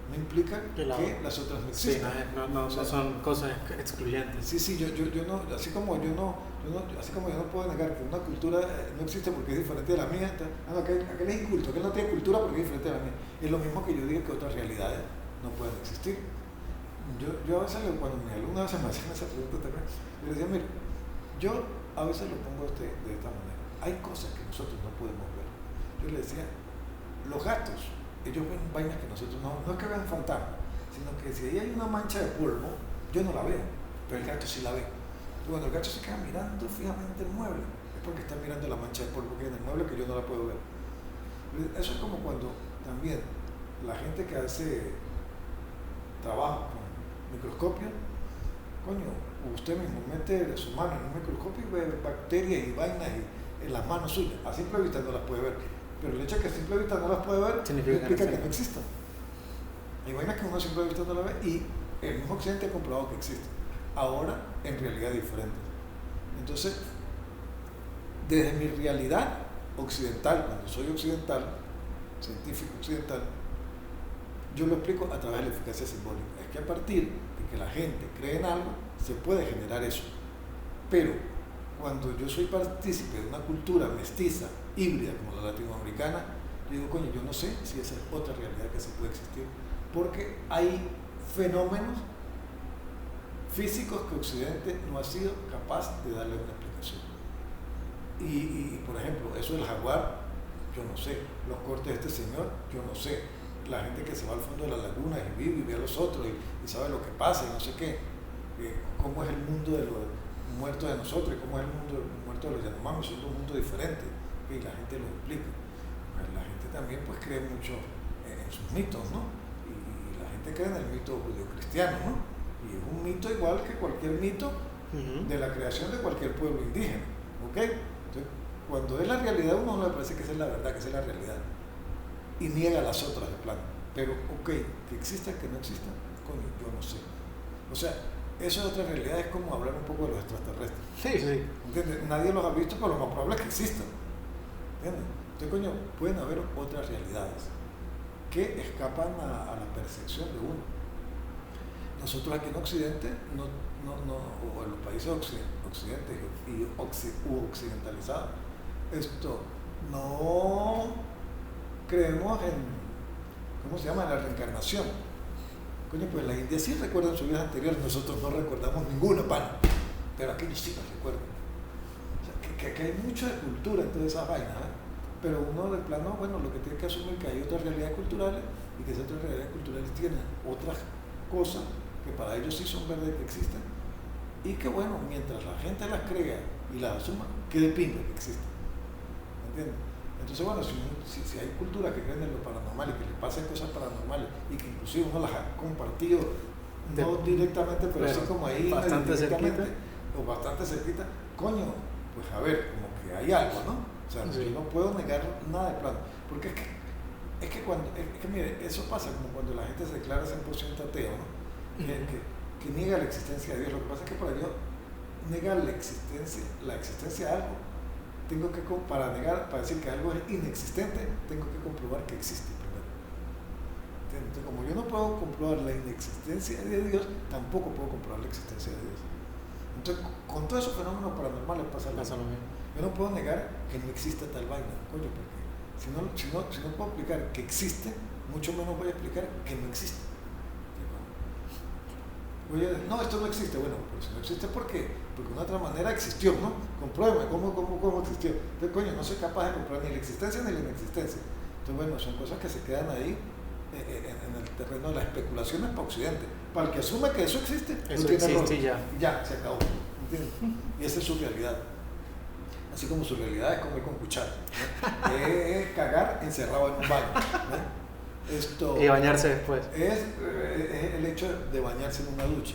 Speaker 2: no implica que las otras no existan.
Speaker 3: Sí, no son cosas excluyentes.
Speaker 2: Sí, yo no, así como yo no puedo negar que una cultura no existe porque es diferente de la mía, aquel es inculto, aquel no tiene cultura porque es diferente de la mía. Es lo mismo que yo diga que otras realidades no pueden existir. Yo a veces, cuando mis alumnos me hacían esa pregunta también, yo les decía, mire, yo a veces lo pongo de esta manera. Hay cosas que nosotros no podemos ver. Yo les decía, los gatos, ellos ven vainas que nosotros no es que vean fantasmas, sino que si ahí hay una mancha de polvo, yo no la veo, pero el gato sí la ve. Y cuando el gato se queda mirando fijamente el mueble, es porque está mirando la mancha de polvo que hay en el mueble que yo no la puedo ver. Eso es como cuando también la gente que hace trabajo con microscopio, coño, usted mismo mete su mano en un microscopio y ve bacterias y vainas en las manos suyas. A simple vista no las puede ver. Pero el hecho de que a simple vista no las puede ver implica que no existan. Hay vainas que uno a simple vista no las ve y el mismo occidente ha comprobado que existen. Ahora en realidad diferentes. Entonces, desde mi realidad occidental, cuando soy occidental, científico occidental, yo lo explico a través de la eficacia simbólica. Es que a partir de que la gente cree en algo, se puede generar eso. Pero cuando yo soy partícipe de una cultura mestiza, híbrida como la latinoamericana, yo digo, coño, yo no sé si esa es otra realidad que se puede existir, porque hay fenómenos físicos que Occidente no ha sido capaz de darle una explicación. por ejemplo, eso del jaguar, yo no sé. Los cortes de este señor, yo no sé. La gente que se va al fondo de la laguna y vive y ve a los otros y sabe lo que pasa y no sé qué. Cómo es el mundo de los muertos de nosotros y cómo es el mundo muerto de los Yanomami, son dos mundos diferentes. Y la gente lo explica. Pues la gente también pues cree mucho en sus mitos, ¿no? Y la gente cree en el mito judío-cristiano, ¿no? Y es un mito igual que cualquier mito de la creación de cualquier pueblo indígena, ¿ok? Entonces, cuando es la realidad, a uno no le parece que esa es la verdad, que esa es la realidad. Y niega las otras de plano. Pero, ok, que existan, que no existan, coño, yo no sé. O sea, eso de otra realidad es como hablar un poco de los extraterrestres.
Speaker 3: Sí, sí.
Speaker 2: ¿Entiendes? Nadie los ha visto, pero lo más probable es que existan. ¿Entiendes? Entonces, coño, pueden haber otras realidades que escapan a la percepción de uno. Nosotros aquí en Occidente, o en los países occidentales y occidentalizados, no creemos en, ¿cómo se llama?, en la reencarnación. Coño, pues la India sí recuerdan sus vidas anteriores, nosotros no recordamos ninguna, pana, pero aquellos sí nos recuerdan. O sea, que hay mucha cultura en todas esas vainas, ¿eh? Pero uno de plano, bueno, lo que tiene que asumir es que hay otras realidades culturales y que esas otras realidades culturales tienen otras cosas que para ellos sí son verdades que existen y que, bueno, mientras la gente las crea y las asuma, que depende que existen. ¿Entiendes? Entonces, bueno, si hay culturas que creen en lo paranormal y que les pasan cosas paranormales y que inclusive uno las ha compartido, no directamente, pero sí como ahí,
Speaker 3: bastante cerquita,
Speaker 2: o bastante cerquita, coño, pues a ver, como que hay algo, ¿no? O sea, sí. Yo no puedo negar nada de plano, porque es que mire, eso pasa como cuando la gente se declara 100% ateo, ¿no? Que niega la existencia de Dios. Lo que pasa es que para yo negar la existencia de algo, tengo que, para decir que algo es inexistente, tengo que comprobar que existe primero. Entonces, como yo no puedo comprobar la inexistencia de Dios, tampoco puedo comprobar la existencia de Dios. Entonces, con todos esos fenómenos paranormales pasa lo mismo. Yo no puedo negar que no exista tal vaina, coño, porque si no puedo explicar que existe, mucho menos voy a explicar que no existe. Oye, no, esto no existe. Bueno, pero si no existe, ¿por qué? Porque de una otra manera existió, ¿no? Compruébame cómo existió. Entonces, coño, no soy capaz de comprobar ni la existencia ni la inexistencia. Entonces, bueno, son cosas que se quedan ahí en el terreno de las especulaciones para Occidente. Para el que asume que eso existe,
Speaker 3: eso existe
Speaker 2: ya, se acabó. ¿Entiendes? Y esa es su realidad. Así como su realidad es comer con cuchara, ¿no? Es cagar encerrado en un baño, ¿no?
Speaker 3: Y bañarse después.
Speaker 2: Es el hecho de bañarse en una ducha.